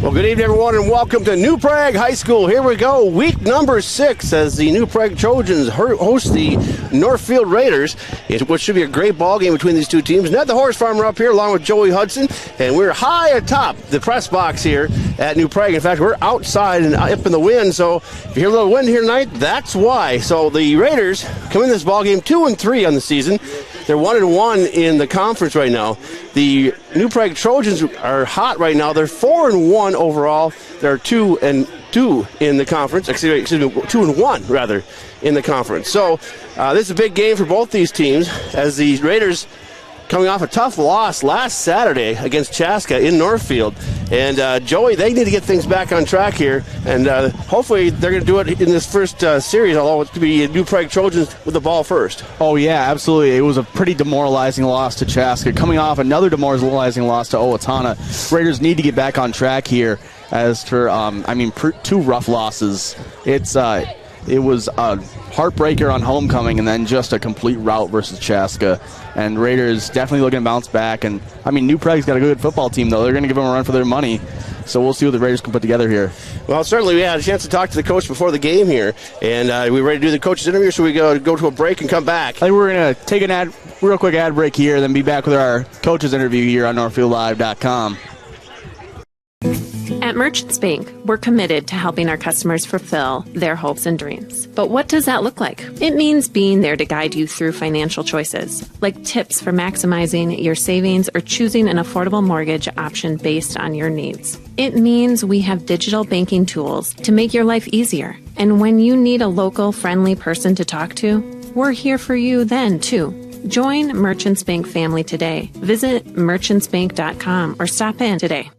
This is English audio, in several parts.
Well, good evening, everyone, and welcome to New Prague High School. Here we go, week number 6 as the New Prague Trojans host the Northfield Raiders, which should be a great ball game between these two teams. Ned the Horse Farmer up here along with Joey Hudson, and we're high atop the press box here at New Prague. In fact, we're outside and up in the wind, so if you hear a little wind here tonight, that's why. So the Raiders come in this ball game 2-3 on the season. They're 1-1 in the conference right now. The New Prague Trojans are hot right now. They're 4-1 overall. They're 2-2 in the conference. Excuse me, 2-1 rather in the conference. So this is a big game for both these teams as the Raiders coming off a tough loss last Saturday against Chaska in Northfield. And Joey, they need to get things back on track here, and hopefully they're going to do it in this first series, although it's going to be New Prague Trojans with the ball first. Oh, yeah, absolutely. It was a pretty demoralizing loss to Chaska. Coming off another demoralizing loss to Owatonna, Raiders need to get back on track here. As for, two rough losses. It was a heartbreaker on homecoming and then just a complete rout versus Chaska. And Raiders definitely looking to bounce back. And, New Prague's got a good football team, though. They're going to give them a run for their money. So we'll see what the Raiders can put together here. Well, certainly we had a chance to talk to the coach before the game here. And we were ready to do the coach's interview, so we go to a break and come back. I think we're going to take an real quick ad break here, then be back with our coach's interview here on NorthfieldLive.com. At Merchants Bank, we're committed to helping our customers fulfill their hopes and dreams. But what does that look like? It means being there to guide you through financial choices, like tips for maximizing your savings or choosing an affordable mortgage option based on your needs. It means we have digital banking tools to make your life easier. And when you need a local, friendly person to talk to, we're here for you then, too. Join Merchants Bank family today. Visit merchantsbank.com or stop in today.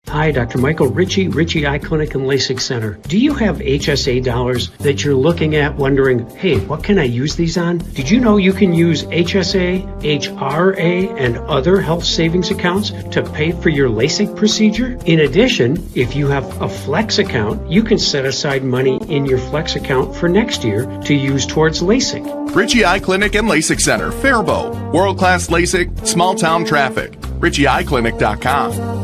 Hi, Dr. Michael Ritchie Eye Clinic and LASIK Center. Do you have HSA dollars that you're looking at wondering, hey, what can I use these on? Did you know you can use HSA, HRA, and other health savings accounts to pay for your LASIK procedure? In addition, if you have a Flex account, you can set aside money in your Flex account for next year to use towards LASIK. Ritchie Eye Clinic and LASIK Center, Faribault. World-class LASIK, small-town traffic. RitchieEyeClinic.com.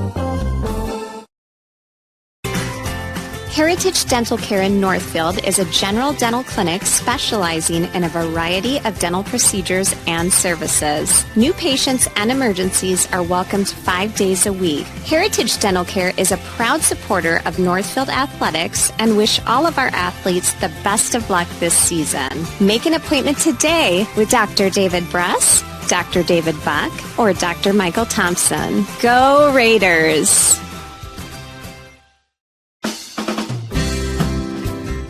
Heritage Dental Care in Northfield is a general dental clinic specializing in a variety of dental procedures and services. New patients and emergencies are welcomed 5 days a week. Heritage Dental Care is a proud supporter of Northfield Athletics and wish all of our athletes the best of luck this season. Make an appointment today with Dr. David Bruss, Dr. David Buck, or Dr. Michael Thompson. Go Raiders!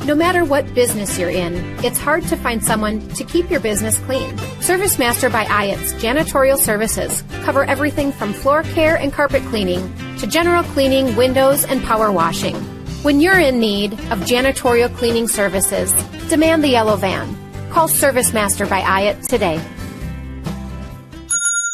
No matter what business you're in, it's hard to find someone to keep your business clean. ServiceMaster by Ayatt's janitorial services cover everything from floor care and carpet cleaning to general cleaning, windows, and power washing. When you're in need of janitorial cleaning services, demand the yellow van. Call ServiceMaster by Ayatt today.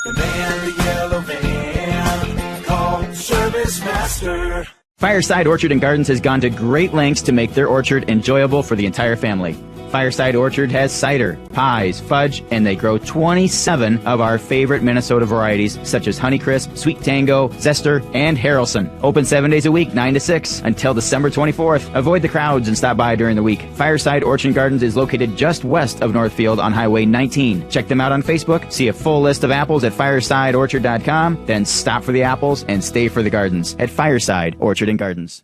Demand the yellow van. Call ServiceMaster. Fireside Orchard and Gardens has gone to great lengths to make their orchard enjoyable for the entire family. Fireside Orchard has cider, pies, fudge, and they grow 27 of our favorite Minnesota varieties, such as Honeycrisp, Sweet Tango, Zester, and Harrelson. Open 7 days a week, 9 to 6, until December 24th. Avoid the crowds and stop by during the week. Fireside Orchard and Gardens is located just west of Northfield on Highway 19. Check them out on Facebook, see a full list of apples at firesideorchard.com, then stop for the apples and stay for the gardens at Fireside Orchard and Gardens.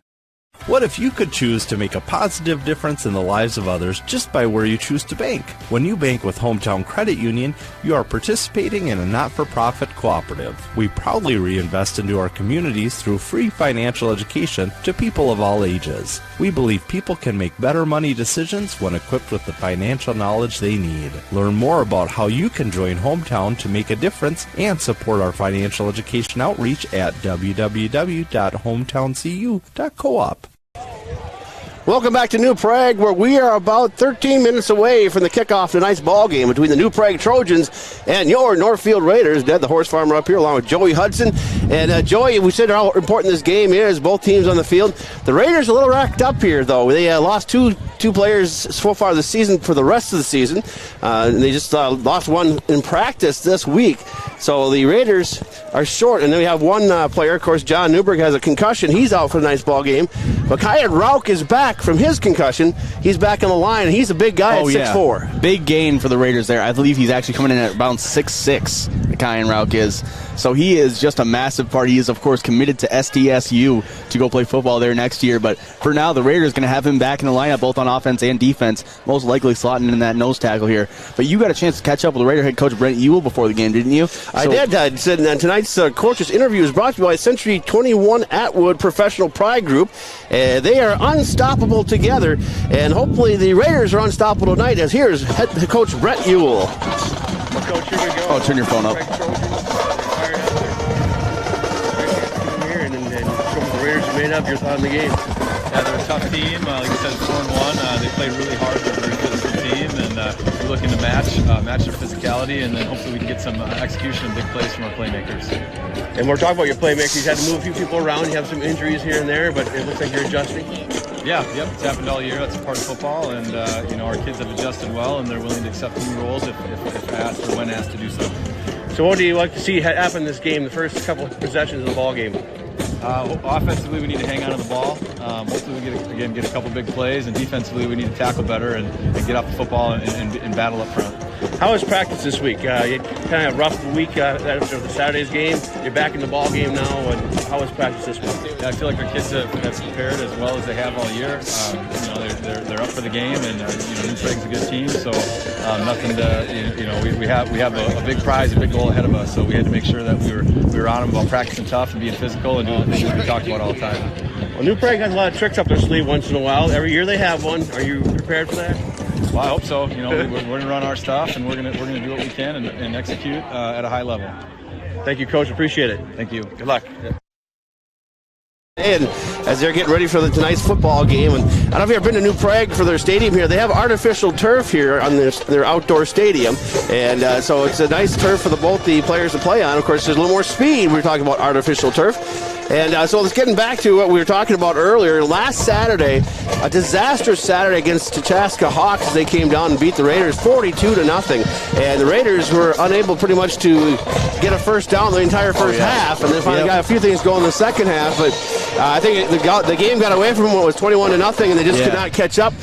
What if you could choose to make a positive difference in the lives of others just by where you choose to bank? When you bank with Hometown Credit Union, you are participating in a not-for-profit cooperative. We proudly reinvest into our communities through free financial education to people of all ages. We believe people can make better money decisions when equipped with the financial knowledge they need. Learn more about how you can join Hometown to make a difference and support our financial education outreach at www.hometowncu.coop. Welcome back to New Prague, where we are about 13 minutes away from the kickoff of tonight's ball game between the New Prague Trojans and your Northfield Raiders. Ned, the horse farmer, up here along with Joey Hudson. And Joey, we said how important this game is, both teams on the field. The Raiders a little racked up here, though. They lost two players so far this season for the rest of the season. They just lost one in practice this week. So the Raiders are short, and then we have one player. Of course, John Newberg has a concussion. He's out for tonight's ball game. But Kyan Rauk is back from his concussion. He's back on the line, and he's a big guy at 6'4". Big gain for the Raiders there. I believe he's actually coming in at around 6'6", Kyan Rauk is. So he is just a massive part. He is, of course, committed to SDSU to go play football there next year. But for now, the Raiders going to have him back in the lineup, both on offense and defense, most likely slotting in that nose tackle here. But you got a chance to catch up with the Raider head coach Brent Ewell before the game, didn't you? I did. Said tonight's coach's interview is brought to you by Century 21 Atwood Professional Pride Group. They are unstoppable together, and hopefully the Raiders are unstoppable tonight. As here's head coach Brent Ewell. Coach, here we go. Oh, turn your phone up. Made up your thought on the game. Yeah, they're a tough team. Like I said, 4-1. They played really hard. They're a very physical team, and we're looking to match their physicality, and then hopefully we can get some execution and big plays from our playmakers. And we're talking about your playmakers. You had to move a few people around. You have some injuries here and there, but it looks like you're adjusting. Yeah, it's happened all year. That's a part of football, and our kids have adjusted well, and they're willing to accept new roles if asked or when asked to do so. So what do you like to see happen in this game, the first couple of possessions of the ball game? Offensively, we need to hang on to the ball. Hopefully, we get a couple big plays, and defensively, we need to tackle better and get off the football and battle up front. How was practice this week? You kind of rough week after the Saturday's game. You're back in the ball game now. And how was practice this week? Yeah, I feel like our kids have prepared as well as they have all year. They're up for the game, and New Prague's a good team. So nothing to we have a big prize, a big goal ahead of us. So we had to make sure that we were on them about practicing tough and being physical and doing the things we talked about all the time. Well, New Prague has a lot of tricks up their sleeve once in a while. Every year they have one. Are you prepared for that? Well, I hope so. We're going to run our stuff, and we're going to do what we can and execute at a high level. Thank you, Coach. Appreciate it. Thank you. Good luck. Yeah. And as they're getting ready for tonight's football game, and I don't know if you've ever been to New Prague for their stadium here. They have artificial turf here on their outdoor stadium, and so it's a nice turf for both the players to play on. Of course, there's a little more speed. We're talking about artificial turf. And so let's get back to what we were talking about earlier. Last Saturday, a disastrous Saturday against Chaska Hawks as they came down and beat the Raiders 42-0. And the Raiders were unable pretty much to get a first down the entire first half, and then finally got a few things going in the second half. But I think the game got away from them when it was 21-0, and they just could not catch up.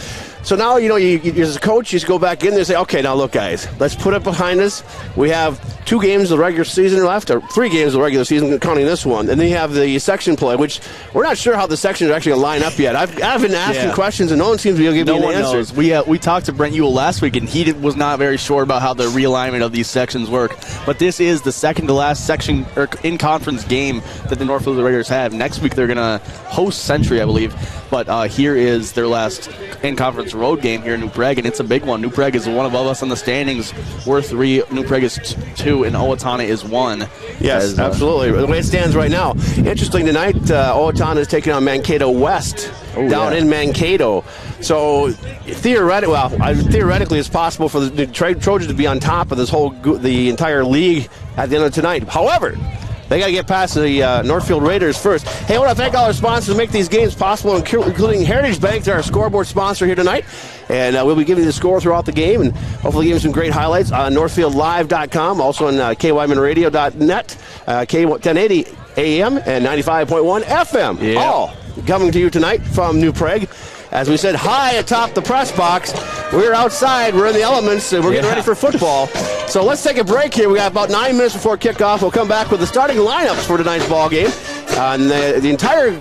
So now, you as a coach, you just go back in there and say, okay, now look, guys, let's put it behind us. We have 2 games of the regular season left, or 3 games of the regular season, counting this one. And then you have the section play, which we're not sure how the sections are actually going to line up yet. I've been asking questions, and no one seems to be able to give me an answer. We talked to Brent Ewell last week, and he was not very sure about how the realignment of these sections work. But this is the second to last section or in-conference game that the Northfield Raiders have. Next week they're going to host Century, I believe. But here is their last in-conference road game here in New Prague, and it's a big one. New Prague is one above us on the standings. We're 3. New Prague is 2, and Owatonna is 1. Yes, absolutely. The way it stands right now. Interesting, tonight, Owatonna is taking on Mankato West down in Mankato. So theoretically, it's possible for the Trojans to be on top of the entire league at the end of tonight. However, they got to get past the Northfield Raiders first. Hey, I want to thank all our sponsors who make these games possible, including Heritage Bank. They're our scoreboard sponsor here tonight. And we'll be giving you the score throughout the game and hopefully giving some great highlights on NorthfieldLive.com, also on KYMNRadio.net, K1080 AM and 95.1 FM. Yeah. All coming to you tonight from New Prague. As we said, high atop the press box. We're outside. We're in the elements, and we're getting ready for football. So let's take a break here. We got about 9 minutes before kickoff. We'll come back with the starting lineups for tonight's ball game. And the entire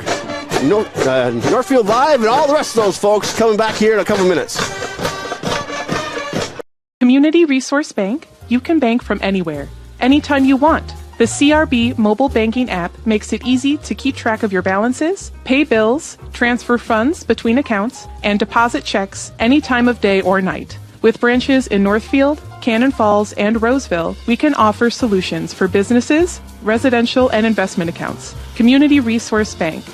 Northfield Live and all the rest of those folks coming back here in a couple minutes. Community Resource Bank. You can bank from anywhere, anytime you want. The CRB mobile banking app makes it easy to keep track of your balances, pay bills, transfer funds between accounts, and deposit checks any time of day or night. With branches in Northfield, Cannon Falls, and Roseville, we can offer solutions for businesses, residential, and investment accounts. Community Resource Bank.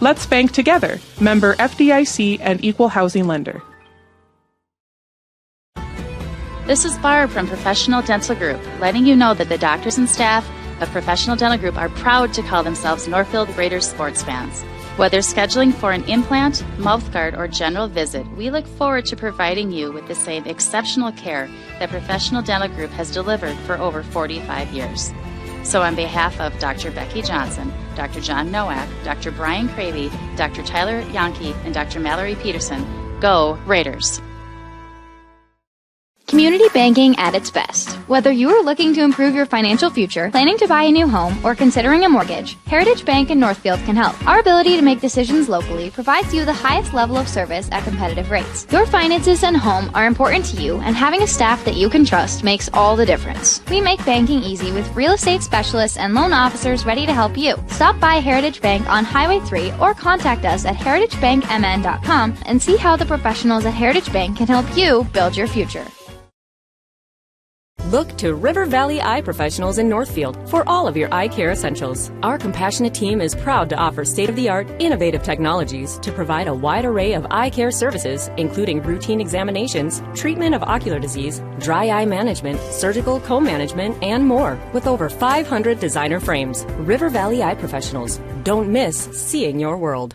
Let's bank together. Member FDIC and Equal Housing Lender. This is Barb from Professional Dental Group, letting you know that the doctors and staff of Professional Dental Group are proud to call themselves Northfield Raiders sports fans. Whether scheduling for an implant, mouthguard, or general visit, we look forward to providing you with the same exceptional care that Professional Dental Group has delivered for over 45 years. So on behalf of Dr. Becky Johnson, Dr. John Nowak, Dr. Brian Cravey, Dr. Tyler Yonke, and Dr. Mallory Peterson, go Raiders! Community banking at its best. Whether you are looking to improve your financial future, planning to buy a new home, or considering a mortgage, Heritage Bank in Northfield can help. Our ability to make decisions locally provides you the highest level of service at competitive rates. Your finances and home are important to you, and having a staff that you can trust makes all the difference. We make banking easy with real estate specialists and loan officers ready to help you. Stop by Heritage Bank on Highway 3 or contact us at heritagebankmn.com and see how the professionals at Heritage Bank can help you build your future. Look to River Valley Eye Professionals in Northfield for all of your eye care essentials. Our compassionate team is proud to offer state-of-the-art, innovative technologies to provide a wide array of eye care services, including routine examinations, treatment of ocular disease, dry eye management, surgical co-management, and more. With over 500 designer frames, River Valley Eye Professionals. Don't miss seeing your world.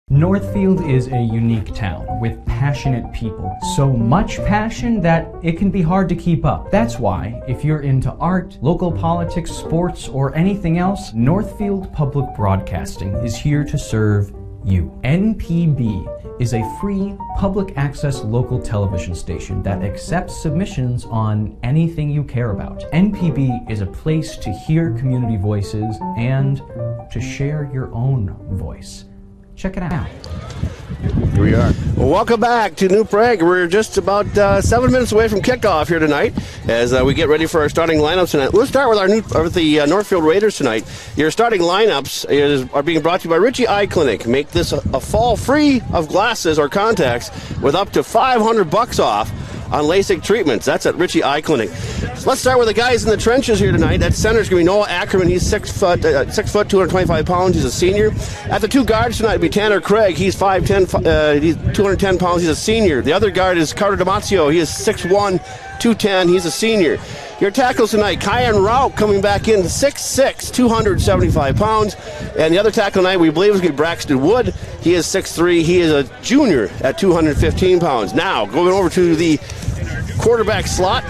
Northfield is a unique town with passionate people. So much passion that it can be hard to keep up. That's why, if you're into art, local politics, sports, or anything else, Northfield Public Broadcasting is here to serve you. NPB is a free public access local television station that accepts submissions on anything you care about. NPB is a place to hear community voices and to share your own voice. Check it out. Here we are. Well, welcome back to New Prague. We're just about 7 minutes away from kickoff here tonight as we get ready for our starting lineups tonight. Let's start with the Northfield Raiders tonight. Your starting lineups are being brought to you by Ritchie Eye Clinic. Make this a fall free of glasses or contacts with up to $500 off on LASIK treatments. That's at Ritchie Eye Clinic. So let's start with the guys in the trenches here tonight. At center is going to be Noah Ackerman. He's 6 foot, 225 pounds. He's a senior. At the two guards tonight will be Tanner Craig. He's 5'10", he's 210 pounds. He's a senior. The other guard is Carter Damasio. He is 6'1", 210. He's a senior. Your tackles tonight, Kyan Rauch coming back in, 6'6", 275 pounds. And the other tackle tonight we believe is going to be Braxton Wood. He is 6'3". He is a junior at 215 pounds. Now, going over to the quarterback slot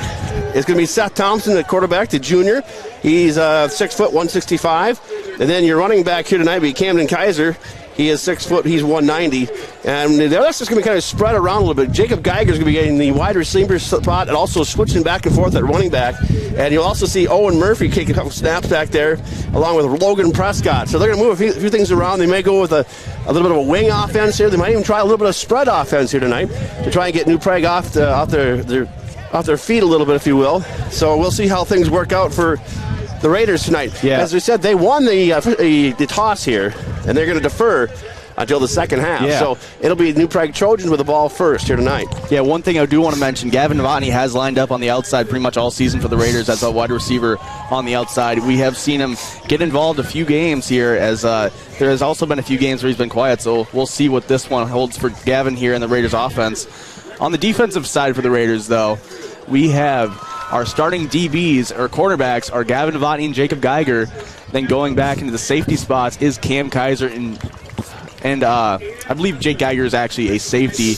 is going to be Seth Thompson at quarterback, the junior. He's 6 foot, 165. And then your running back here tonight will be Camden Kaiser. He is 6 foot, he's 190. And the rest is going to be kind of spread around a little bit. Jacob Geiger is going to be getting the wide receiver spot and also switching back and forth at running back. And you'll also see Owen Murphy kicking a couple snaps back there along with Logan Prescott. So they're going to move a few things around. They may go with a little bit of a wing offense here. They might even try a little bit of spread offense here tonight to try and get New Prague off their feet a little bit, if you will. So we'll see how things work out for the Raiders tonight. Yeah. As we said, they won the toss here, and they're going to defer until the second half. Yeah. So it'll be New Prague Trojans with the ball first here tonight. Yeah, one thing I do want to mention, Gavin Novotny has lined up on the outside pretty much all season for the Raiders as a wide receiver on the outside. We have seen him get involved a few games here as there has also been a few games where he's been quiet, so we'll see what this one holds for Gavin here in the Raiders offense. On the defensive side for the Raiders, though, we have our starting DBs, or cornerbacks, are Gavin Novotny and Jacob Geiger. Then going back into the safety spots is Cam Kaiser and I believe Jake Geiger is actually a safety,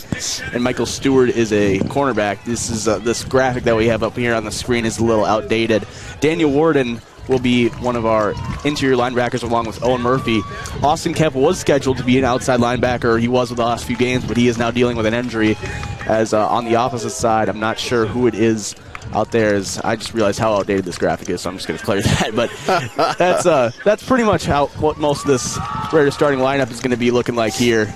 and Michael Stewart is a cornerback. This is this graphic that we have up here on the screen is a little outdated. Daniel Warden will be one of our interior linebackers along with Owen Murphy. Austin Kemp was scheduled to be an outside linebacker. He was with the last few games, but he is now dealing with an injury. As on the opposite side, I'm not sure who it is out there. I just realized how outdated this graphic is, so I'm just going to clear that. But that's pretty much what most of this Raiders starting lineup is going to be looking like here.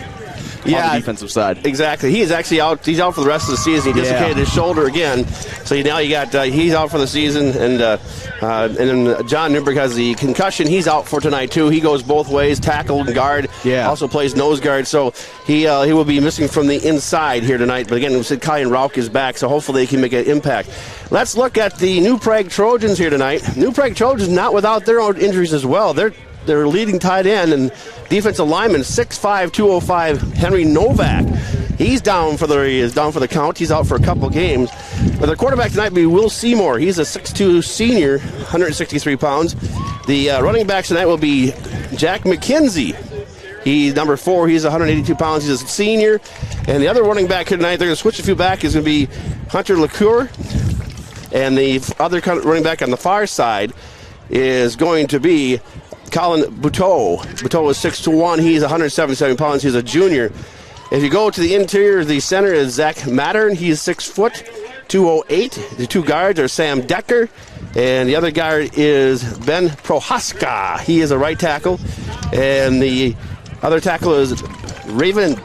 On the defensive side. Exactly. He is actually out. He's out for the rest of the season. He dislocated his shoulder again. So now you got he's out for the season, and then John Newberg has the concussion. He's out for tonight too. He goes both ways, tackle and guard. Yeah. Also plays nose guard. So he will be missing from the inside here tonight. But again, we said Kyan Rauch is back, so hopefully they can make an impact. Let's look at the New Prague Trojans here tonight. New Prague Trojans not without their own injuries as well. Their leading tight end and defensive lineman, 6'5", 205, Henry Novak. He's down for the count. He's out for a couple games. But their quarterback tonight will be Will Seymour. He's a 6'2", senior, 163 pounds. The running backs tonight will be Jack McKenzie. He's number 4. He's 182 pounds. He's a senior. And the other running back here tonight, they're going to switch a few back, is going to be Hunter LaCour. And the other running back on the far side is going to be Colin Buteau. Buteau is 6'1". He's 177 pounds. He's a junior. If you go to the interior, the center is Zach Mattern. He's 6 foot, 208. The two guards are Sam Decker, and the other guard is Ben Prohaska. He is a right tackle, and the other tackle is Raven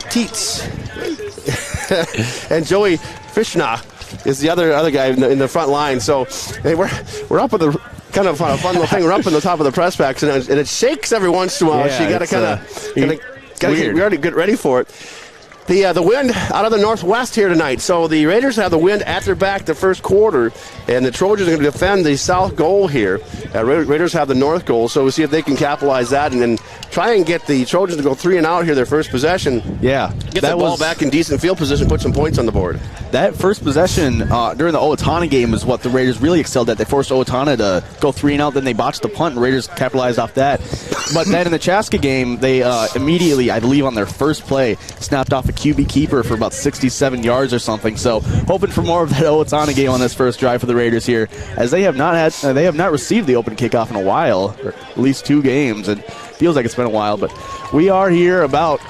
Teets. And Joey Fishna is the other guy in the front line. So hey, we're up with the kind of fun little thing. We're up in the top of the press box, and it shakes every once in a while. Yeah, so you got to kind of we already get ready for it. The wind out of the northwest here tonight. So the Raiders have the wind at their back the first quarter, and the Trojans are going to defend the south goal here. Raiders have the north goal, so we'll see if they can capitalize that and then try and get the Trojans to go 3 and out here their first possession. Yeah. Get the ball back in decent field position, put some points on the board. That first possession during the Owatonna game is what the Raiders really excelled at. They forced Owatonna to go 3 and out, then they botched the punt, and Raiders capitalized off that. But then in the Chaska game, they immediately, I believe on their first play, snapped off a QB keeper for about 67 yards or something. So hoping for more of that Owatonna game on this first drive for the Raiders here, as they have not received the open kickoff in a while, or at least 2 games, and feels like it's been a while. But we are here about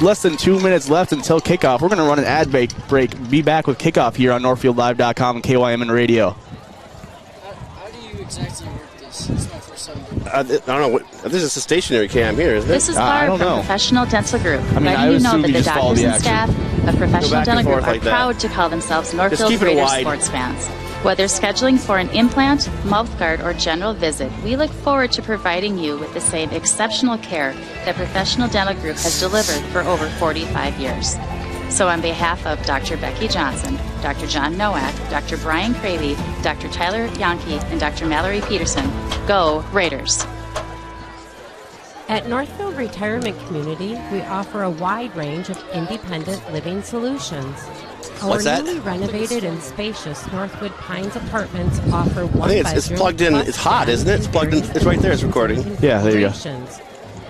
less than 2 minutes left until kickoff. We're going to run an ad break. Be back with kickoff here on NorthfieldLive.com and KYMN Radio. How do you exactly work this? It's my first time doing it. I don't know. This is a stationary cam here, isn't it? This is Barb from Professional Dental Group, letting you know that the doctors and staff of Professional Dental Group are proud to call themselves Northfield Raiders sports fans. Whether scheduling for an implant, mouth guard, or general visit, we look forward to providing you with the same exceptional care that Professional Dental Group has delivered for over 45 years. So on behalf of Dr. Becky Johnson, Dr. John Nowak, Dr. Brian Cravey, Dr. Tyler Yonke, and Dr. Mallory Peterson, go Raiders! At Northfield Retirement Community, we offer a wide range of independent living solutions. Our newly renovated and spacious Northwood Pines apartments offer one I think it's plugged in. It's hot, isn't it? It's plugged in. It's right there. It's recording. Yeah, there you go.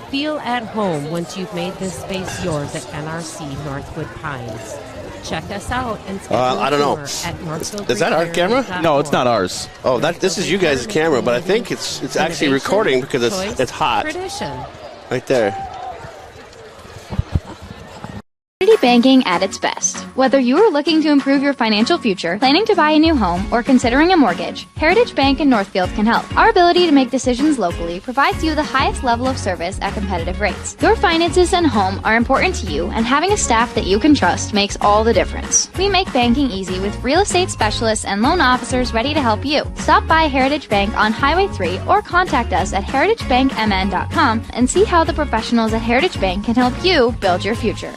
Feel at home once you've made this space yours at NRC Northwood Pines. Check us out and schedule I don't know. At Northfield Is that our camera? No, it's not ours. Oh, this is you guys' camera, but I think it's actually recording because it's hot. Tradition. Right there. Community banking at its best. Whether you are looking to improve your financial future, planning to buy a new home, or considering a mortgage, Heritage Bank in Northfield can help. Our ability to make decisions locally provides you the highest level of service at competitive rates. Your finances and home are important to you, and having a staff that you can trust makes all the difference. We make banking easy with real estate specialists and loan officers ready to help you. Stop by Heritage Bank on Highway 3 or contact us at heritagebankmn.com and see how the professionals at Heritage Bank can help you build your future.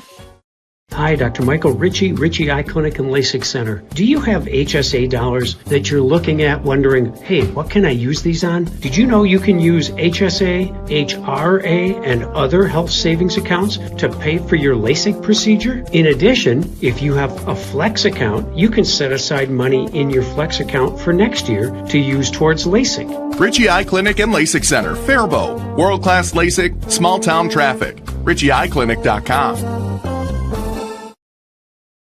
Hi, Dr. Michael Ritchie Eye Clinic and LASIK Center. Do you have HSA dollars that you're looking at wondering, hey, what can I use these on? Did you know you can use HSA, HRA, and other health savings accounts to pay for your LASIK procedure? In addition, if you have a Flex account, you can set aside money in your Flex account for next year to use towards LASIK. Ritchie Eye Clinic and LASIK Center, Faribault. World-class LASIK, small-town traffic. RitchieEyeClinic.com.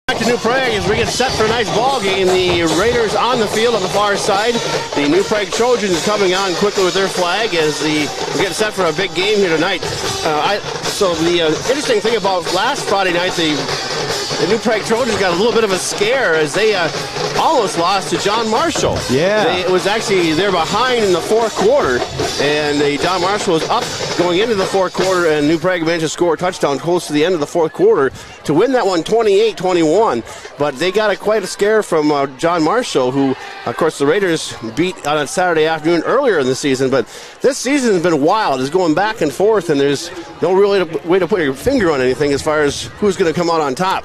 Back to New Prague as we get set for a nice ball game. The Raiders on the field on the far side. The New Prague Trojans coming on quickly with their flag as we get set for a big game here tonight. So the interesting thing about last Friday night, the New Prague Trojans got a little bit of a scare as they almost lost to John Marshall. Yeah. It was actually, they're behind in the fourth quarter, and John Marshall was up going into the fourth quarter, and New Prague managed to score a touchdown close to the end of the fourth quarter to win that one 28-21. But they got quite a scare from John Marshall, who, of course, the Raiders beat on a Saturday afternoon earlier in the season. But this season has been wild. It's going back and forth, and there's no real way to put your finger on anything as far as who's going to come out on top.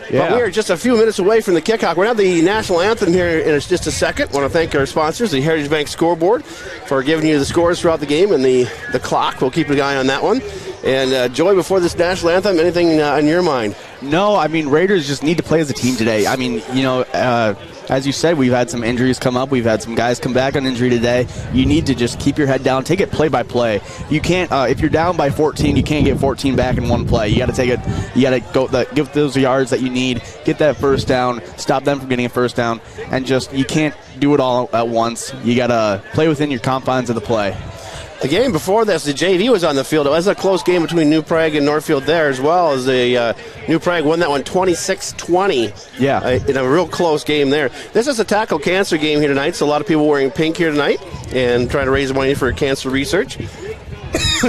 Yeah. But we are just a few minutes away from the kickoff. We're going to have the national anthem here in just a second. I want to thank our sponsors, the Heritage Bank Scoreboard, for giving you the scores throughout the game, and the clock. We'll keep an eye on that one. And, Joy, before this national anthem, anything on your mind? No, I mean, Raiders just need to play as a team today. I mean, you know, as you said, we've had some injuries come up. We've had some guys come back on injury today. You need to just keep your head down. Take it play by play. You can't, if you're down by 14, you can't get 14 back in one play. You got to take it. You got to go give those yards that you need. Get that first down. Stop them from getting a first down. And just, you can't do it all at once. You got to play within your confines of the play. The game before this, the JV was on the field. It was a close game between New Prague and Northfield there, as well as the New Prague won that one 26-20. Yeah. In a real close game there. This is a tackle cancer game here tonight, so a lot of people wearing pink here tonight and trying to raise money for cancer research.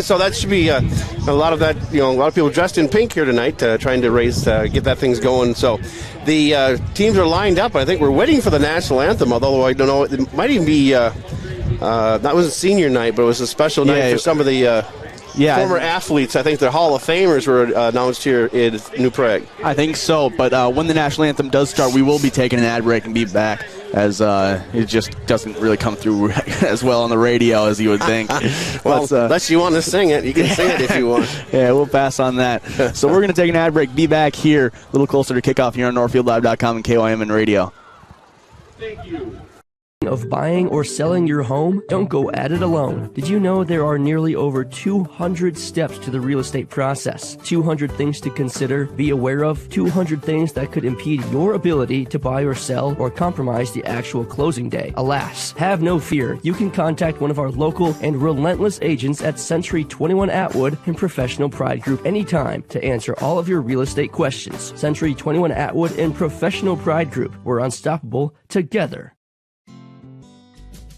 So that should be a lot of that, a lot of people dressed in pink here tonight, trying to raise, get that things going. So the teams are lined up. I think we're waiting for the national anthem, although I don't know, it might even be... that was a senior night, but it was a special night for some of the former athletes. I think the Hall of Famers were announced here in New Prague. I think so, but when the national anthem does start, we will be taking an ad break and be back, as it just doesn't really come through as well on the radio as you would think. Well, unless you want to sing it, you can sing it if you want. Yeah, we'll pass on that. So we're going to take an ad break, be back here a little closer to kickoff here on NorthfieldLive.com and KYMN Radio. Thank you. Of buying or selling your home? Don't go at it alone. Did you know there are nearly over 200 steps to the real estate process? 200 things to consider, be aware of, 200 things that could impede your ability to buy or sell or compromise the actual closing day. Alas, have no fear. You can contact one of our local and relentless agents at Century 21 Atwood and Professional Pride Group anytime to answer all of your real estate questions. Century 21 Atwood and Professional Pride Group. We're unstoppable together.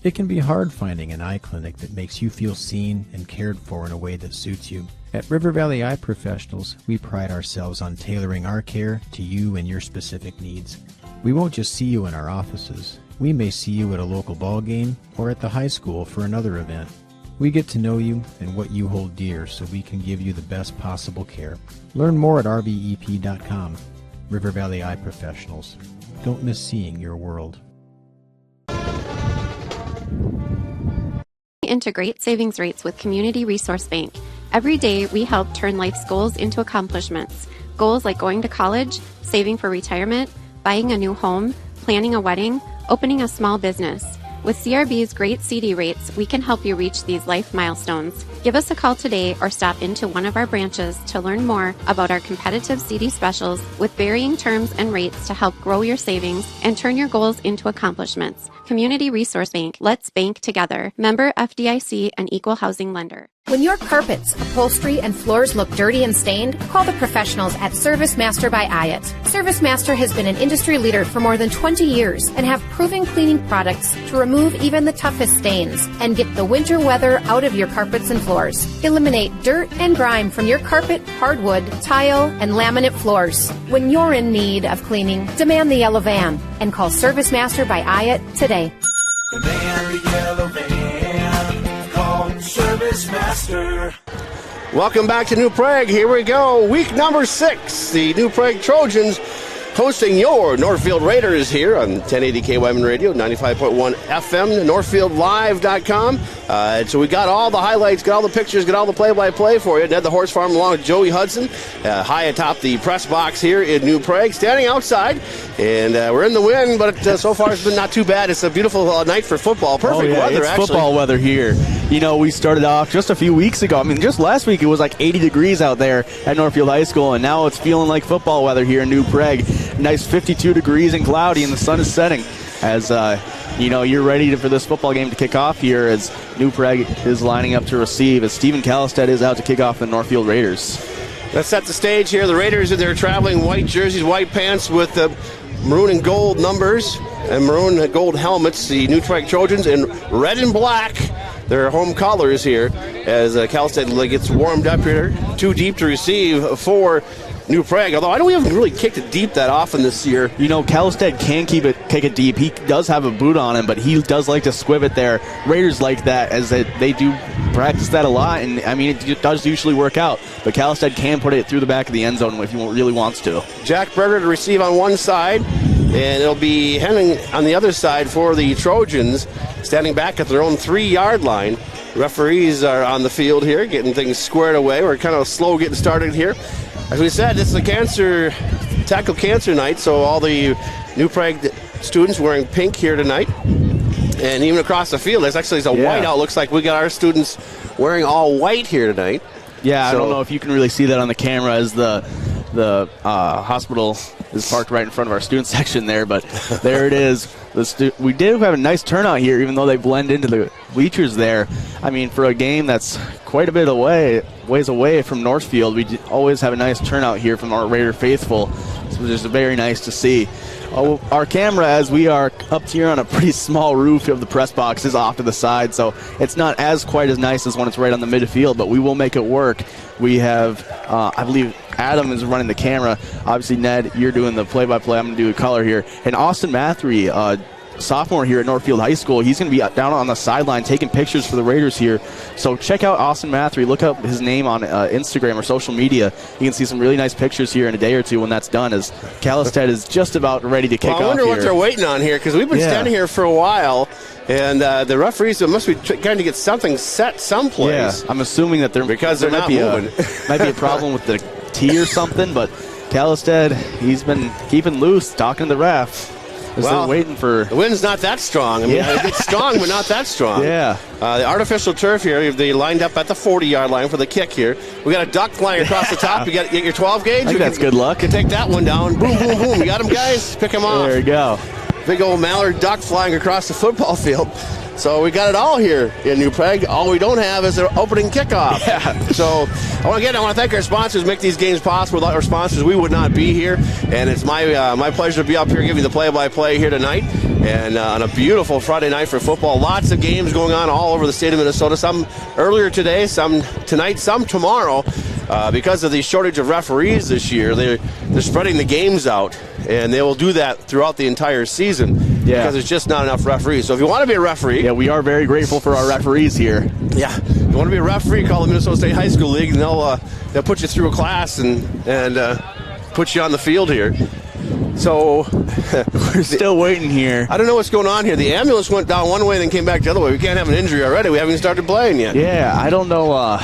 It can be hard finding an eye clinic that makes you feel seen and cared for in a way that suits you. At River Valley Eye Professionals, we pride ourselves on tailoring our care to you and your specific needs. We won't just see you in our offices. We may see you at a local ball game or at the high school for another event. We get to know you and what you hold dear so we can give you the best possible care. Learn more at rvep.com. River Valley Eye Professionals. Don't miss seeing your world. Integrate savings rates with Community Resource Bank. Every day, we help turn life's goals into accomplishments. Goals like going to college, saving for retirement, buying a new home, planning a wedding, opening a small business. With CRB's great CD rates, we can help you reach these life milestones. Give us a call today or stop into one of our branches to learn more about our competitive CD specials with varying terms and rates to help grow your savings and turn your goals into accomplishments. Community Resource Bank. Let's bank together. Member FDIC and Equal Housing Lender. When your carpets, upholstery, and floors look dirty and stained, call the professionals at Service Master by Hyatt. Service Master has been an industry leader for more than 20 years and have proven cleaning products to remove even the toughest stains and get the winter weather out of your carpets and floors. Eliminate dirt and grime from your carpet, hardwood, tile, and laminate floors. When you're in need of cleaning, demand the yellow van and call Service Master by Hyatt today. Demand the yellow van. Call Service Master. Welcome back to New Prague. Here we go. Week number 6. The New Prague Trojans hosting your Northfield Raiders here on 1080 KYMN Radio, 95.1 FM, NorthfieldLive.com. So we got all the highlights, got all the pictures, got all the play-by-play for you. Ned the Horse Farm along with Joey Hudson, high atop the press box here in New Prague, standing outside. And we're in the wind, but so far it's been not too bad. It's a beautiful night for football. Perfect weather, it's actually. Football weather here. You know, we started off just a few weeks ago. I mean, just last week it was like 80 degrees out there at Northfield High School, and now it's feeling like football weather here in New Prague. Nice 52 degrees and cloudy, and the sun is setting as, you're ready for this football game to kick off here as New Prague is lining up to receive as Stephen Callistad is out to kick off the Northfield Raiders. Let's set the stage here. The Raiders in their traveling white jerseys, white pants with the maroon and gold numbers and maroon and gold helmets. The New Prague Trojans in red and black, their home colors here as Callistad gets warmed up here. Too deep to receive for New Prague, although I don't even really kicked it deep that often this year. You know, Callistad can kick it deep. He does have a boot on him, but he does like to squib it there. Raiders like that, as they do practice that a lot, and I mean, it does usually work out. But Callistad can put it through the back of the end zone if he really wants to. Jack Berger to receive on one side, and it'll be Henning on the other side for the Trojans, standing back at their own 3-yard line. Referees are on the field here, getting things squared away. We're kind of slow getting started here. As we said, this is a tackle cancer night, so all the New Prague students wearing pink here tonight. And even across the field, there's actually a whiteout. Looks like we got our students wearing all white here tonight. Yeah, so, I don't know if you can really see that on the camera as the hospital is parked right in front of our student section there, but there it is. We did have a nice turnout here, even though they blend into the bleachers there. I mean, for a game that's quite a bit ways away from Northfield, we always have a nice turnout here from our Raider faithful. So it's just very nice to see. Our camera, as we are up here on a pretty small roof of the press box, is off to the side, so it's not as quite as nice as when it's right on the midfield, but we will make it work. We have, I believe, Adam is running the camera. Obviously, Ned, you're doing the play-by-play. I'm going to do the color here. And Austin Mathery, sophomore here at Northfield High School, he's going to be down on the sideline taking pictures for the Raiders here. So check out Austin Mathery. Look up his name on Instagram or social media. You can see some really nice pictures here in a day or two when that's done, as Calistad is just about ready to kick off here. I wonder what they're waiting on here, because we've been standing here for a while, and the referees must be trying to get something set someplace. Yeah, I'm assuming that they're not moving. Might be a problem with the tee or something, but Calistad, he's been keeping loose, talking to the ref. Well, waiting for the wind's not that strong. I mean, it's strong, but not that strong. Yeah. The artificial turf here, they lined up at the 40-yard line for the kick here. We got a duck flying across the top. You got to get your 12 gauge. I think that's good luck. You can take that one down. Boom, boom, boom. You got him, guys. Pick him off. There you go. Big old mallard duck flying across the football field. So we got it all here in New Prague. All we don't have is an opening kickoff. Yeah. So I want to thank our sponsors, make these games possible. Without our sponsors, we would not be here. And it's my pleasure to be up here giving you the play-by-play here tonight. And on a beautiful Friday night for football. Lots of games going on all over the state of Minnesota. Some earlier today, some tonight, some tomorrow. Because of the shortage of referees this year, they're spreading the games out. And they will do that throughout the entire season. Yeah. Because there's just not enough referees. So if you want to be a referee... Yeah, we are very grateful for our referees here. Yeah. If you want to be a referee, call the Minnesota State High School League, and they'll put you through a class and put you on the field here. So we're still waiting here. I don't know what's going on here. The ambulance went down one way and then came back the other way. We can't have an injury already. We haven't even started playing yet. Yeah, I don't know.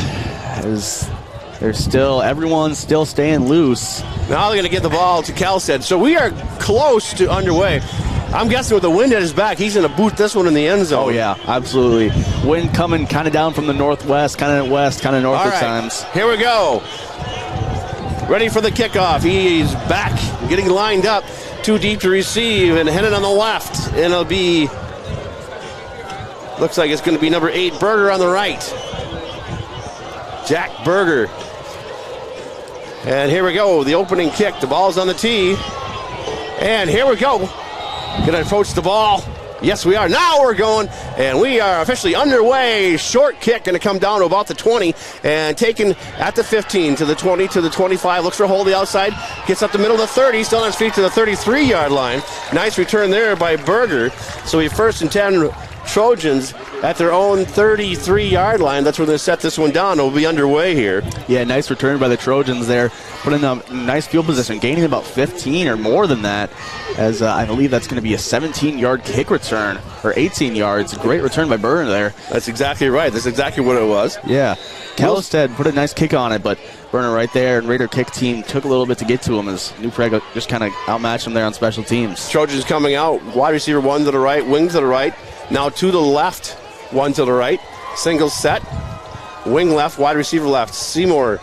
Everyone's still staying loose. Now they're going to get the ball to Calstead. So we are close to underway. I'm guessing with the wind at his back, he's going to boot this one in the end zone. Oh, yeah, absolutely. Wind coming kind of down from the northwest, kind of west, kind of north at times. Here we go. Ready for the kickoff. He's back, getting lined up. Too deep to receive and headed on the left. And it'll be, looks like it's going to be number 8, Berger on the right. Jack Berger. And here we go, the opening kick. The ball's on the tee. And here we go. Going to approach the ball. Yes, we are. Now we're going, and we are officially underway. Short kick going to come down to about the 20 and taken at the 15 to the 20 to the 25. Looks for a hole the outside. Gets up the middle of the 30. Still on his feet to the 33-yard line. Nice return there by Berger. So we 1st and 10 Trojans at their own 33-yard line. That's where they're going to set this one down. It'll be underway here. Yeah, nice return by the Trojans there. Putting a nice field position, gaining about 15 or more than that, as I believe that's going to be a 17-yard kick return, or 18 yards. Great return by Berger there. That's exactly right. That's exactly what it was. Yeah. Calistad put a nice kick on it, but Berger right there, and Raider kick team took a little bit to get to him as New Prague just kind of outmatched him there on special teams. Trojans coming out, wide receiver 1 to the right, wing to the right, now 2 to the left, 1 to the right, single set, wing left, wide receiver left. Seymour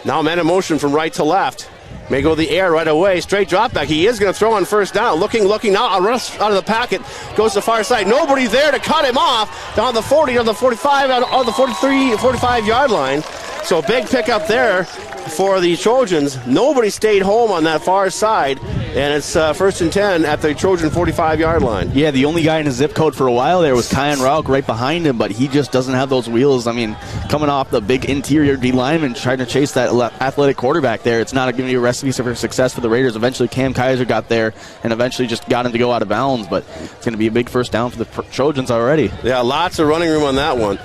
now man in motion from right to left. May go the air right away. Straight drop back. He is going to throw on 1st down. Looking now. A rush out of the pocket. Goes to the far side. Nobody there to cut him off. Down the 40, on the 45, on the 43, 45-yard line. So big pickup there for the Trojans. Nobody stayed home on that far side. And it's 1st and 10 at the Trojan 45-yard line. Yeah, the only guy in his zip code for a while there was Kyan Rauk right behind him, but he just doesn't have those wheels. I mean, coming off the big interior D lineman trying to chase that athletic quarterback there, it's not going to be a recipe for success for the Raiders. Eventually, Cam Kaiser got there and eventually just got him to go out of bounds, but it's going to be a big 1st down for the Trojans already. Yeah, lots of running room on that one.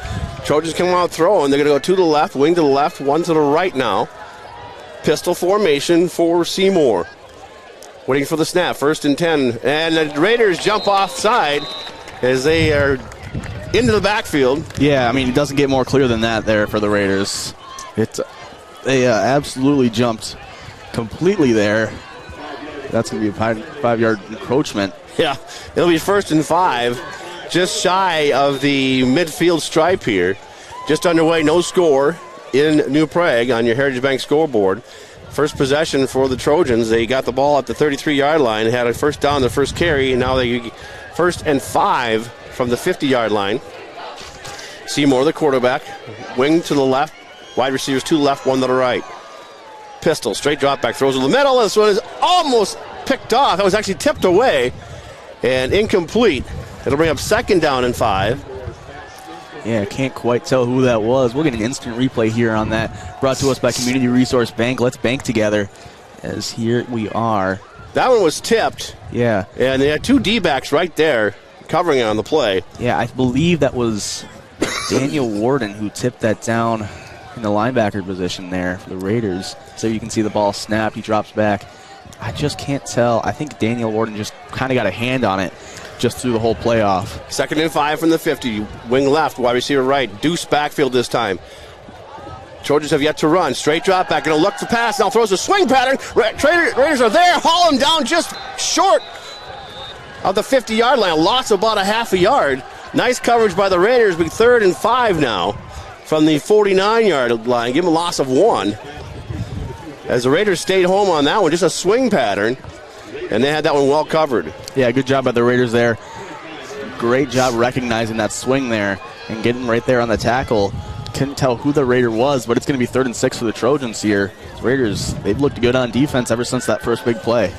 Trojans come out throwing. They're going to go 2 to the left, wing to the left, 1 to the right now. Pistol formation for Seymour. Waiting for the snap, 1st and 10. And the Raiders jump offside as they are into the backfield. Yeah, I mean, it doesn't get more clear than that there for the Raiders. They absolutely jumped completely there. That's going to be a 5-yard encroachment. Yeah, it'll be 1st and 5, just shy of the midfield stripe here. Just underway, no score in New Prague on your Heritage Bank scoreboard. First possession for the Trojans. They got the ball at the 33-yard line, had a first down, the first carry, and now they 1st and 5 from the 50-yard line. Seymour, the quarterback, wing to the left, wide receivers 2 left, 1 to the right. Pistol, straight drop back, throws in the middle. This one is almost picked off. That was actually tipped away and incomplete. It'll bring up 2nd down and 5. Yeah, can't quite tell who that was. We'll get an instant replay here on that. Brought to us by Community Resource Bank. Let's bank together, as here we are. That one was tipped. Yeah. And they had 2 D-backs right there covering it on the play. Yeah, I believe that was Daniel Warden who tipped that down in the linebacker position there for the Raiders. So you can see the ball snap. He drops back. I just can't tell. I think Daniel Warden just kind of got a hand on it just through the whole playoff. 2nd and 5 from the 50. Wing left, wide receiver right. Deuce backfield this time. Trojans have yet to run. Straight drop back. Going to look for pass. Now throws a swing pattern. Raiders are there. Haul him down just short of the 50-yard line. Loss of about a half a yard. Nice coverage by the Raiders. Big 3rd and 5 now from the 49-yard line. Give them a loss of 1. As the Raiders stayed home on that one. Just a swing pattern. And they had that one well covered. Yeah, good job by the Raiders there. Great job recognizing that swing there and getting right there on the tackle. Couldn't tell who the Raider was, but it's going to be 3rd and 6 for the Trojans here. The Raiders, they've looked good on defense ever since that first big play.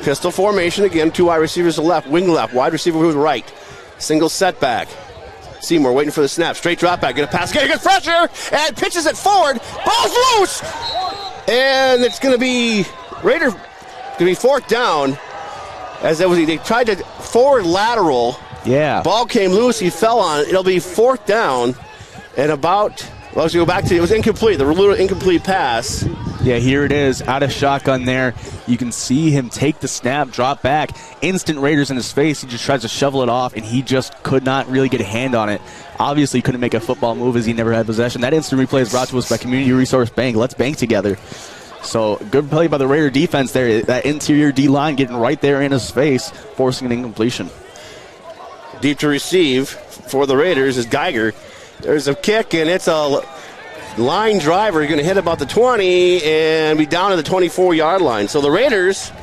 Pistol formation again. 2 wide receivers to left, wing left, wide receiver who's right. Single setback. Seymour waiting for the snap. Straight drop back. Get a pass. Get a good pressure. And pitches it forward. Ball's loose. And it's going to be Raider. Going to be 4th down. As they tried to forward lateral. Yeah. Ball came loose. He fell on it. It'll be 4th down. And about, well, let's go back to, it was incomplete. The little incomplete pass. Yeah, here it is. Out of shotgun there. You can see him take the snap, drop back. Instant Raiders in his face. He just tries to shovel it off, and he just could not really get a hand on it. Obviously couldn't make a football move as he never had possession. That instant replay is brought to us by Community Resource Bank. Let's bank together. So good play by the Raider defense there. That interior D-line getting right there in his face, forcing an incompletion. Deep to receive for the Raiders is Geiger. There's a kick, and it's a line driver. Going to hit about the 20 and be down to the 24-yard line. So the Raiders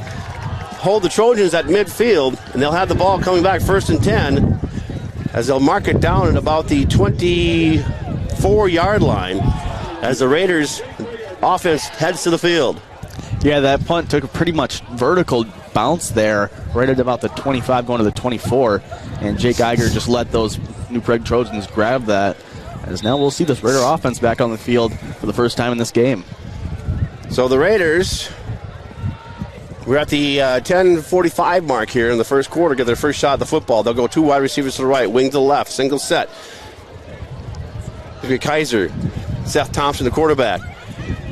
hold the Trojans at midfield, and they'll have the ball coming back 1st and 10 as they'll mark it down at about the 24-yard line as the Raiders offense heads to the field. Yeah, that punt took a pretty much vertical bounce there, right at about the 25 going to the 24, and Jake Geiger just let those New Prague Trojans grab that. As now we'll see this Raider offense back on the field for the first time in this game. So the Raiders, we're at the 10:45 mark here in the first quarter, get their first shot at the football. They'll go 2 wide receivers to the right, wing to the left, single set. Kaiser, Seth Thompson, the quarterback.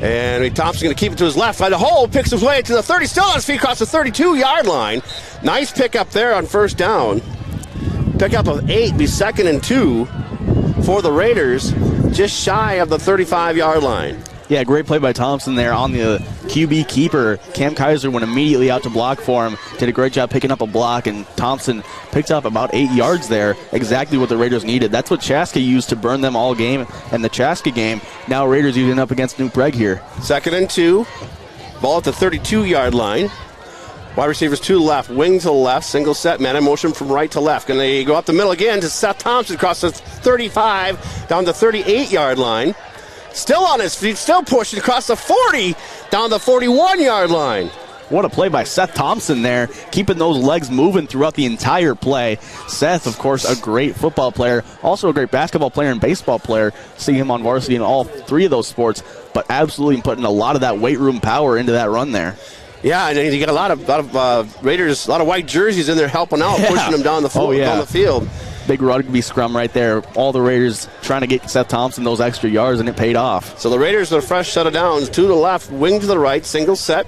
And Thompson going to keep it to his left. Find a hole, picks his way to the 30, still on his feet across the 32-yard line. Nice pickup there on first down. Pickup of 8, be 2nd and 2 for the Raiders, just shy of the 35-yard line. Yeah, great play by Thompson there on the QB keeper. Cam Kaiser went immediately out to block for him. Did a great job picking up a block, and Thompson picked up about 8 yards there. Exactly what the Raiders needed. That's what Chaska used to burn them all game and the Chaska game. Now Raiders using up against New Prague here. 2nd and 2. Ball at the 32-yard line. Wide receivers 2 left, wing to the left, single set, man in motion from right to left. And they go up the middle again to Seth Thompson across the 35 down the 38-yard line. Still on his feet, still pushing across the 40 down the 41-yard line. What a play by Seth Thompson there, keeping those legs moving throughout the entire play. Seth, of course, a great football player, also a great basketball player and baseball player. See him on varsity in all 3 of those sports, but absolutely putting a lot of that weight room power into that run there. Yeah, and you got a lot of Raiders, a lot of white jerseys in there helping out, pushing them down the floor, down the field. Big rugby scrum right there. All the Raiders trying to get Seth Thompson those extra yards, and it paid off. So the Raiders are a fresh set of downs. 2 to the left, wing to the right, single set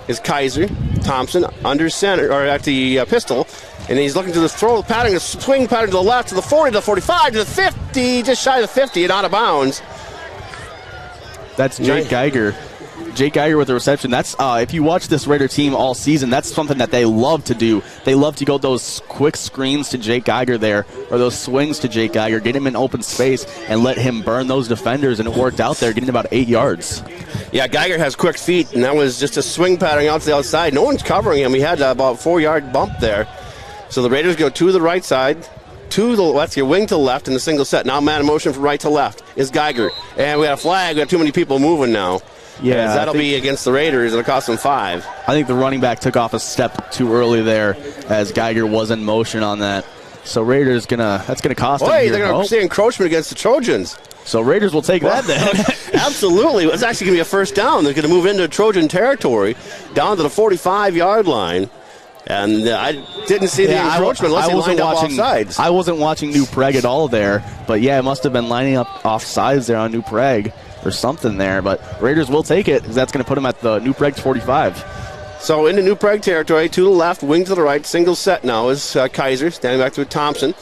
is Kaiser. Thompson under center, or at the pistol, and he's looking to the throw pattern, a swing pattern to the left, to the 40, to the 45, to the 50, just shy of the 50 and out of bounds. That's Jake Geiger. Jake Geiger with the reception. That's if you watch this Raider team all season, that's something that they love to do. They love to go those quick screens to Jake Geiger there, or those swings to Jake Geiger, get him in open space and let him burn those defenders, and it worked out there, getting about 8 yards. Yeah, Geiger has quick feet, and that was just a swing pattern out to the outside. No one's covering him. He had about 4-yard bump there. So the Raiders go to the right side, to the left, your wing to the left in the single set. Now man in motion from right to left is Geiger. And we got a flag. We got too many people moving now. Yeah, that'll be against the Raiders. It'll cost them 5. I think the running back took off a step too early there as Geiger was in motion on that. So Raiders that's gonna cost them. They're gonna say encroachment against the Trojans. So Raiders will take that then. Absolutely. It's actually gonna be a first down. They're gonna move into Trojan territory down to the 45-yard line. And I didn't see the encroachment unless he lined up offsides. I wasn't watching New Prague at all there, but yeah, it must have been lining up offsides there on New Prague or something there. But Raiders will take it because that's going to put them at the New Prague's 45. So into New Prague territory, to the left, wing to the right, single set now is Kaiser standing back to Thompson.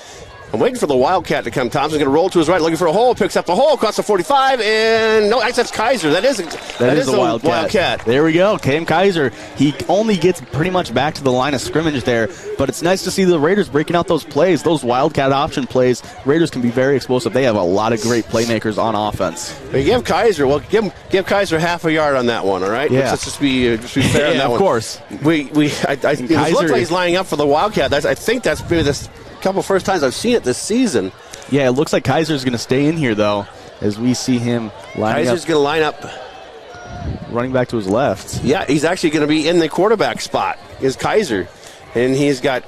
I'm waiting for the Wildcat to come. Thompson's going to roll to his right, looking for a hole, picks up the hole, across the 45, and no, that's Kaiser. That is the Wildcat. There we go, Cam Kaiser. He only gets pretty much back to the line of scrimmage there, but it's nice to see the Raiders breaking out those plays, those Wildcat option plays. Raiders can be very explosive. They have a lot of great playmakers on offense. But give Kaiser, give Kaiser half a yard on that one, all right? Yeah. Let's just be fair on that one. Of course. It looks like he's lining up for the Wildcat. I think that's maybe this couple first times I've seen it this season. Yeah, it looks like Kaiser's going to stay in here, though, as we see him lining Kaiser's going to line up. Running back to his left. Yeah, he's actually going to be in the quarterback spot, is Kaiser. And he's got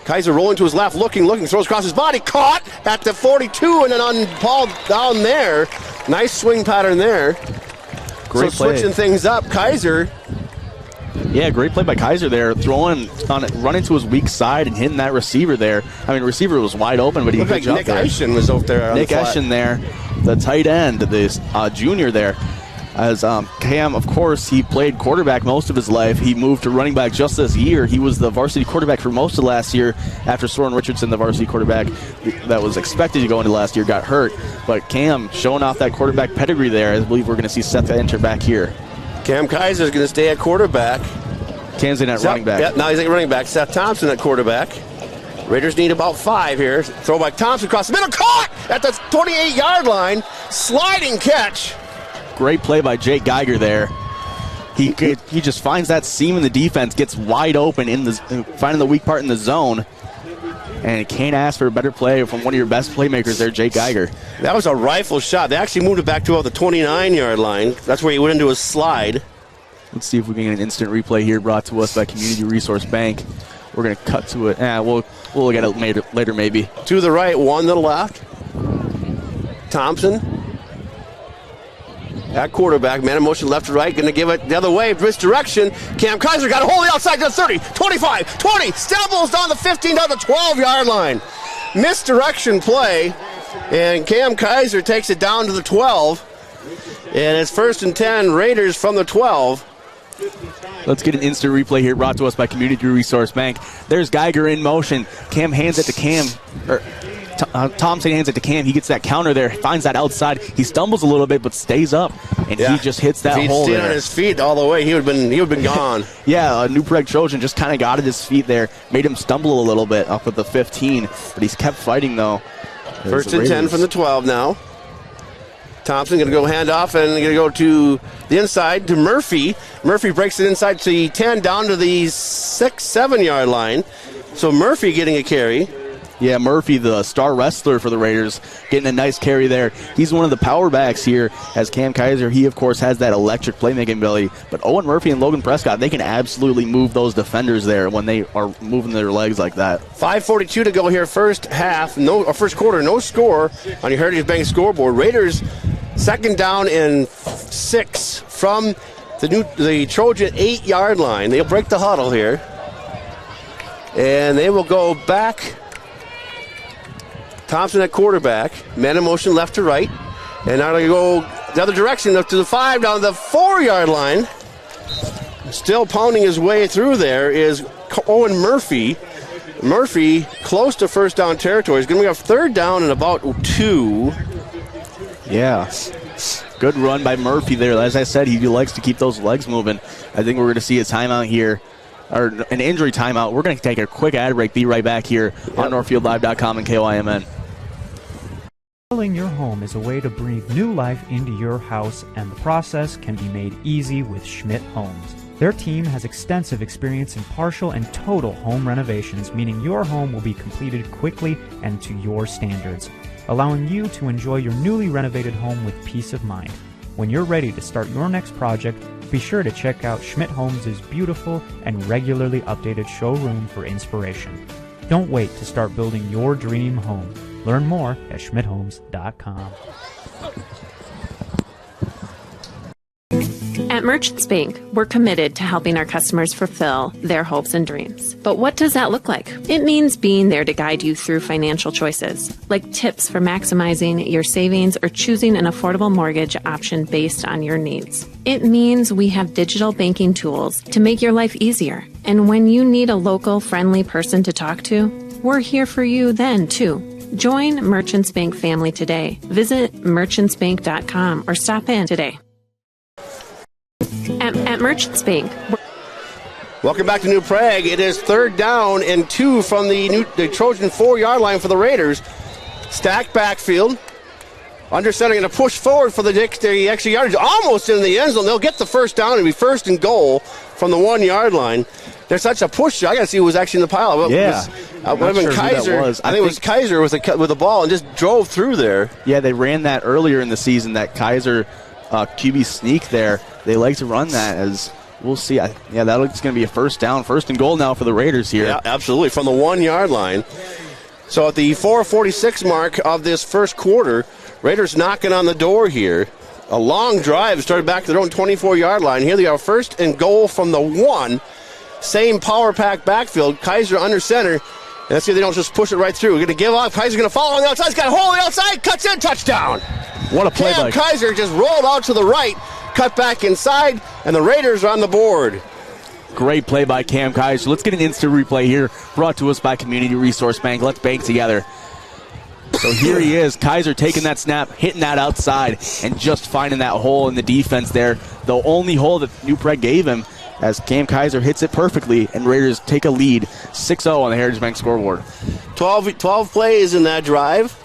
Kaiser rolling to his left, looking, throws across his body, caught at the 42, and then on Paul down there. Nice swing pattern there. Great play. Switching things up, Kaiser. Yeah, great play by Kaiser there, throwing on it, running to his weak side and hitting that receiver there. I mean, the receiver was wide open, but he looked like Nick Eschen was over there. Nick Eschen there, the tight end, this junior there. As Cam, of course, he played quarterback most of his life. He moved to running back just this year. He was the varsity quarterback for most of last year after Soren Richardson, the varsity quarterback that was expected to go into last year, got hurt. But Cam showing off that quarterback pedigree there. I believe we're going to see Seth enter back here. Cam Kaiser is going to stay at quarterback. Cam's in at running back. Yeah, now he's at running back. Seth Thompson at quarterback. Raiders need about 5 here. Throw by Thompson across the middle. Caught at the 28-yard line. Sliding catch. Great play by Jake Geiger there. He just finds that seam in the defense, gets wide open, finding the weak part in the zone. And can't ask for a better play from one of your best playmakers there, Jake Geiger. That was a rifle shot. They actually moved it back to about the 29-yard line. That's where he went into a slide. Let's see if we can get an instant replay here brought to us by Community Resource Bank. We're going to cut to it. We'll look at it later maybe. To the right, one to the left. Thompson at quarterback. Man in motion left to right. Going to give it the other way. Misdirection. Cam Kaiser got a hold of the outside to the 30, 25, 20. Stumbles down the 15 down the 12-yard line. Misdirection play. And Cam Kaiser takes it down to the 12. And it's 1st and 10, Raiders from the 12. Let's get an instant replay here brought to us by Community Resource Bank. There's Geiger in motion. Cam hands it to Cam. Thompson hands it to Cam. He gets that counter there, finds that outside. He stumbles a little bit, but stays up, and he just hits that hole there. If he'd stayed on his feet all the way, he would have been gone. Yeah, New Prague Trojan just kind of got at his feet there, made him stumble a little bit up at the 15, but he's kept fighting, though. 1st and 10 from the 12 now. Thompson going to go hand off and going to go to the inside to Murphy. Murphy breaks it inside to the 10 down to the 6-7-yard line. So Murphy getting a carry. Yeah, Murphy, the star wrestler for the Raiders, getting a nice carry there. He's one of the power backs here as Cam Kaiser. He, of course, has that electric playmaking ability. But Owen Murphy and Logan Prescott, they can absolutely move those defenders there when they are moving their legs like that. 5:42 to go here, first quarter, no score on your Heritage Bank scoreboard. Raiders 2nd down and 6 from the Trojan 8-yard line. They'll break the huddle here. And they will go back. Thompson at quarterback. Man in motion left to right. And now they go the other direction up to the 5 down the 4-yard line. Still pounding his way through there is Owen Murphy. Murphy close to first down territory. He's going to be a 3rd down and about 2. Yeah. Good run by Murphy there. As I said, he likes to keep those legs moving. I think we're going to see a timeout here, or an injury timeout. We're going to take a quick ad break. Be right back here on NorthfieldLive.com and KYMN. Selling your home is a way to breathe new life into your house, and the process can be made easy with Schmidt Homes. Their team has extensive experience in partial and total home renovations, meaning your home will be completed quickly and to your standards, allowing you to enjoy your newly renovated home with peace of mind. When you're ready to start your next project, be sure to check out Schmidt Homes' beautiful and regularly updated showroom for inspiration. Don't wait to start building your dream home. Learn more at schmidthomes.com. At Merchants Bank, we're committed to helping our customers fulfill their hopes and dreams. But what does that look like? It means being there to guide you through financial choices, like tips for maximizing your savings or choosing an affordable mortgage option based on your needs. It means we have digital banking tools to make your life easier. And when you need a local, friendly person to talk to, we're here for you then, too. Join Merchants Bank family today. Visit merchantsbank.com or stop in today. At Merchants Bank. Welcome back to New Prague. It is 3rd down and 2 from the Trojan 4-yard line for the Raiders. Stacked backfield. Under center going to push forward for the extra yardage. Almost in the end zone. They'll get the first down. It'll be 1st and goal from the 1-yard line. There's such a push. I got to see who was actually in the pile. Yeah. Would have been Kaiser. I think it was Kaiser with the ball and just drove through there. Yeah, they ran that earlier in the season, that Kaiser QB sneak there. They like to run that, as we'll see. That's going to be a first down, 1st and goal now for the Raiders here. Yeah, absolutely, from the 1-yard line. So at the 4:46 mark of this first quarter, Raiders knocking on the door here. A long drive started back to their own 24-yard line. Here they are, 1st and goal from the 1. Same power pack backfield. Kaiser under center. And let's see if they don't just push it right through. We're going to give up. Kaiser's going to follow on the outside. He's got a hole on the outside. Cuts in. Touchdown. What a play by Kaiser. Just rolled out to the right. Cut back inside. And the Raiders are on the board. Great play by Cam Kaiser. Let's get an instant replay here. Brought to us by Community Resource Bank. Let's bank together. So here he is. Kaiser taking that snap, hitting that outside, and just finding that hole in the defense there. The only hole that New Prague gave him, as Cam Kaiser hits it perfectly, and Raiders take a lead 6-0 on the Heritage Bank scoreboard. 12 plays in that drive.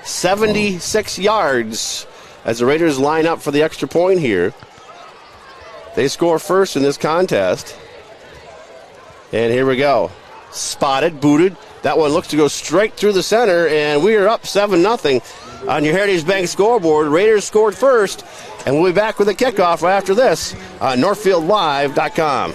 76 yards as the Raiders line up for the extra point here. They score first in this contest. And here we go. Spotted, booted. That one looks to go straight through the center, and we are up 7-0 on your Heritage Bank scoreboard. Raiders scored first, and we'll be back with a kickoff right after this on NorthfieldLive.com.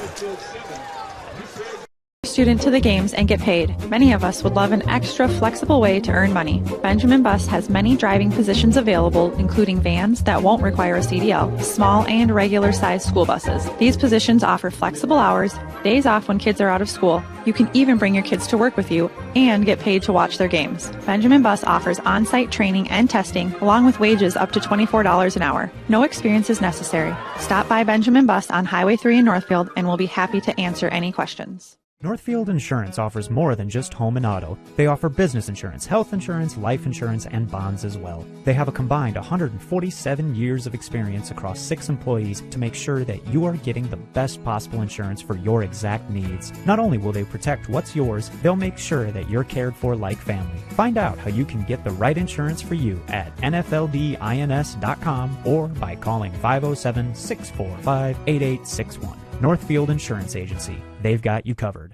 Student to the games and get paid. Many of us would love an extra flexible way to earn money. Benjamin Bus has many driving positions available, including vans that won't require a CDL, small and regular sized school buses. These positions offer flexible hours, days off when kids are out of school. You can even bring your kids to work with you and get paid to watch their games. Benjamin Bus offers on-site training and testing, along with wages up to $24 an hour. No experience is necessary. Stop by Benjamin Bus on Highway 3 in Northfield, and we'll be happy to answer any questions. Northfield Insurance offers more than just home and auto. They offer business insurance, health insurance, life insurance, and bonds as well. They have a combined 147 years of experience across 6 employees to make sure that you are getting the best possible insurance for your exact needs. Not only will they protect what's yours, they'll make sure that you're cared for like family. Find out how you can get the right insurance for you at nfldins.com or by calling 507-645-8861. Northfield Insurance Agency. They've got you covered.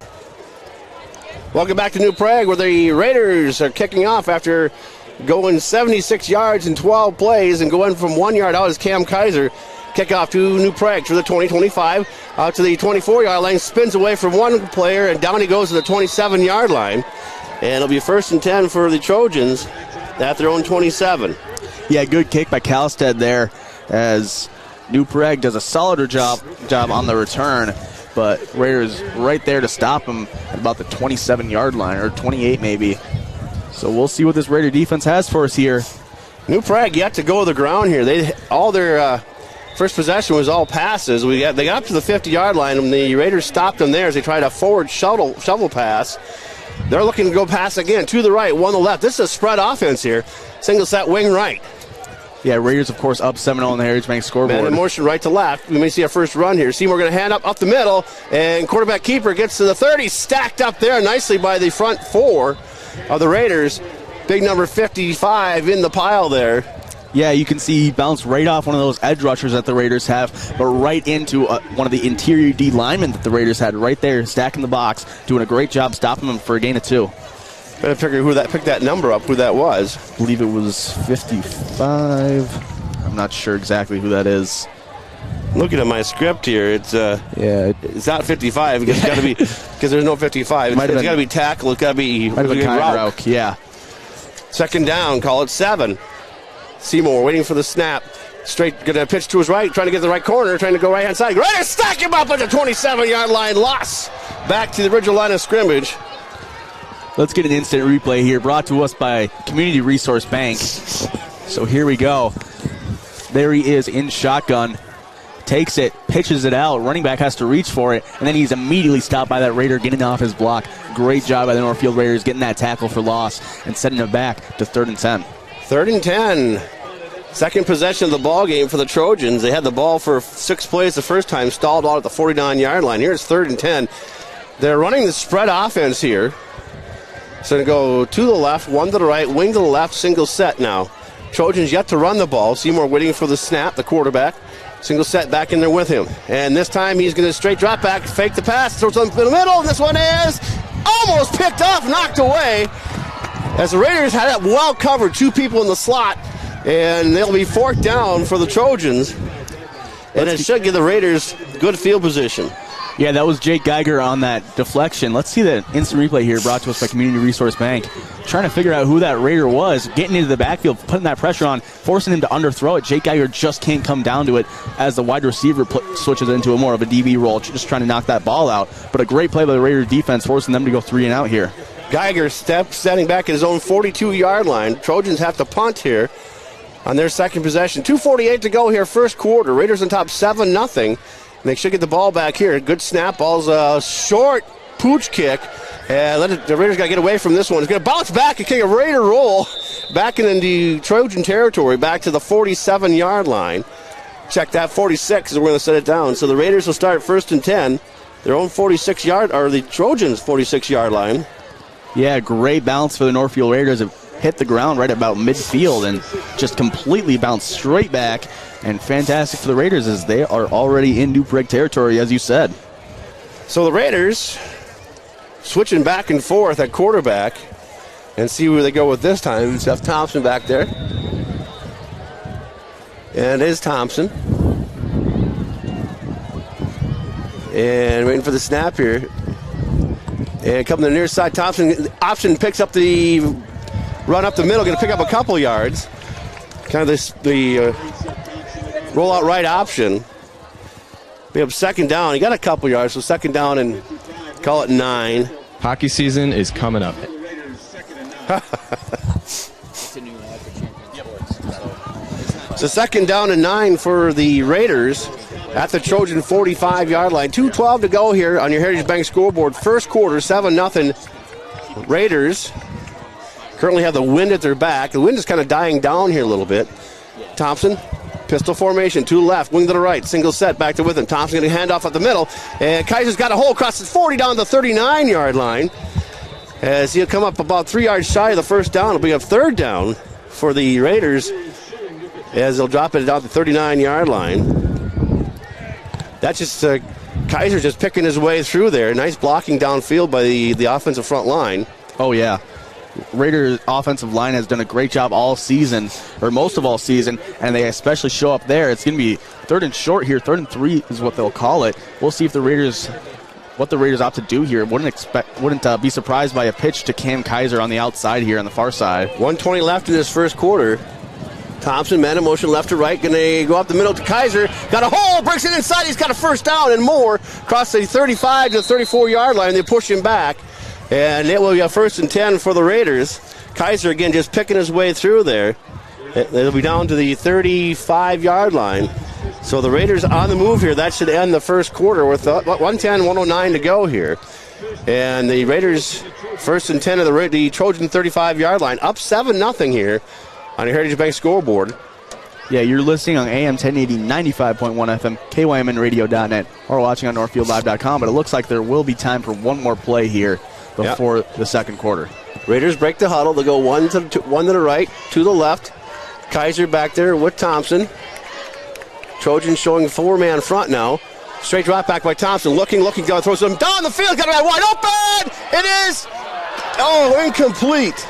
Welcome back to New Prague, where the Raiders are kicking off after going 76 yards in 12 plays and going from 1 yard out as Cam Kaiser. Kickoff to New Prague for the 20-25. Out to the 24-yard line, spins away from one player, and down he goes to the 27-yard line. And it'll be 1st and 10 for the Trojans at their own 27. Yeah, good kick by Kalstead there, as New Prague does a solider job on the return, but Raiders right there to stop him at about the 27-yard line, or 28 maybe. So we'll see what this Raider defense has for us here. New Prague yet to go to the ground here. All their first possession was all passes. They got up to the 50-yard line, and the Raiders stopped them there as they tried a forward shovel pass. They're looking to go pass again to the right, one to the left. This is a spread offense here. Single set wing right. Yeah, Raiders, of course, up 7-0 on the Heritage Bank scoreboard. Man in motion right to left. We may see our first run here. Seymour going to hand up the middle, and quarterback keeper gets to the 30, stacked up there nicely by the front four of the Raiders. Big number 55 in the pile there. Yeah, you can see he bounced right off one of those edge rushers that the Raiders have, but right into one of the interior D linemen that the Raiders had right there, stacking the box, doing a great job stopping him for a gain of 2. Better figure picked that number up, who that was. I believe it was 55. I'm not sure exactly who that is. Looking at my script here, it's not 55 because it's got to be because there's no 55. It's got to be tackle. It's got to be Rauch. Yeah. Second down. Call it 7. Seymour waiting for the snap. Straight, going to pitch to his right, trying to get the right corner, trying to go right hand side. Raiders stack him up at the 27-yard line. Loss back to the original line of scrimmage. Let's get an instant replay here, brought to us by Community Resource Bank. So here we go. There he is in shotgun. Takes it, pitches it out. Running back has to reach for it, and then he's immediately stopped by that Raider getting off his block. Great job by the Northfield Raiders getting that tackle for loss and setting it back to 3rd and 10. 3rd and 10. Second possession of the ball game for the Trojans. They had the ball for 6 plays the first time, stalled out at the 49-yard line. Here it's 3rd and 10. They're running the spread offense here. So going to go to the left, one to the right, wing to the left, single set now. Trojans yet to run the ball. Seymour waiting for the snap, the quarterback. Single set back in there with him. And this time he's going to straight drop back, fake the pass, throws it in the middle. This one is almost picked off, knocked away. As the Raiders had it well covered, 2 people in the slot. And they'll be 4th down for the Trojans. And it should give the Raiders good field position. Yeah, that was Jake Geiger on that deflection. Let's see the instant replay here brought to us by Community Resource Bank. Trying to figure out who that Raider was, getting into the backfield, putting that pressure on, forcing him to underthrow it. Jake Geiger just can't come down to it as the wide receiver switches into more of a DB role, just trying to knock that ball out. But a great play by the Raiders defense, forcing them to go 3 and out here. Geiger standing back at his own 42-yard line. Trojans have to punt here on their second possession. 2:48 to go here, first quarter. Raiders on top 7-0. And they should get the ball back here. Good snap. Ball's a short pooch kick. And the Raiders got to get away from this one. It's going to bounce back and kick a Raider roll back into Trojan territory, back to the 47-yard line. Check that, 46 is we're going to set it down. So the Raiders will start 1st and 10. Their own 46-yard, or the Trojans' 46-yard line. Yeah, great bounce for the Northfield Raiders. It hit the ground right about midfield and just completely bounced straight back. And fantastic for the Raiders as they are already in New Prague territory, as you said. So the Raiders switching back and forth at quarterback and see where they go with this time. Seth Thompson back there. And it is Thompson. And waiting for the snap here. And coming to the near side, Thompson option picks up the run up the middle, going to pick up a couple yards. Kind of the rollout right option. We have 2nd down. He got a couple yards, so 2nd down and call it 9. Hockey season is coming up. So 2nd down and 9 for the Raiders at the Trojan 45-yard line. 2:12 to go here on your Heritage Bank scoreboard. First quarter, 7-0. Raiders currently have the wind at their back. The wind is kind of dying down here a little bit. Thompson, pistol formation, 2 left, wing to the right, single set, back to Witham. Thompson going to hand off at the middle, and Kaiser's got a hole across the 40 down the 39-yard line. As he'll come up about 3 yards shy of the first down. It'll be a 3rd down for the Raiders as they'll drop it down the 39-yard line. That's just Kaiser just picking his way through there. Nice blocking downfield by the offensive front line. Oh, yeah. Raiders offensive line has done a great job all season, or most of all season, and they especially show up there. It's going to be 3rd and short here. 3rd and 3 is what they'll call it. We'll see if the Raiders opt to do here. Wouldn't be surprised by a pitch to Cam Kaiser on the outside here on the far side. 1:20 left in this first quarter. Thompson, man in motion left to right, going to go up the middle to Kaiser. Got a hole, breaks it inside. He's got a 1st down and more. Across the 35 to the 34-yard line. They push him back. And it will be a 1st and 10 for the Raiders. Kaiser, again, just picking his way through there. They'll be down to the 35-yard line. So the Raiders on the move here. That should end the first quarter with 1:10-109 to go here. And the Raiders, 1st and 10 of the Trojan 35-yard line. Up 7-0 here on your Heritage Bank scoreboard. Yeah, you're listening on AM 1080, 95.1 FM, KYMNradio.net, or watching on NorthfieldLive.com. But it looks like there will be time for one more play here before the second quarter. Raiders break the huddle. They go one to the right, to the left. Kaiser back there with Thompson. Trojans showing 4-man front now. Straight drop back by Thompson. Looking, down, throws them down the field. Got it wide open. It is, incomplete.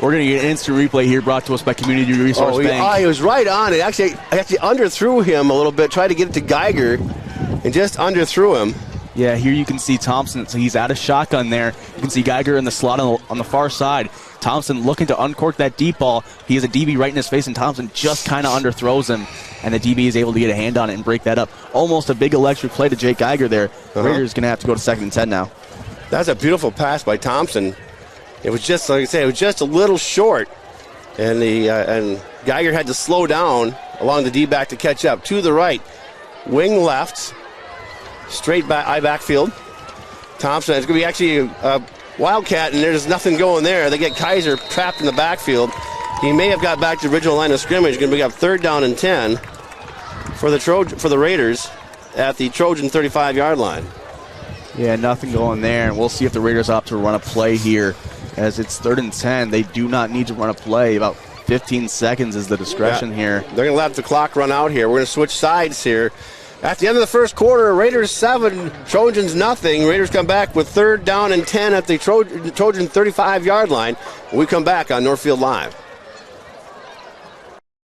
We're going to get an instant replay here brought to us by Community Resource Bank. He was right on it. Actually underthrew him a little bit. Tried to get it to Geiger and just underthrew him. Yeah, here you can see Thompson. So he's out of shotgun there. You can see Geiger in the slot on the far side. Thompson looking to uncork that deep ball. He has a DB right in his face, and Thompson just kind of underthrows him. And the DB is able to get a hand on it and break that up. Almost a big electric play to Jake Geiger there. Raiders going to have to go to 2nd and 10 now. That's a beautiful pass by Thompson. It was just, like I say, it was just a little short. And and Geiger had to slow down along the D-back to catch up. To the right, wing left, straight back, backfield. Thompson, it's going to be actually a Wildcat, and there's nothing going there. They get Kaiser trapped in the backfield. He may have got back to the original line of scrimmage. Going to be up 3rd down and 10 for the Raiders at the Trojan 35-yard line. Yeah, nothing going there, and we'll see if the Raiders opt to run a play here. As it's 3rd and 10, they do not need to run a play. About 15 seconds is the discretion here. They're going to let the clock run out here. We're going to switch sides here. At the end of the first quarter, Raiders 7, Trojans nothing. Raiders come back with 3rd down and 10 at the Trojan 35-yard line. We come back on Northfield Live.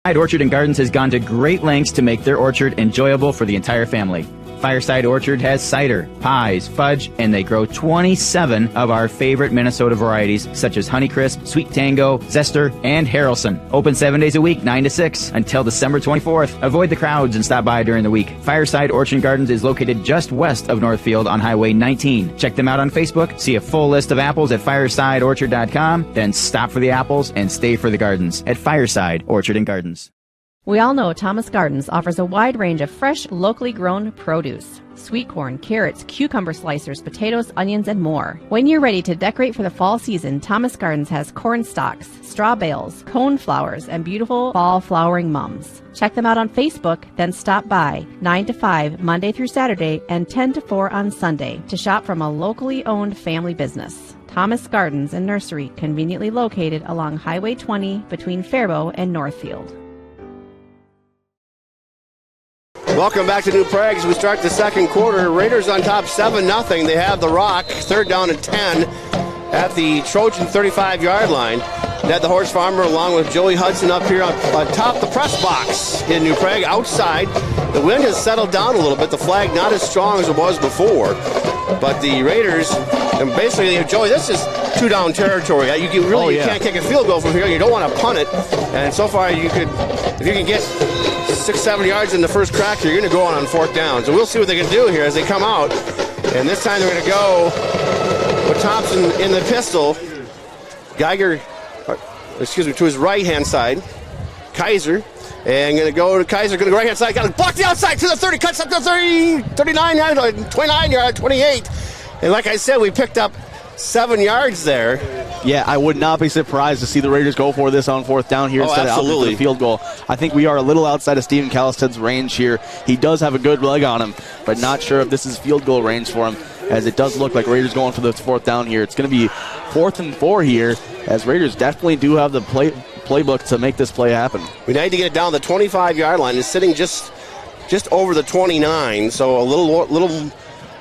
Orchard and Gardens has gone to great lengths to make their orchard enjoyable for the entire family. Fireside Orchard has cider, pies, fudge, and they grow 27 of our favorite Minnesota varieties, such as Honeycrisp, Sweet Tango, Zester, and Harrelson. Open 7 days a week, 9 to 6, until December 24th. Avoid the crowds and stop by during the week. Fireside Orchard and Gardens is located just west of Northfield on Highway 19. Check them out on Facebook, see a full list of apples at firesideorchard.com, then stop for the apples and stay for the gardens at Fireside Orchard and Gardens. We all know Thomas Gardens offers a wide range of fresh, locally grown produce. Sweet corn, carrots, cucumber slicers, potatoes, onions, and more. When you're ready to decorate for the fall season, Thomas Gardens has corn stalks, straw bales, cone flowers, and beautiful fall flowering mums. Check them out on Facebook, then stop by 9 to 5 Monday through Saturday and 10 to 4 on Sunday to shop from a locally owned family business. Thomas Gardens and Nursery, conveniently located along Highway 20 between Faribault and Northfield. Welcome back to New Prague as we start the second quarter. Raiders on top 7-0. They have the rock, 3rd down and 10 at the Trojan 35-yard line. Ned the Horse Farmer along with Joey Hudson up here on top the press box in New Prague. Outside, the wind has settled down a little bit. The flag not as strong as it was before. But the Raiders, and basically, Joey, this is 2-down territory. You can't kick a field goal from here. You don't want to punt it. And so far, if you can get 6-7 yards in the first crack, you're going to go on 4th down. So we'll see what they can do here as they come out. And this time they're going to go with Thompson in the pistol. Geiger, to his right-hand side. Kaiser. And going to go to Kaiser, going to go right-hand side. Got to block the outside to the 30, cuts up to 30, 39 yard, 29 yard, 28. And like I said, we picked up 7 yards there. Yeah, I would not be surprised to see the Raiders go for this on 4th down here instead of opting for the field goal. I think we are a little outside of Steven Callisted's range here. He does have a good leg on him, but not sure if this is field goal range for him, as it does look like Raiders going for the 4th down here. It's going to be 4th and 4 here, as Raiders definitely do have the playbook to make this play happen. We need to get it down the 25-yard line. It's sitting just over the 29, so a little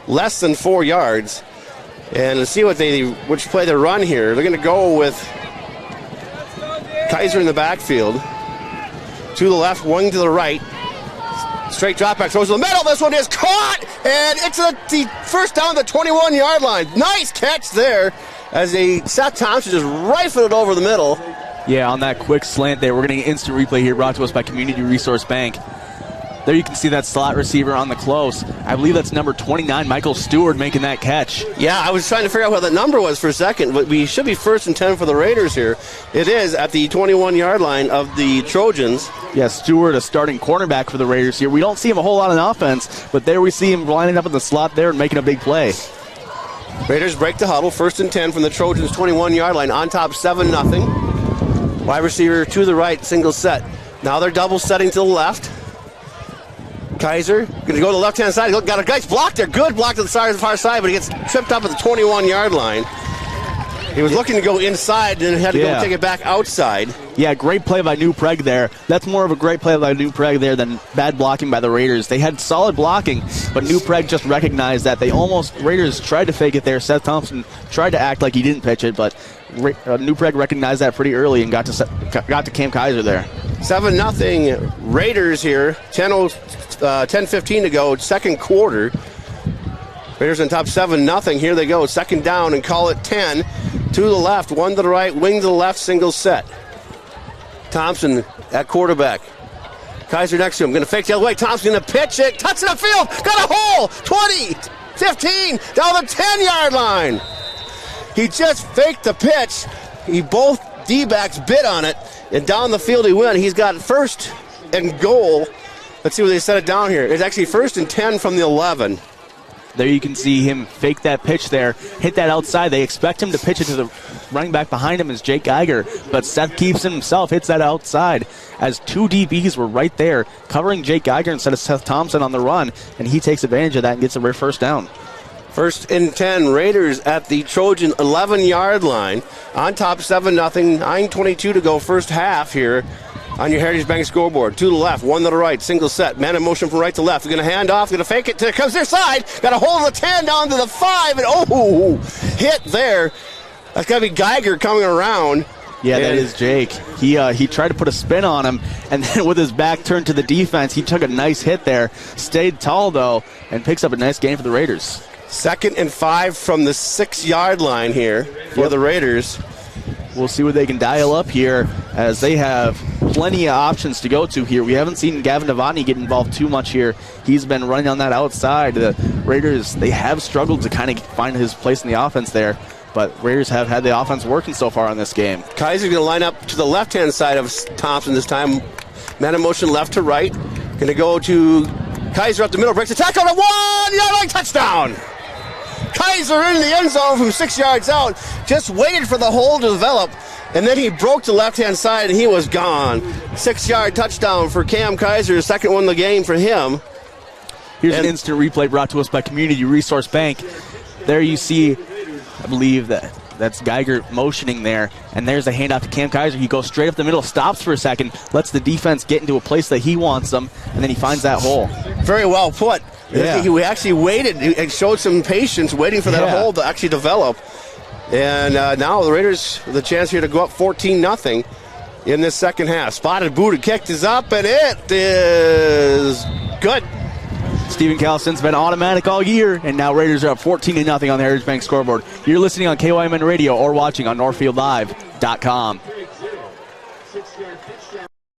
less than 4 yards. And let's see which play they run here. They're going to go with Kaiser in the backfield. To the left, wing to the right. Straight drop back, throws to the middle. This one is caught, and it's the first down at the 21-yard line. Nice catch there as Seth Thompson just rifled it over the middle. Yeah, on that quick slant there. We're getting an instant replay here brought to us by Community Resource Bank. There you can see that slot receiver on the close. I believe that's number 29, Michael Stewart, making that catch. Yeah, I was trying to figure out what that number was for a second, but we should be 1st and 10 for the Raiders here. It is at the 21-yard line of the Trojans. Yeah, Stewart, a starting cornerback for the Raiders here. We don't see him a whole lot on offense, but there we see him lining up in the slot there and making a big play. Raiders break the huddle, 1st and 10 from the Trojans' 21-yard line, on top 7-0. Wide receiver to the right, single set. Now they're double setting to the left. Kaiser going to go to the left-hand side. Got a nice block there. Good block to the far side, but he gets tripped up at the 21-yard line. He was looking to go inside and had to go take it back outside. Yeah, great play by New Prague there. That's more of a great play by New Prague there than bad blocking by the Raiders. They had solid blocking, but New Prague just recognized that. Raiders tried to fake it there. Seth Thompson tried to act like he didn't pitch it, but New Prague recognized that pretty early and got to Cam Kaiser there. 7-0 Raiders here. 10:15 to go, second quarter. Raiders on top 7-0. Here they go. Second down and call it 10. To the left, one to the right, wing to the left, single set. Thompson at quarterback. Kaiser next to him. Going to fake the other way. Thompson going to pitch it. Touching the field. Got a hole. 20, 15, down the 10-yard line. He just faked the pitch. Both D-backs bit on it, and down the field he went. He's got first and goal. Let's see where they set it down here. It's actually first and 10 from the 11. There you can see him fake that pitch there, hit that outside. They expect him to pitch it to the running back behind him is Jake Geiger, but Seth keeps himself, hits that outside as two DBs were right there covering Jake Geiger instead of Seth Thompson on the run, and he takes advantage of that and gets a first down. First and 10, Raiders at the Trojan 11-yard line. On top 7-0, 9:22 to go first half here on your Heritage Bank scoreboard. To the left, one to the right, single set. Man in motion from right to left. They're going to hand off, going to fake it. There comes their side. Got a hold of the 10 down to the 5. And hit there. That's got to be Geiger coming around. Yeah, that is Jake. He tried to put a spin on him, and then with his back turned to the defense, he took a nice hit there. Stayed tall, though, and picks up a nice gain for the Raiders. 2nd and 5 from the 6-yard line here for the Raiders. We'll see what they can dial up here as they have plenty of options to go to here. We haven't seen Gavin Novotny get involved too much here. He's been running on that outside. The Raiders, they have struggled to kind of find his place in the offense there, but Raiders have had the offense working so far in this game. Kaiser's going to line up to the left-hand side of Thompson this time. Man in motion left to right. Going to go to Kaiser up the middle. Breaks the tackle to 1-yard line, touchdown! Kaiser in the end zone from 6 yards out. Just waited for the hole to develop, and then he broke the left-hand side, and he was gone. 6-yard touchdown for Cam Kaiser, second one of the game for him. Here's an instant replay brought to us by Community Resource Bank. There you see, I believe that's Geiger motioning there, and there's a handoff to Cam Kaiser. He goes straight up the middle, stops for a second, lets the defense get into a place that he wants them, and then he finds that hole. Very well put. Yeah. He actually waited and showed some patience waiting for that hole to actually develop. And now the Raiders with a chance here to go up 14-0 in this second half. Spotted, booted, kicked is up, and it is good. Stephen Callison's been automatic all year, and now Raiders are up 14-0 on the Heritage Bank scoreboard. You're listening on KYMN Radio or watching on NorthfieldLive.com.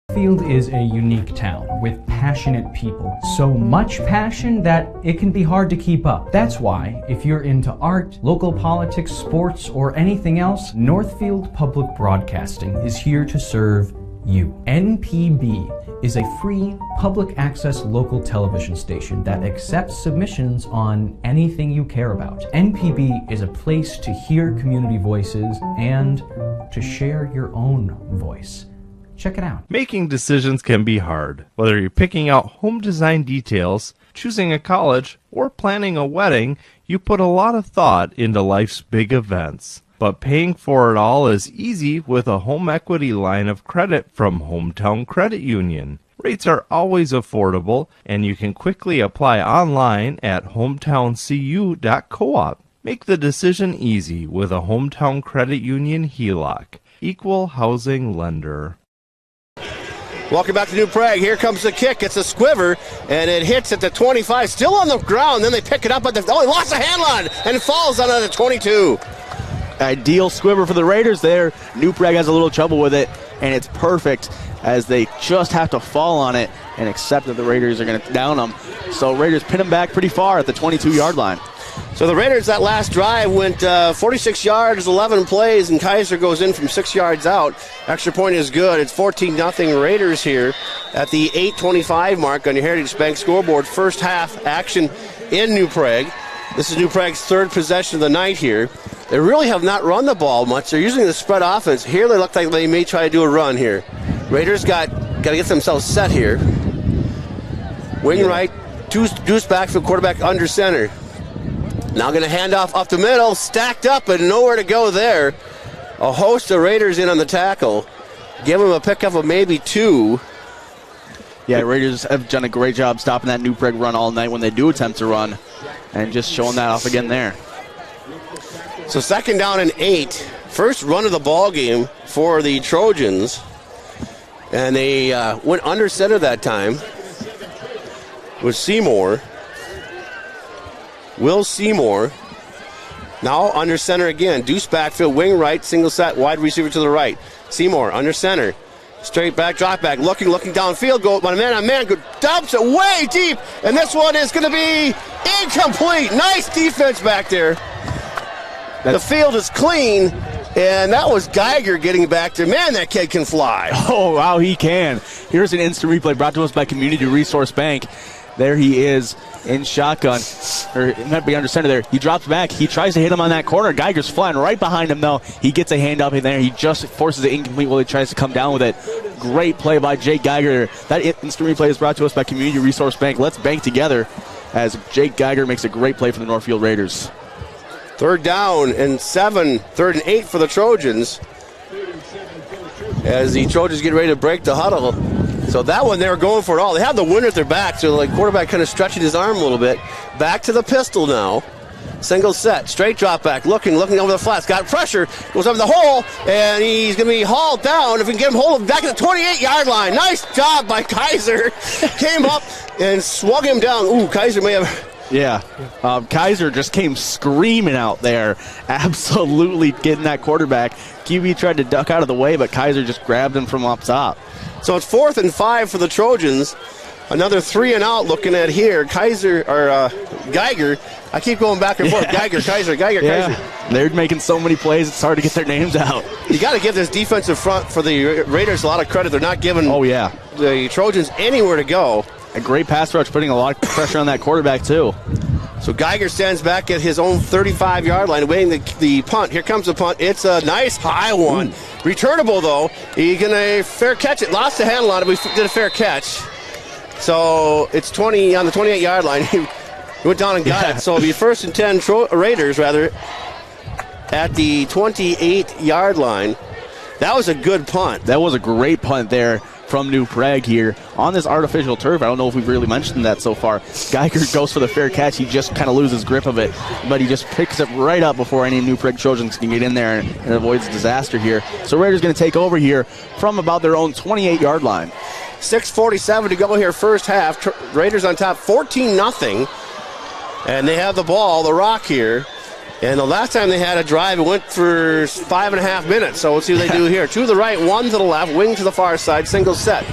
Northfield is a unique town with passionate people. So much passion that it can be hard to keep up. That's why, if you're into art, local politics, sports, or anything else, Northfield Public Broadcasting is here to serve you. NPB is a free public access local television station that accepts submissions on anything you care about. NPB is a place to hear community voices and to share your own voice. Check it out. Making decisions can be hard. Whether you're picking out home design details, choosing a college, or planning a wedding, you put a lot of thought into life's big events. But paying for it all is easy with a home equity line of credit from Hometown Credit Union. Rates are always affordable, and you can quickly apply online at hometowncu.coop. Make the decision easy with a Hometown Credit Union HELOC. Equal housing lender. Welcome back to New Prague. Here comes the kick. It's a squiver, and it hits at the 25. Still on the ground. Then they pick it up at the... he lost the handle on it, and falls on the 22. Ideal squiver for the Raiders there. New Prague has a little trouble with it, and it's perfect as they just have to fall on it and accept that the Raiders are going to down them. So Raiders pin them back pretty far at the 22-yard line. So the Raiders, that last drive, went 46 yards, 11 plays, and Kaiser goes in from 6 yards out. Extra point is good. It's 14-0 Raiders here at the 8:25 mark on your Heritage Bank scoreboard. First half action in New Prague. This is New Prague's third possession of the night here. They really have not run the ball much. They're using the spread offense. Here they look like they may try to do a run here. Raiders got got to get themselves set here. Wing right, deuce backfield, quarterback under center. Now going to hand off up the middle, stacked up and nowhere to go there. A host of Raiders in on the tackle. Give him a pickup of maybe 2. Yeah, Raiders have done a great job stopping that New Prague run all night when they do attempt to run, and just showing that off again there. So 2nd down and 8. First run of the ball game for the Trojans. And they went under center that time with Seymour. Will Seymour. Now under center again. Deuce backfield, wing right, single set, wide receiver to the right. Seymour under center. Straight back, drop back, looking downfield, go man on man, dumps it way deep, and this one is going to be incomplete. Nice defense back there. The field is clean, and that was Geiger getting back there. Man, that kid can fly. Oh, wow, he can. Here's an instant replay brought to us by Community Resource Bank. There he is in shotgun, or it might be under center there. He drops back. He tries to hit him on that corner. Geiger's flying right behind him, though. He gets a hand up in there. He just forces it incomplete while he tries to come down with it. Great play by Jake Geiger. That instant replay is brought to us by Community Resource Bank. Let's bank together as Jake Geiger makes a great play for the Northfield Raiders. 3rd down and 7, 3rd and 8 for the Trojans. As the Trojans get ready to break the huddle. So that one, they were going for it all. They have the wind at their back, so like quarterback kind of stretching his arm a little bit. Back to the pistol now. Single set, straight drop back, looking over the flats. Got pressure, goes over the hole, and he's going to be hauled down. If we can get him hold of back at the 28-yard line. Nice job by Kaiser. Came up and swung him down. Ooh, Kaiser may have... Yeah, Kaiser just came screaming out there, absolutely getting that quarterback. QB tried to duck out of the way, but Kaiser just grabbed him from up top. So it's 4th and 5 for the Trojans. Another 3 and out looking at here. Geiger. I keep going back and forth. Geiger. Kaiser. They're making so many plays, it's hard to get their names out. You got to give this defensive front for the Raiders a lot of credit. They're not giving the Trojans anywhere to go. A great pass rush, putting a lot of pressure on that quarterback, too. So Geiger stands back at his own 35-yard line, waiting the punt. Here comes the punt. It's a nice high one. Ooh. Returnable, though. He's going to fair catch it. Lost the handle on it, but he did a fair catch. So it's 20 on the 28-yard line. He went down and got it. So it'll be 1st and 10 Raiders, at the 28-yard line. That was a good punt. That was a great punt there from New Prague here on this artificial turf. I don't know if we've really mentioned that so far. Geiger goes for the fair catch. He just kind of loses grip of it, but he just picks it right up before any New Prague Trojans can get in there and avoids disaster here. So Raiders going to take over here from about their own 28-yard line. 6:47 to go here first half. Raiders on top 14-0. And they have the ball, the rock here. And the last time they had a drive, it went for 5.5 minutes. So let's see what they do here. 2 to the right, 1 to the left, wing to the far side, single set.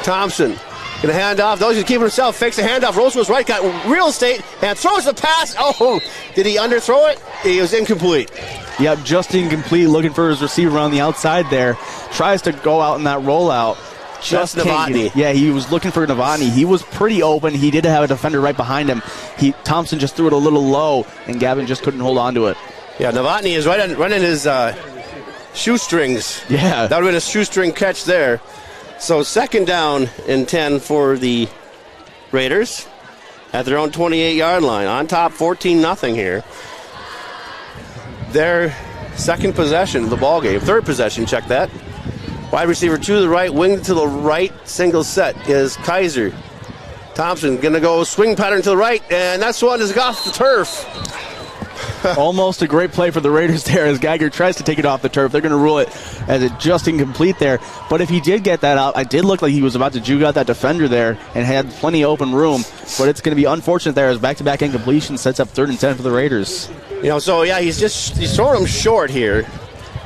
Thompson going to hand off. Those who keep himself, fakes the handoff, rolls to his right, got real estate, and throws the pass. Oh, did he underthrow it? He was incomplete. Yep, just incomplete, looking for his receiver on the outside there. Tries to go out in that rollout. Just Novotny. Yeah, he was looking for Novotny. He was pretty open. He did have a defender right behind him. Thompson just threw it a little low, and Gavin just couldn't hold on to it. Yeah, Novotny is running his shoestrings. Yeah. That would have been a shoestring catch there. So 2nd down and 10 for the Raiders at their own 28-yard line. On top, 14-0 here. Their second possession of the ball game. 3rd possession, check that. Wide receiver to the right, wing to the right, single set is Kaiser. Thompson going to go swing pattern to the right, and that's one is off the turf. Almost a great play for the Raiders there as Geiger tries to take it off the turf. They're going to rule it as it just incomplete there. But if he did get that out, it did look like he was about to juke out that defender there and had plenty of open room. But it's going to be unfortunate there as back-to-back incompletion sets up 3rd and 10 for the Raiders. So yeah, he's throwing him short here.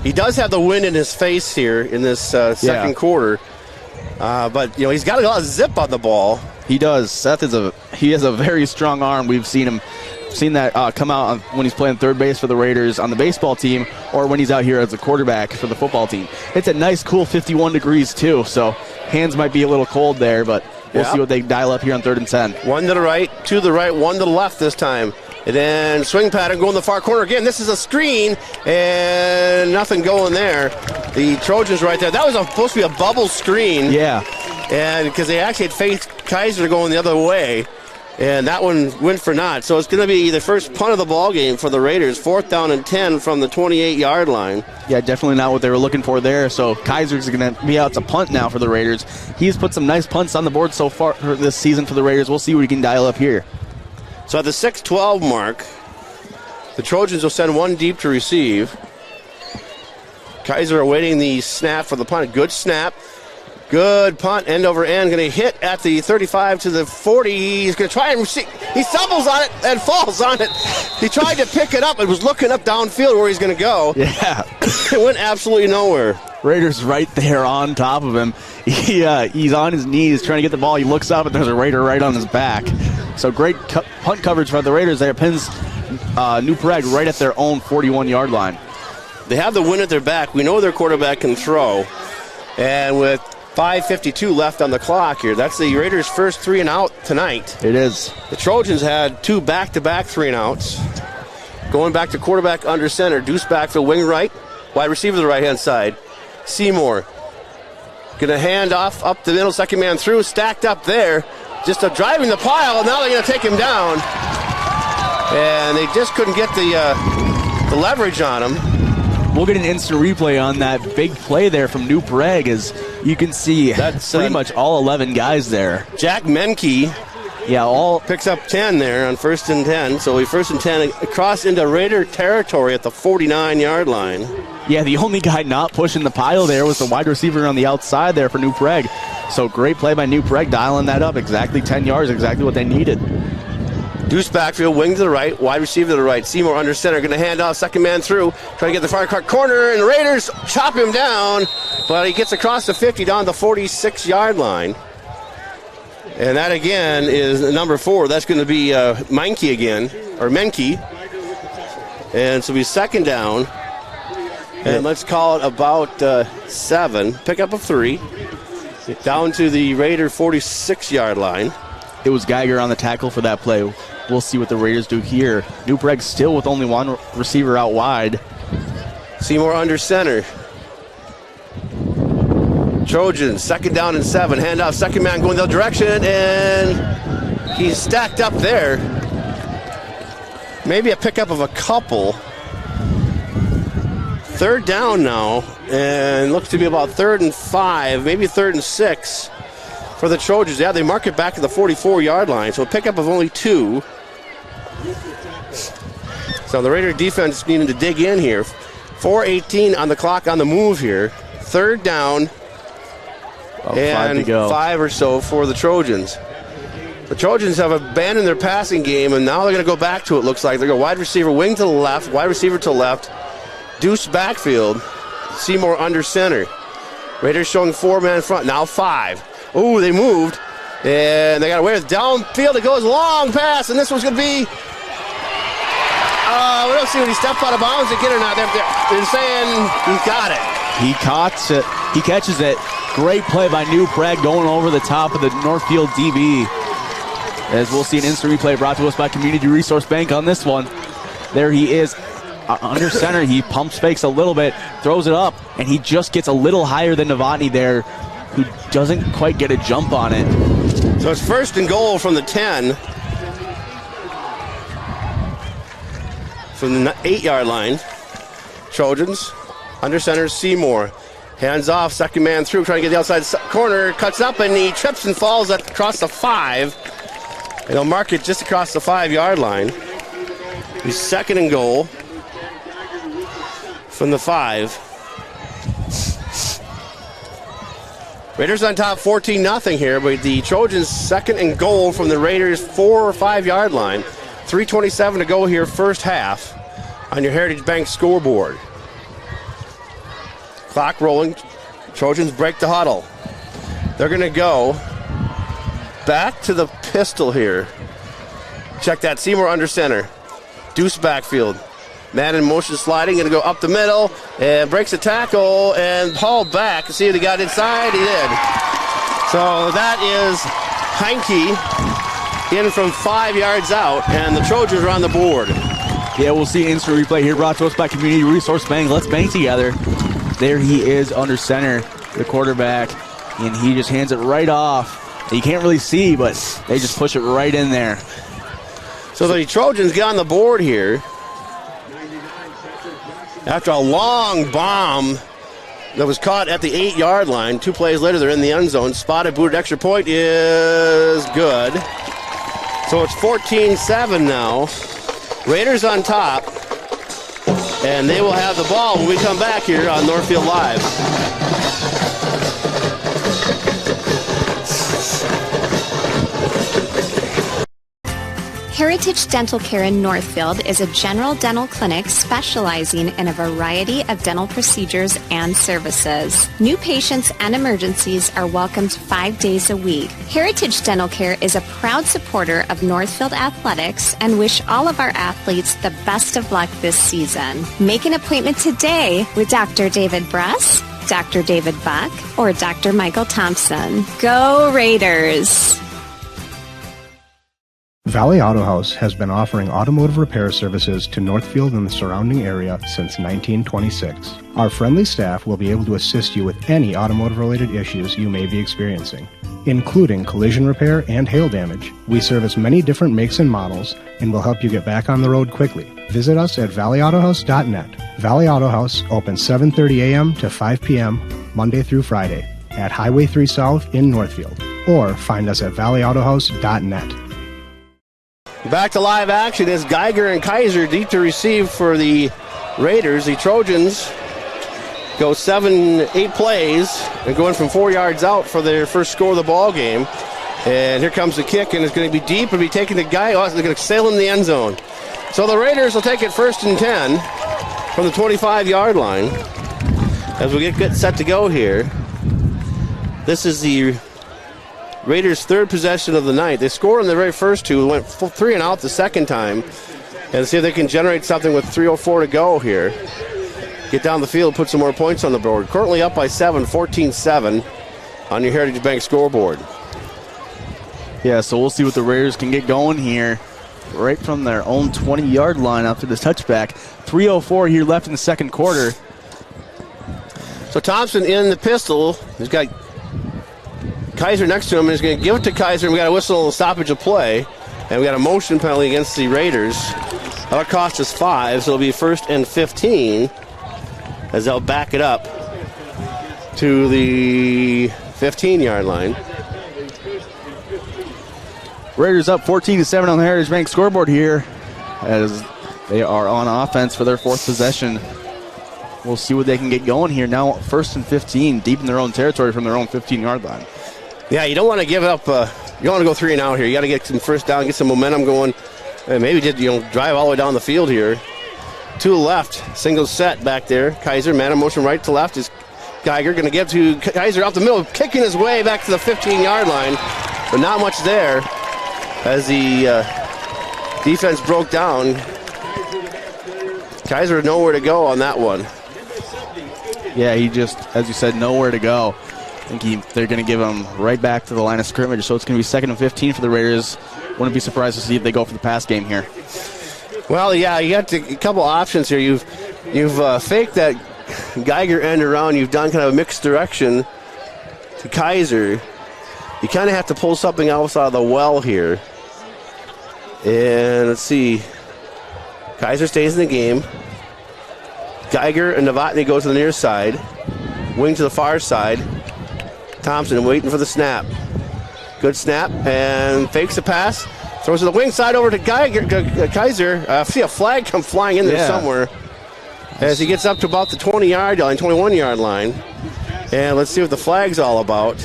He does have the wind in his face here in this second quarter. But he's got a lot of zip on the ball. He does. Seth has a very strong arm. We've seen that come out when he's playing third base for the Raiders on the baseball team, or when he's out here as a quarterback for the football team. It's a nice, cool 51 degrees too, so hands might be a little cold there, but we'll see what they dial up here on 3rd and 10. 1 to the right, 2 to the right, 1 to the left this time. And then swing pattern going the far corner again. This is a screen, and nothing going there. The Trojans right there. That was supposed to be a bubble screen. Yeah. and because they actually had faced Kaiser going the other way, and that one went for naught. So it's going to be the first punt of the ball game for the Raiders. 4th down and 10 from the 28-yard line. Yeah, definitely not what they were looking for there. So Kaiser's going to be out to punt now for the Raiders. He's put some nice punts on the board so far for this season for the Raiders. We'll see what he can dial up here. So at the 6:12 mark, the Trojans will send one deep to receive. Kaiser awaiting the snap for the punt. Good snap. Good punt, end over end. Going to hit at the 35 to the 40. He's going to try and receive. He stumbles on it and falls on it. He tried to pick it up and was looking up downfield where he's going to go. Yeah. It went absolutely nowhere. Raiders right there on top of him. He's on his knees trying to get the ball. He looks up and there's a Raider right on his back. So great punt coverage by the Raiders there. Pins New Prague right at their own 41-yard line. They have the wind at their back. We know their quarterback can throw. And with 5:52 left on the clock here, that's the Raiders' first 3-and-out tonight. It is. The Trojans had 2 back-to-back 3-and-outs. Going back to quarterback under center. Deuce backfield, wing right. Wide receiver to the right-hand side. Seymour. Going to hand off up the middle, second man through, stacked up there. Just driving the pile, and now they're going to take him down. And they just couldn't get the leverage on him. We'll get an instant replay on that big play there from New Prague, as you can see that's pretty much all 11 guys there. Jack Menke all picks up 10 there on 1st and 10. So we 1st and 10 across into Raider territory at the 49-yard line. Yeah, the only guy not pushing the pile there was the wide receiver on the outside there for New Prague. So great play by New Prague, dialing that up. Exactly 10 yards, exactly what they needed. Deuce backfield, wing to the right, wide receiver to the right. Seymour under center, going to hand off, second man through, trying to get the far corner, and the Raiders chop him down, but he gets across the 50 down the 46-yard line. And that again is number 4. That's going to be Menke again, or Menke. And so he's second down. And let's call it about 7. Pickup of 3. Down to the Raider 46-yard line. It was Geiger on the tackle for that play. We'll see what the Raiders do here. New Prague still with only one receiver out wide. Seymour under center. Trojans, second down and 7. Handoff, second man going the other direction, and he's stacked up there. Maybe a pickup of a couple. 3rd down now, and looks to be about 3rd and 5, maybe 3rd and 6 for the Trojans. Yeah, they mark it back to the 44-yard line, so a pickup of only 2. So the Raider defense needing to dig in here. 4:18 on the clock on the move here. 3rd down. And 5 or so for the Trojans. The Trojans have abandoned their passing game, and now they're going to go back to it, looks like. They're going wide receiver, wing to the left, wide receiver to the left. Deuce backfield. Seymour under center. Raiders showing 4-man front, now 5. Oh, they moved, and they got away with downfield. It goes long pass, and this one's going to be... we don't see when he stepped out of bounds to get it or not. They're saying he's got it. He caught it. He catches it. Great play by New Prague going over the top of the Northfield DB. As we'll see an instant replay brought to us by Community Resource Bank on this one. There he is under center. He pumps fakes a little bit, throws it up, and he just gets a little higher than Novotny there, who doesn't quite get a jump on it. So it's 1st and goal from the 10. From the 8-yard line. Trojans under center, Seymour. Hands off, second man through, trying to get the outside corner, cuts up, and he trips and falls across the 5. And they'll mark it just across the 5-yard line. He's 2nd and goal from the 5. Raiders on top 14-0 here, but the Trojans 2nd and goal from the Raiders 4 or 5-yard line. 3:27 to go here, first half, on your Heritage Bank scoreboard. Clock rolling. Trojans break the huddle. They're going to go back to the pistol here. Check that. Seymour under center. Deuce backfield. Man in motion sliding. Going to go up the middle and breaks a tackle and hauled back. See if he got inside. He did. So that is Heinke in from 5 yards out, and the Trojans are on the board. Yeah, we'll see instant replay here brought to us by Community Resource Bank. Let's bank together. There he is under center, the quarterback. and he just hands it right off. You can't really see, but they just push it right in there. So the Trojans get on the board here after a long bomb that was caught at the 8-yard line. 2 plays later, they're in the end zone. Spotted, booted, extra point is good. So it's 14-7 now. Raiders on top, and they will have the ball when we come back here on Northfield Live. Heritage Dental Care in Northfield is a general dental clinic specializing in a variety of dental procedures and services. New patients and emergencies are welcomed 5 days a week. Heritage Dental Care is a proud supporter of Northfield Athletics and wish all of our athletes the best of luck this season. Make an appointment today with Dr. David Bruss, Dr. David Buck, or Dr. Michael Thompson. Go Raiders! Valley Auto House has been offering automotive repair services to Northfield and the surrounding area since 1926. Our friendly staff will be able to assist you with any automotive-related issues you may be experiencing, including collision repair and hail damage. We service many different makes and models and will help you get back on the road quickly. Visit us at valleyautohouse.net. Valley Auto House opens 7:30 a.m. to 5 p.m. Monday through Friday at Highway 3 South in Northfield, or find us at valleyautohouse.net. Back to live action as Geiger and Kaiser deep to receive for the Raiders. The Trojans go 7-8 plays and going from 4 yards out for their first score of the ball game. And here comes the kick, and it's going to be deep and be taking the guy. Oh, they're going to sail in the end zone. So the Raiders will take it 1st and 10 from the 25-yard line as we get set to go here. This is the Raiders' 3rd possession of the night. They scored in the very first 2, went 3 and out the second time, and see if they can generate something with 3:04 to go here. Get down the field, put some more points on the board. Currently up by 7, 14-7 on your Heritage Bank scoreboard. Yeah, so we'll see what the Raiders can get going here right from their own 20-yard line after this touchback. 3:04 here left in the second quarter. So Thompson in the pistol. He's got Kaiser next to him, and he's going to give it to Kaiser. We got a whistle, a stoppage of play, and we got a motion penalty against the Raiders. That'll cost us 5, so it'll be 1st and 15 as they'll back it up to the 15-yard line. Raiders up 14-7 on the Heritage Bank scoreboard here as they are on offense for their 4th possession. We'll see what they can get going here now. 1st and 15, deep in their own territory from their own 15-yard line. Yeah, you don't want to give up. You don't want to go 3 and out here. You got to get some first down, get some momentum going, and maybe drive all the way down the field here. 2 left, single set back there. Kaiser, man in motion right to left is Geiger. Going to get to Kaiser off the middle, kicking his way back to the 15-yard line, but not much there as the defense broke down. Kaiser had nowhere to go on that one. Yeah, he just, as you said, nowhere to go. I think they're going to give him right back to the line of scrimmage, so it's going to be 2nd and 15 for the Raiders. Wouldn't be surprised to see if they go for the pass game here. Well, yeah, you got a couple options here. You've faked that Geiger end around. You've done kind of a mixed direction to Kaiser. You kind of have to pull something else out of the well here. And let's see. Kaiser stays in the game. Geiger and Novotny go to the near side. Wing to the far side. Thompson waiting for the snap. Good snap and fakes the pass. Throws to the wing side over to Kaiser. I see a flag come flying in there somewhere as he gets up to about the 20-yard line, 21-yard line. And let's see what the flag's all about.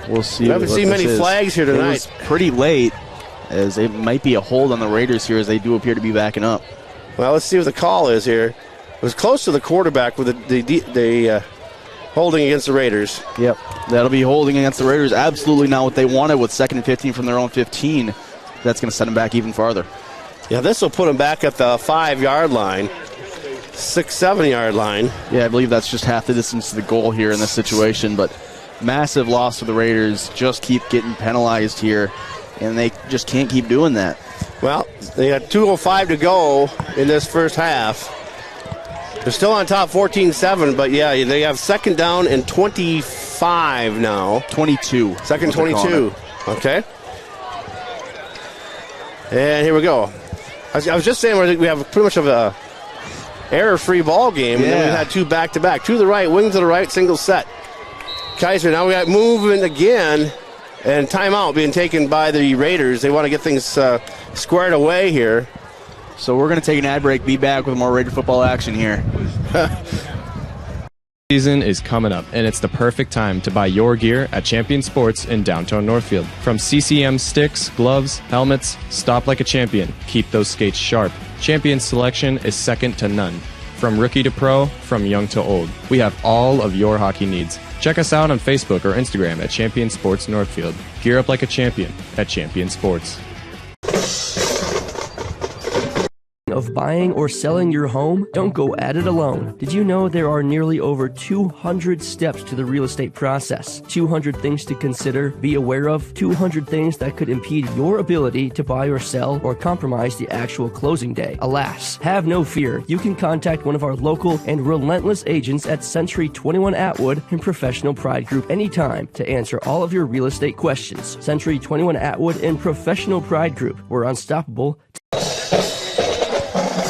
We'll see. We haven't seen many flags here tonight. It was pretty late, as it might be a hold on the Raiders here as they do appear to be backing up. Well, let's see what the call is here. It was close to the quarterback with the holding against the Raiders. Yep, that'll be holding against the Raiders. Absolutely not what they wanted with 2nd and 15 from their own 15. That's going to send them back even farther. Yeah, this will put them back at the 5-yard line, 6-7-yard line. Yeah, I believe that's just half the distance to the goal here in this situation, but massive loss for the Raiders. Just keep getting penalized here, and they just can't keep doing that. Well, they got 2:05 to go in this first half. They're still on top 14-7, but yeah, they have second down and 25 now. 22. Second 22. Okay. And here we go. I was just saying we have pretty much of a error-free ball game, and then we had two back-to-back. To the right, wing to the right, single set. Kaiser, now we got movement again, and timeout being taken by the Raiders. They want to get things squared away here. So we're going to take an ad break, be back with more Raider football action here. Season is coming up, and it's the perfect time to buy your gear at Champion Sports in downtown Northfield. From CCM sticks, gloves, helmets, stop like a champion. Keep those skates sharp. Champion's selection is second to none. From rookie to pro, from young to old, we have all of your hockey needs. Check us out on Facebook or Instagram at Champion Sports Northfield. Gear up like a champion at Champion Sports. Of buying or selling your home? Don't go at it alone. Did you know there are nearly over 200 steps to the real estate process? 200 things to consider, be aware of, 200 things that could impede your ability to buy or sell or compromise the actual closing day. Alas, have no fear. You can contact one of our local and relentless agents at Century 21 Atwood and Professional Pride Group anytime to answer all of your real estate questions. Century 21 Atwood and Professional Pride Group. We're unstoppable.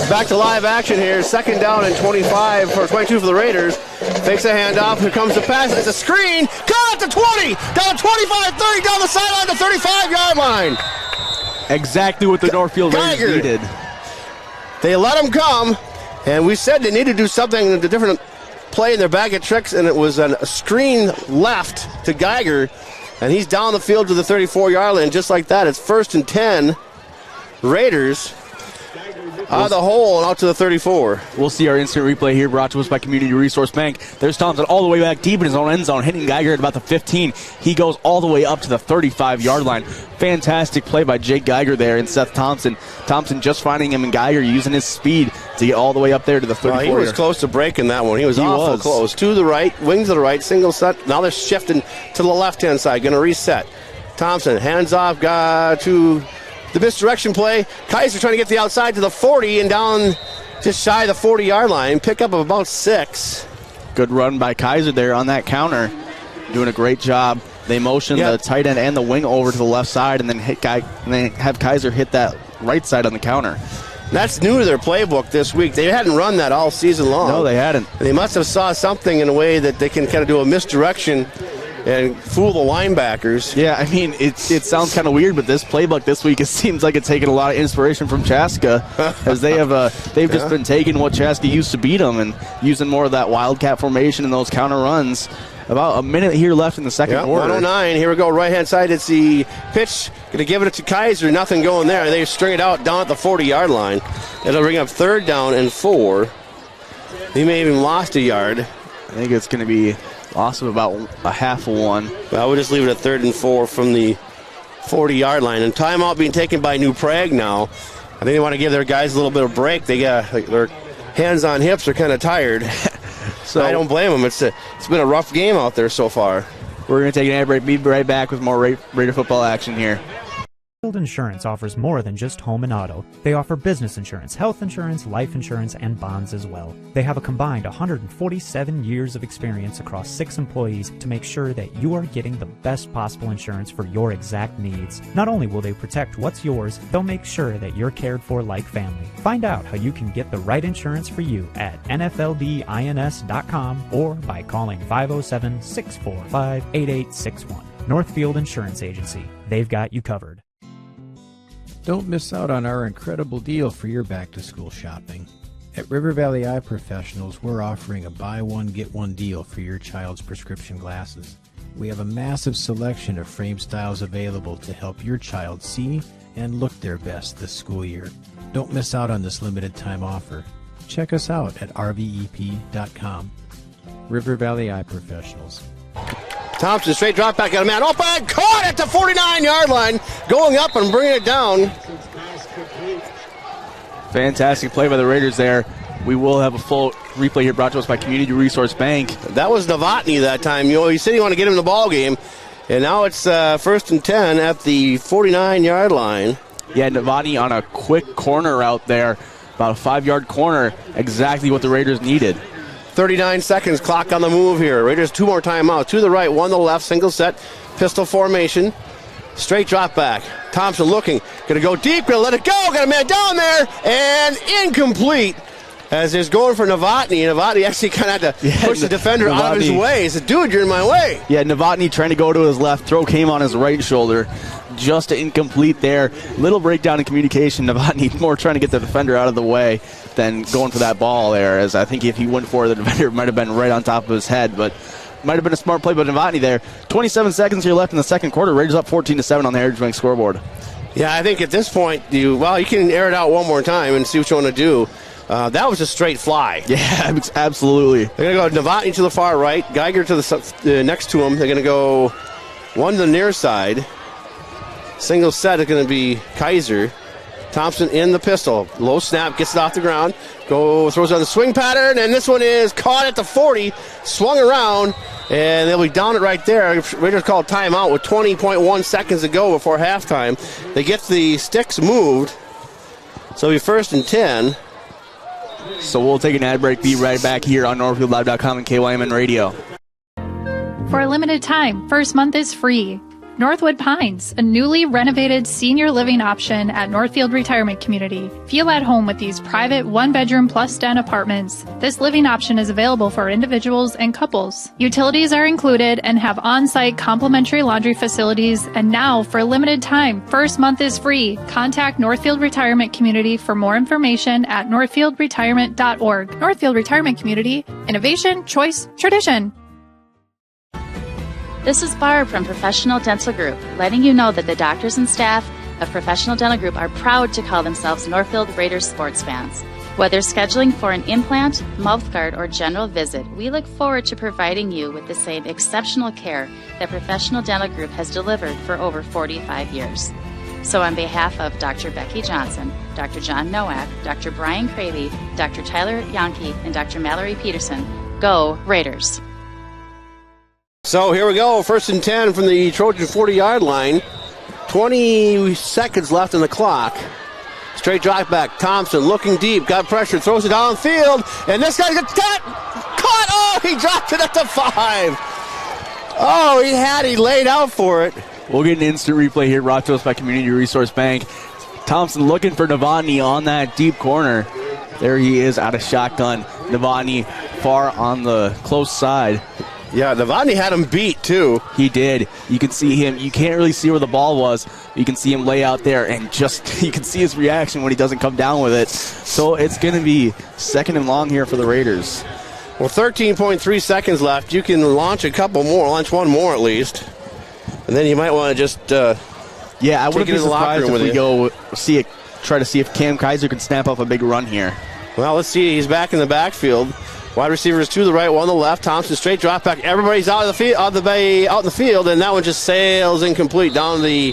Back to live action here. Second down and 25 for 22 for the Raiders. Fakes a handoff. Here comes the pass. It's a screen. Caught at the 20. Down 25, 30 down the sideline to 35-yard line. Exactly what the Northfield Raiders needed. They let him come, and we said they needed to do something, a different play in their bag of tricks, and it was a screen left to Geiger, and he's down the field to the 34-yard line. Just like that, it's 1st and 10. Raiders out of the hole and out to the 34. We'll see our instant replay here, brought to us by Community Resource Bank. There's Thompson all the way back deep in his own end zone, hitting Geiger at about the 15. He goes all the way up to the 35-yard line. Fantastic play by Jake Geiger there and Seth Thompson. Thompson just finding him and Geiger using his speed to get all the way up there to the 34. He was close to breaking that one. He was awful close. To the right, wing to the right, single set. Now they're shifting to the left-hand side. Going to reset. Thompson, hands off, to the misdirection play. Kaiser trying to get the outside to the 40 and down just shy of the 40-yard line. Pickup of about 6. Good run by Kaiser there on that counter. Doing a great job. They motion the tight end and the wing over to the left side and then have Kaiser hit that right side on the counter. That's new to their playbook this week. They hadn't run that all season long. No, they hadn't. They must have saw something in a way that they can kind of do a misdirection and fool the linebackers. Yeah, I mean, it sounds kind of weird, but this playbook this week, it seems like it's taken a lot of inspiration from Chaska, as they've just been taking what Chaska used to beat them and using more of that wildcat formation and those counter runs. About a minute here left in the second quarter. 109. Here we go. Right-hand side, it's the pitch. Going to give it to Kaiser. Nothing going there. They string it out down at the 40-yard line. It'll bring up 3rd down and 4. He may have even lost a yard. I think it's going to be loss of about a half of one. Well, we'll just leave it at 3rd and 4 from the 40-yard line. And timeout being taken by New Prague now. I think they want to give their guys a little bit of break. They got their hands on hips are kind of tired. So I don't blame them. It's been a rough game out there so far. We're going to take an ad break. Be right back with more Raider football action here. Northfield Insurance offers more than just home and auto. They offer business insurance, health insurance, life insurance, and bonds as well. They have a combined 147 years of experience across 6 employees to make sure that you are getting the best possible insurance for your exact needs. Not only will they protect what's yours, they'll make sure that you're cared for like family. Find out how you can get the right insurance for you at nfldins.com or by calling 507-645-8861. Northfield Insurance Agency. They've got you covered. Don't miss out on our incredible deal for your back-to-school shopping. At River Valley Eye Professionals, we're offering a buy one, get one deal for your child's prescription glasses. We have a massive selection of frame styles available to help your child see and look their best this school year. Don't miss out on this limited time offer. Check us out at rvep.com. River Valley Eye Professionals. Thompson, straight drop back at a man. Open, caught at the 49-yard line, going up and bringing it down. Fantastic play by the Raiders there. We will have a full replay here brought to us by Community Resource Bank. That was Novotny that time. You said you want to get him in the ball game, and now it's 1st and 10 at the 49-yard line. Yeah, Novotny on a quick corner out there. About a 5-yard corner, exactly what the Raiders needed. 39 seconds, clock on the move here. Raiders 2 more timeouts. To the right, 1 to the left, single set, pistol formation. Straight drop back. Thompson looking, going to go deep, going to let it go. Got a man down there, and incomplete. As he's going for Novotny. Novotny actually kind of had to push the defender out of his way. He said, dude, you're in my way. Yeah, Novotny trying to go to his left. Throw came on his right shoulder. Just incomplete there. Little breakdown in communication. Novotny more trying to get the defender out of the way than going for that ball there. As I think if he went for it, the defender might have been right on top of his head. But might have been a smart play by Novotny there. 27 seconds here left in the second quarter. Raiders up 14-7 on the Heritage Bank scoreboard. Yeah, I think at this point, you can air it out one more time and see what you want to do. That was a straight fly. Yeah, absolutely. They're going to go Novotny to the far right, Geiger to the next to him. They're going to go one to the near side. Single set is going to be Kaiser. Thompson in the pistol. Low snap, gets it off the ground. Throws on the swing pattern, and this one is caught at the 40. Swung around, and they'll be down it right there. Raiders call timeout with 20.1 seconds to go before halftime. They get the sticks moved, so it'll be 1st and 10. So we'll take an ad break, be right back here on NorthfieldLive.com and KYMN Radio. For a limited time, first month is free. Northwood Pines, a newly renovated senior living option at Northfield Retirement Community. Feel at home with these private 1-bedroom plus den apartments. This living option is available for individuals and couples. Utilities are included and have on-site complimentary laundry facilities. And now, for a limited time, first month is free. Contact Northfield Retirement Community for more information at northfieldretirement.org. Northfield Retirement Community, innovation, choice, tradition. This is Barb from Professional Dental Group, letting you know that the doctors and staff of Professional Dental Group are proud to call themselves Northfield Raiders sports fans. Whether scheduling for an implant, mouthguard, or general visit, we look forward to providing you with the same exceptional care that Professional Dental Group has delivered for over 45 years. So on behalf of Dr. Becky Johnson, Dr. John Nowak, Dr. Brian Cravey, Dr. Tyler Yonke, and Dr. Mallory Peterson, go Raiders! So here we go, 1st and 10 from the Trojan 40-yard line. 20 seconds left on the clock. Straight drop back. Thompson looking deep, got pressure, throws it downfield, and this guy gets caught. Oh, he dropped it at the 5. Oh, he laid out for it. We'll get an instant replay here brought to us by Community Resource Bank. Thompson looking for Novotny on that deep corner. There he is out of shotgun. Novotny far on the close side. Yeah, Novotny had him beat, too. He did. You can see him. You can't really see where the ball was. You can see him lay out there, and just you can see his reaction when he doesn't come down with it. So it's going to be 2nd and long here for the Raiders. Well, 13.3 seconds left. You can launch one more at least. And then you might want to just I wouldn't be surprised if we go try to see if Cam Kaiser can snap up a big run here. Well, let's see. He's back in the backfield. Wide receivers to the right, 1 to the left. Thompson straight drop back. Everybody's out in the field, and that one just sails incomplete down the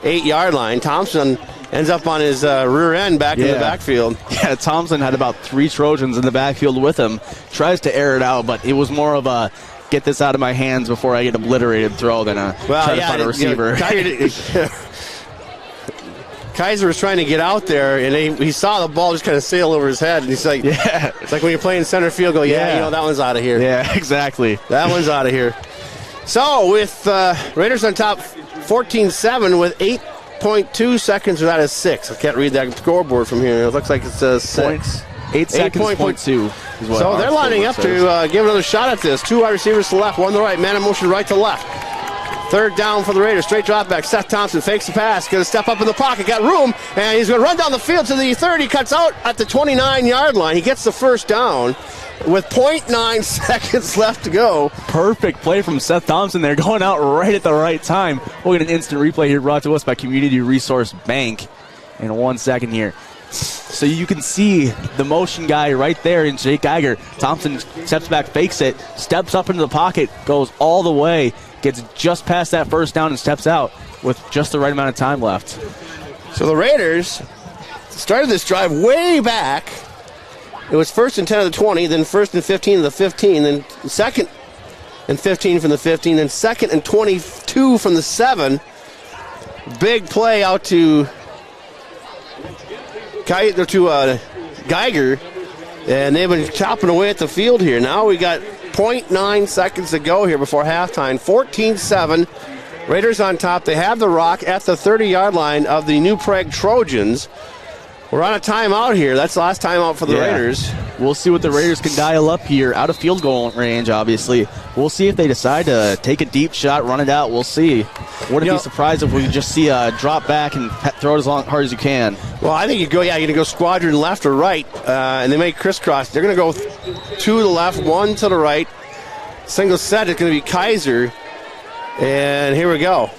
8-yard line. Thompson ends up on his rear end back in the backfield. Yeah, Thompson had about 3 Trojans in the backfield with him. Tries to air it out, but it was more of a get this out of my hands before I get obliterated throw than try to find a receiver. Kaiser was trying to get out there, and he saw the ball just kind of sail over his head, and he's like, it's like when you're playing center field, that one's out of here. Yeah, exactly. That one's out of here. So with Raiders on top 14-7 with 8.2 seconds, or that is 6. I can't read that scoreboard from here. It looks like it says 6. 8 seconds, 0.2. So they're lining up to give another shot at this. 2 wide receivers to the left, 1 to the right, man in motion right to left. 3rd down for the Raiders. Straight drop back. Seth Thompson fakes the pass. Going to step up in the pocket. Got room. And he's going to run down the field to the 30. Cuts out at the 29-yard line. He gets the 1st down with 0.9 seconds left to go. Perfect play from Seth Thompson there. Going out right at the right time. We'll get an instant replay here brought to us by Community Resource Bank in 1 second here. So you can see the motion guy right there in Jake Geiger. Thompson steps back, fakes it, steps up into the pocket, goes all the way, gets just past that 1st down and steps out with just the right amount of time left. So the Raiders started this drive way back. It was 1st and 10 of the 20, then 1st and 15 of the 15, then 2nd and 15 from the 15, then 2nd and 22 from the 7. Big play out to Geiger, and they've been chopping away at the field here. Now we got 0.9 seconds to go here before halftime. 14-7. Raiders on top. They have the rock at the 30-yard line of the New Prague Trojans. We're on a timeout here. That's the last timeout for the Raiders. We'll see what the Raiders can dial up here. Out of field goal range, obviously. We'll see if they decide to take a deep shot, run it out. We'll see. Wouldn't be surprised if we just see a drop back and throw it as hard as you can. Well, I think you're going to go squadron left or right, and they may crisscross. They're going to go two to the left, one to the right. Single set is going to be Kaiser. And here we go.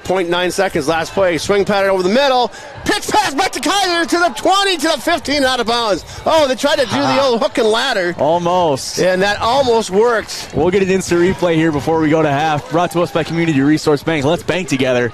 0.9 seconds, last play. Swing pattern over the middle. Pitch pass back to Kaiser to the 20, to the 15, out of bounds. Oh, they tried to do the old hook and ladder. Almost. And that almost worked. We'll get an instant replay here before we go to half. Brought to us by Community Resource Bank. Let's bank together.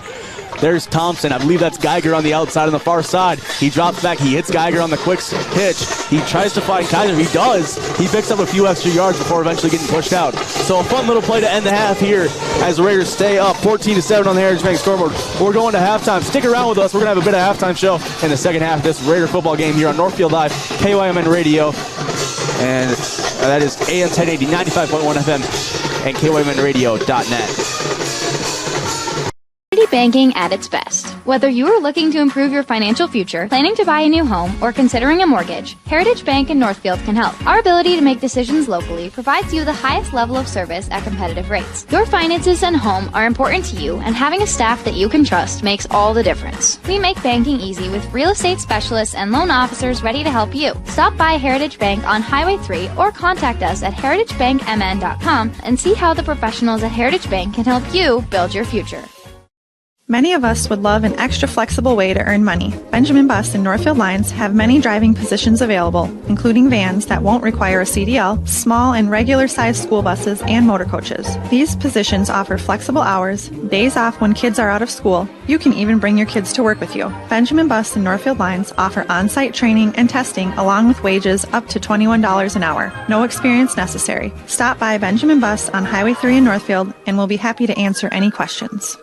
There's Thompson. I believe that's Geiger on the outside on the far side. He drops back. He hits Geiger on the quick pitch. He tries to find Kaiser. He does. He picks up a few extra yards before eventually getting pushed out. So a fun little play to end the half here as the Raiders stay up 14-7 on the Heritage Bank scoreboard. We're going to halftime. Stick around with us. We're going to have a bit of halftime show in the second half of this Raider football game here on Northfield Live, KYMN Radio. And that is AM 1080, 95.1 FM, and KYMNradio.net. Banking at its best. Whether you are looking to improve your financial future, planning to buy a new home, or considering a mortgage, Heritage Bank in Northfield can help. Our ability to make decisions locally provides you the highest level of service at competitive rates. Your finances and home are important to you, and having a staff that you can trust makes all the difference. We make banking easy with real estate specialists and loan officers ready to help you. Stop by Heritage Bank on Highway 3 or contact us at heritagebankmn.com and see how the professionals at Heritage Bank can help you build your future. Many of us would love an extra flexible way to earn money. Benjamin Bus and Northfield Lines have many driving positions available, including vans that won't require a CDL, small and regular-sized school buses, and motor coaches. These positions offer flexible hours, days off when kids are out of school. You can even bring your kids to work with you. Benjamin Bus and Northfield Lines offer on-site training and testing along with wages up to $21 an hour. No experience necessary. Stop by Benjamin Bus on Highway 3 in Northfield and we'll be happy to answer any questions.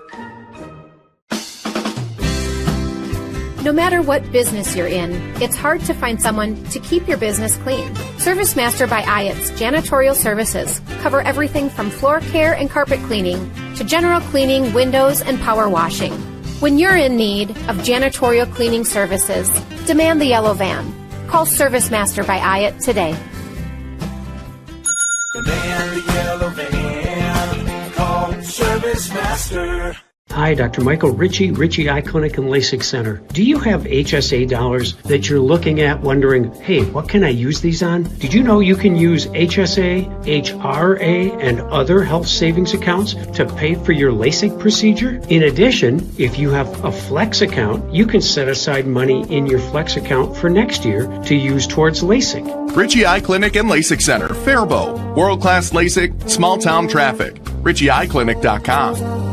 No matter what business you're in, it's hard to find someone to keep your business clean. ServiceMaster by Ayatt's Janitorial Services cover everything from floor care and carpet cleaning to general cleaning, windows, and power washing. When you're in need of janitorial cleaning services, demand the yellow van. Call ServiceMaster by Ayatt today. Demand the yellow van. Call ServiceMaster. Hi, Dr. Michael Ritchie Eye Clinic and LASIK Center. Do you have HSA dollars that you're looking at wondering, hey, what can I use these on? Did you know you can use HSA, HRA, and other health savings accounts to pay for your LASIK procedure? In addition, if you have a Flex account, you can set aside money in your Flex account for next year to use towards LASIK. Ritchie Eye Clinic and LASIK Center, Faribault. World-class LASIK, small-town traffic. RitchieEyeClinic.com.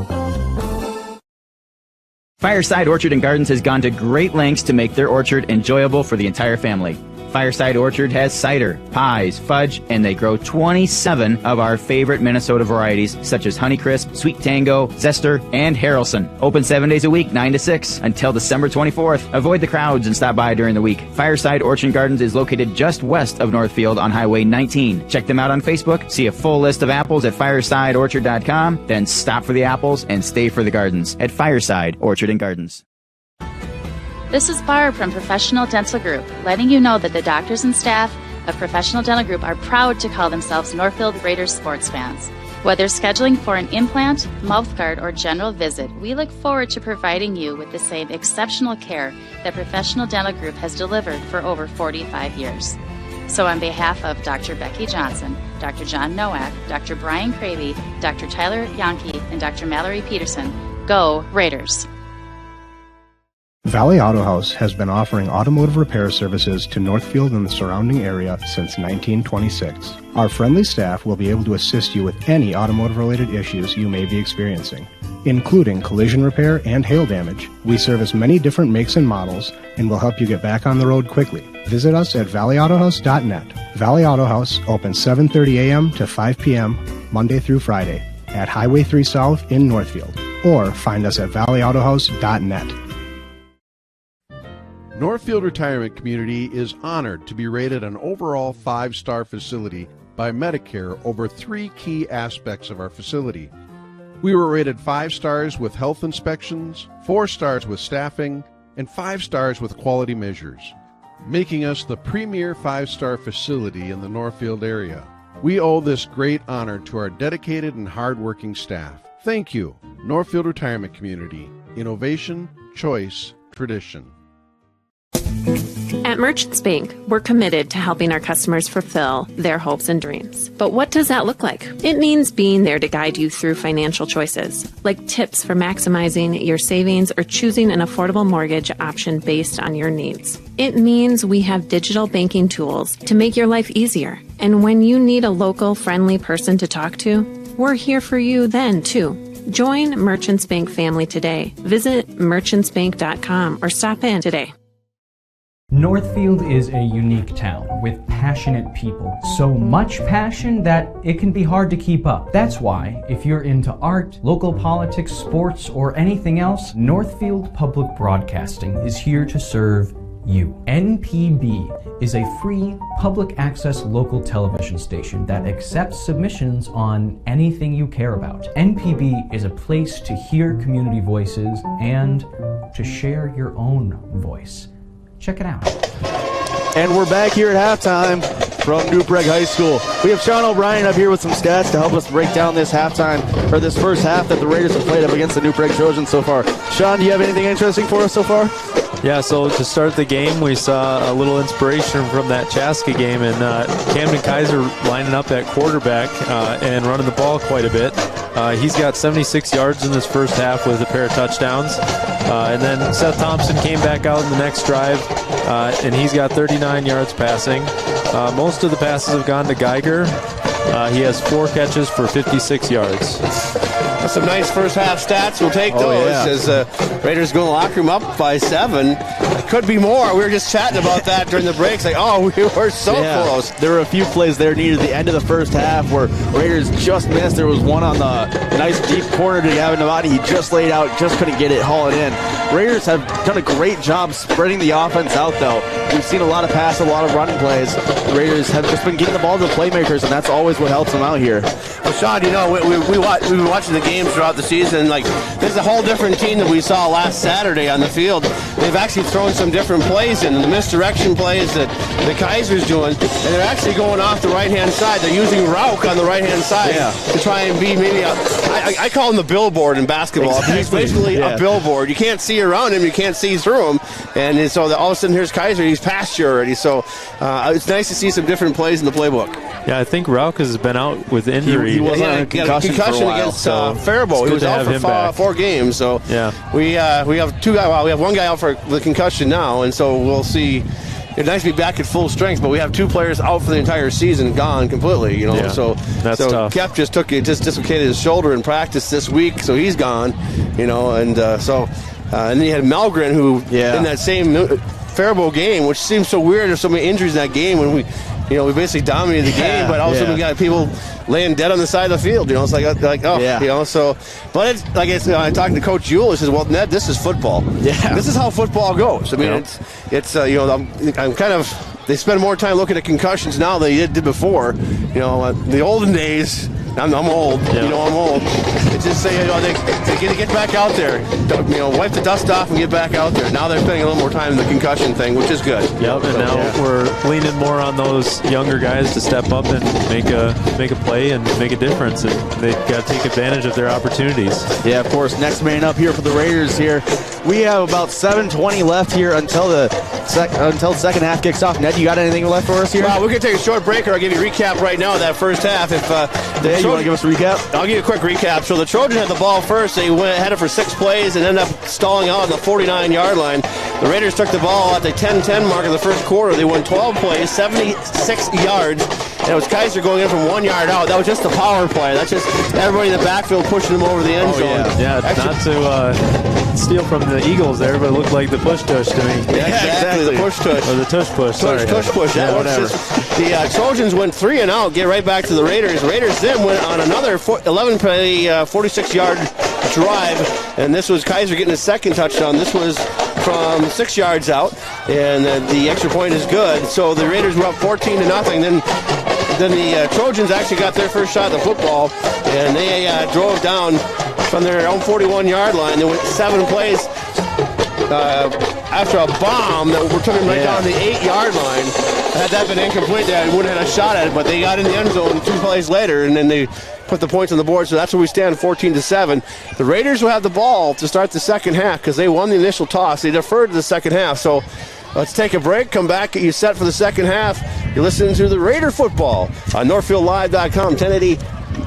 Fireside Orchard and Gardens has gone to great lengths to make their orchard enjoyable for the entire family. Fireside Orchard has cider, pies, fudge, and they grow 27 of our favorite Minnesota varieties, such as Honeycrisp, Sweet Tango, Zester, and Harrelson. Open 7 days a week, 9 to 6, until December 24th. Avoid the crowds and stop by during the week. Fireside Orchard and Gardens is located just west of Northfield on Highway 19. Check them out on Facebook, see a full list of apples at firesideorchard.com, then stop for the apples and stay for the gardens at Fireside Orchard and Gardens. This is Barb from Professional Dental Group, letting you know that the doctors and staff of Professional Dental Group are proud to call themselves Northfield Raiders sports fans. Whether scheduling for an implant, mouthguard, or general visit, we look forward to providing you with the same exceptional care that Professional Dental Group has delivered for over 45 years. So on behalf of Dr. Becky Johnson, Dr. John Nowak, Dr. Brian Cravey, Dr. Tyler Yonke, and Dr. Mallory Peterson, go Raiders! Valley Auto House has been offering automotive repair services to Northfield and the surrounding area since 1926. Our friendly staff will be able to assist you with any automotive-related issues you may be experiencing, including collision repair and hail damage. We service many different makes and models and will help you get back on the road quickly. Visit us at valleyautohouse.net. Valley Auto House opens 7:30 a.m. to 5 p.m. Monday through Friday at Highway 3 South in Northfield, or find us at valleyautohouse.net. Northfield Retirement Community is honored to be rated an overall 5-star facility by Medicare over 3 key aspects of our facility. We were rated 5 stars with health inspections, 4 stars with staffing, and 5 stars with quality measures, making us the premier 5-star facility in the Northfield area. We owe this great honor to our dedicated and hardworking staff. Thank you, Northfield Retirement Community. Innovation, choice, tradition. At Merchants Bank, we're committed to helping our customers fulfill their hopes and dreams. But what does that look like? It means being there to guide you through financial choices, like tips for maximizing your savings or choosing an affordable mortgage option based on your needs. It means we have digital banking tools to make your life easier. And when you need a local, friendly person to talk to, we're here for you then, too. Join Merchants Bank family today. Visit merchantsbank.com or stop in today. Northfield is a unique town with passionate people. So much passion that it can be hard to keep up. That's why, if you're into art, local politics, sports, or anything else, Northfield Public Broadcasting is here to serve you. NPB is a free public access local television station that accepts submissions on anything you care about. NPB is a place to hear community voices and to share your own voice. Check it out. And we're back here at halftime from New Prague High School. We have Sean O'Brien up here with some stats to help us break down this halftime, or this first half that the Raiders have played up against the New Prague Trojans so far. Sean, do you have anything interesting for us so far? Yeah, so to start the game, we saw a little inspiration from that Chaska game, and Camden Kaiser lining up at quarterback and running the ball quite a bit. He's got 76 yards in this first half with a pair of touchdowns. And then Seth Thompson came back out in the next drive, and he's got 39 yards passing. Most of the passes have gone to Geiger. He has 4 catches for 56 yards. That's some nice first half stats. We'll take those as Raiders go in the locker room up by 7. Could be more. We were just chatting about that during the breaks. Like, oh, we were so close. There were a few plays there near the end of the first half where Raiders just missed. There was one on the nice deep corner to Gavin Novati. He just laid out, just couldn't get it, haul it in. Raiders have done a great job spreading the offense out, though. We've seen a lot of pass, a lot of running plays. The Raiders have just been getting the ball to the playmakers, and that's always what helps them out here. Well, Sean, you know, we've been watching the games throughout the season. Like, this is a whole different team that we saw last Saturday on the field. They've actually thrown some different plays in, the misdirection plays that the Kaiser's doing, and they're actually going off the right-hand side. They're using Rauk on the right-hand side to try and be maybe I call him the billboard in basketball. Exactly. He's basically a billboard. You can't see around him, you can't see through him, and so all of a sudden here's Kaiser. He's past you already, so it's nice to see some different plays in the playbook. Yeah, I think Rauk has been out with injury. He wasn't on a concussion for a while, against Faribault. He was out for 4 games, so we have 2 guys. We have 1 guy out for the concussion now, and so we'll see. It's nice to be back at full strength, but we have 2 players out for the entire season, gone completely. You know, so that's tough. Kep just dislocated his shoulder in practice this week, so he's gone. You know, and and then you had Malgren, who in that same Faribault game, which seems so weird. There's so many injuries in that game when we basically dominated the game, but all of a sudden we got people laying dead on the side of the field. You know, it's like you know. So, but it's like I'm talking to Coach Yule. He says, "Well, Ned, this is football. Yeah, this is how football goes. I mean, it's you know, I'm kind of." They spend more time looking at concussions now than they did before. You know, the olden days. I'm old. You know, I'm old. It's just say, they get back out there. You know, wipe the dust off and get back out there. Now they're spending a little more time in the concussion thing, which is good. Yep, and now we're leaning more on those younger guys to step up and make a play and make a difference. And they've got to take advantage of their opportunities. Yeah, of course. Next man up here for the Raiders here. We have about 7:20 left here until the second half kicks off. Ned, you got anything left for us here? Well, we're going to take a short break, or I'll give you a recap right now of that first half. You want to give us a recap? I'll give you a quick recap. So the Trojans had the ball first. They headed for 6 plays and ended up stalling out on the 49-yard line. The Raiders took the ball at the 10-10 mark of the first quarter. They won 12 plays, 76 yards. And it was Kaiser going in from 1 yard out. That was just the power play. That's just everybody in the backfield pushing them over the end zone. Yeah, not to steal from the Eagles there, but it looked like the push-tush to me. Yeah, exactly. The push-tush. Or the tush-push, sorry. Tush-push. Yeah, whatever. The Trojans went 3 and out, get right back to the Raiders. Raiders then went on another 11-play, 46-yard drive, and this was Kaiser getting his second touchdown. This was from 6 yards out, and the extra point is good. So the Raiders were up 14-0. Then the Trojans actually got their first shot at the football, and they drove down from their own 41-yard line. They went 7 plays after a bomb that were took them right down the 8-yard line. Had that been incomplete, they wouldn't have had a shot at it, but they got in the end zone 2 plays later, and then they put the points on the board, so that's where we stand, 14-7. The Raiders will have the ball to start the second half because they won the initial toss. They deferred to the second half, so let's take a break, come back, get you set for the second half. You're listening to the Raider football on NorthfieldLive.com, 1080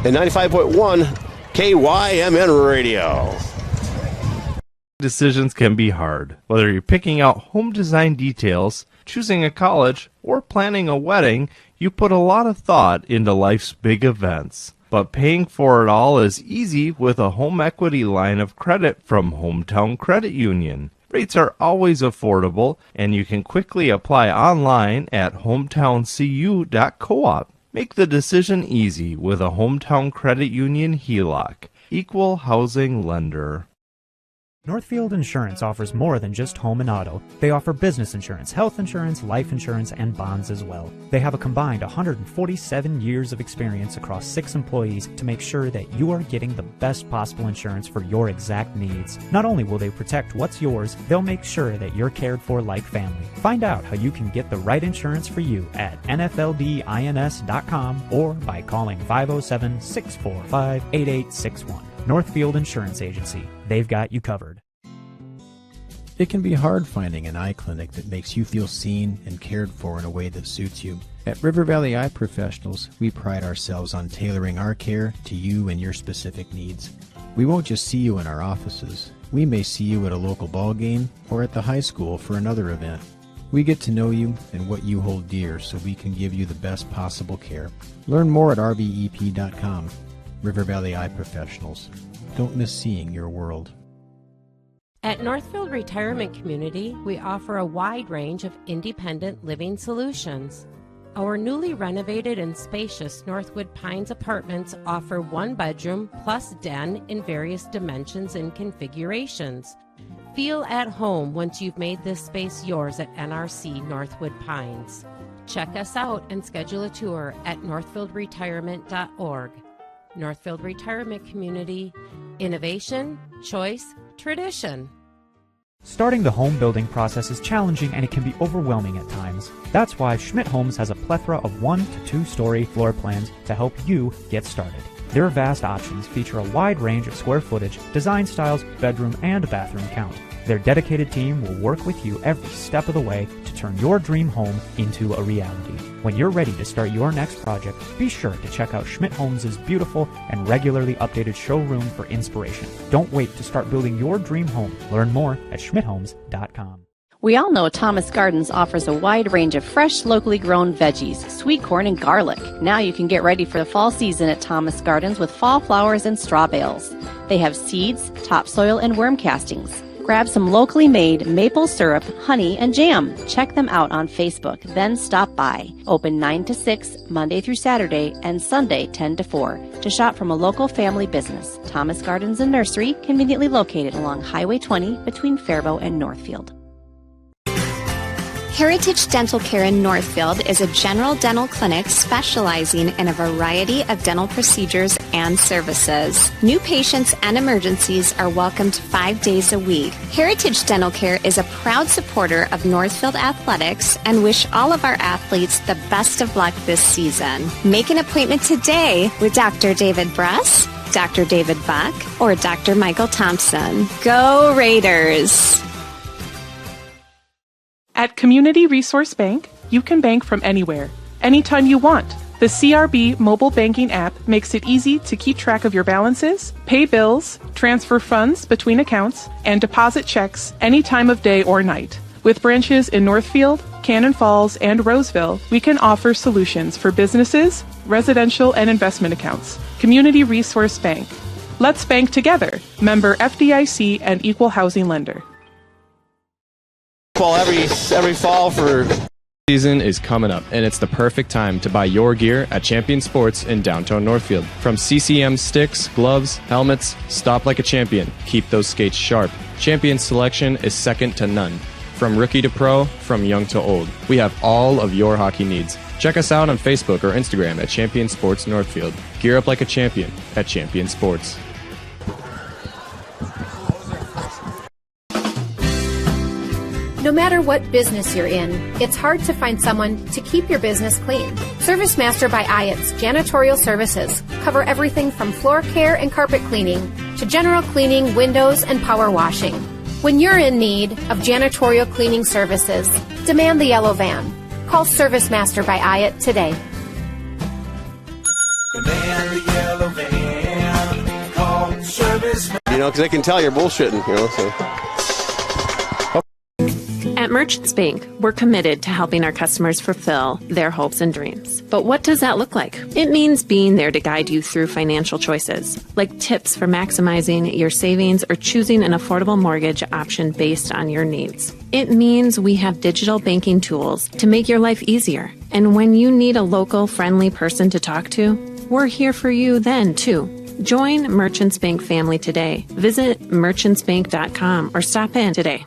and 95.1 KYMN Radio. Decisions can be hard. Whether you're picking out home design details, choosing a college, or planning a wedding, you put a lot of thought into life's big events. But paying for it all is easy with a home equity line of credit from Hometown Credit Union. Rates are always affordable, and you can quickly apply online at hometowncu.coop. Make the decision easy with a Hometown Credit Union HELOC. Equal housing lender. Northfield Insurance offers more than just home and auto. They offer business insurance, health insurance, life insurance, and bonds as well. They have a combined 147 years of experience across 6 employees to make sure that you are getting the best possible insurance for your exact needs. Not only will they protect what's yours, they'll make sure that you're cared for like family. Find out how you can get the right insurance for you at nfldins.com or by calling 507-645-8861. Northfield Insurance Agency. They've got you covered. It can be hard finding an eye clinic that makes you feel seen and cared for in a way that suits you. At River Valley Eye Professionals, we pride ourselves on tailoring our care to you and your specific needs. We won't just see you in our offices. We may see you at a local ball game or at the high school for another event. We get to know you and what you hold dear so we can give you the best possible care. Learn more at rvep.com. River Valley Eye Professionals. Don't miss seeing your world. At Northfield Retirement Community, we offer a wide range of independent living solutions. Our newly renovated and spacious Northwood Pines apartments offer 1-bedroom plus den in various dimensions and configurations. Feel at home once you've made this space yours at NRC Northwood Pines. Check us out and schedule a tour at northfieldretirement.org. Northfield Retirement Community, innovation, choice, tradition. Starting the home building process is challenging and it can be overwhelming at times. That's why Schmidt Homes has a plethora of 1 to 2-story floor plans to help you get started. Their vast options feature a wide range of square footage, design styles, bedroom, and bathroom count. Their dedicated team will work with you every step of the way to turn your dream home into a reality. When you're ready to start your next project, be sure to check out Schmidt Homes' beautiful and regularly updated showroom for inspiration. Don't wait to start building your dream home. Learn more at schmidthomes.com. We all know Thomas Gardens offers a wide range of fresh, locally grown veggies, sweet corn, and garlic. Now you can get ready for the fall season at Thomas Gardens with fall flowers and straw bales. They have seeds, topsoil, and worm castings. Grab some locally made maple syrup, honey, and jam. Check them out on Facebook, then stop by. Open 9 to 6, Monday through Saturday, and Sunday 10 to 4. To shop from a local family business, Thomas Gardens and Nursery, conveniently located along Highway 20 between Faribault and Northfield. Heritage Dental Care in Northfield is a general dental clinic specializing in a variety of dental procedures and services. New patients and emergencies are welcomed 5 days a week. Heritage Dental Care is a proud supporter of Northfield Athletics and wish all of our athletes the best of luck this season. Make an appointment today with Dr. David Bress, Dr. David Buck, or Dr. Michael Thompson. Go Raiders! At Community Resource Bank, you can bank from anywhere, anytime you want. The CRB mobile banking app makes it easy to keep track of your balances, pay bills, transfer funds between accounts, and deposit checks any time of day or night. With branches in Northfield, Cannon Falls, and Roseville, we can offer solutions for businesses, residential, and investment accounts. Community Resource Bank. Let's bank together. Member FDIC and Equal Housing Lender. Every fall for Season is coming up, and it's the perfect time to buy your gear at Champion Sports in downtown Northfield. From CCM sticks, gloves, helmets, stop like a champion. Keep those skates sharp. Champion's selection is second to none. From rookie to pro, from young to old, we have all of your hockey needs. Check us out on Facebook or Instagram at Champion Sports Northfield. Gear up like a champion at Champion Sports. No matter what business you're in, it's hard to find someone to keep your business clean. ServiceMaster by Ayatt's Janitorial Services cover everything from floor care and carpet cleaning to general cleaning, windows, and power washing. When you're in need of janitorial cleaning services, demand the yellow van. Call ServiceMaster by Ayatt today. Demand the yellow van. Call ServiceMaster. Because they can tell you're bullshitting, so. At Merchants Bank, we're committed to helping our customers fulfill their hopes and dreams. But what does that look like? It means being there to guide you through financial choices, like tips for maximizing your savings or choosing an affordable mortgage option based on your needs. It means we have digital banking tools to make your life easier. And when you need a local, friendly person to talk to, we're here for you then, too. Join Merchants Bank family today. Visit merchantsbank.com or stop in today.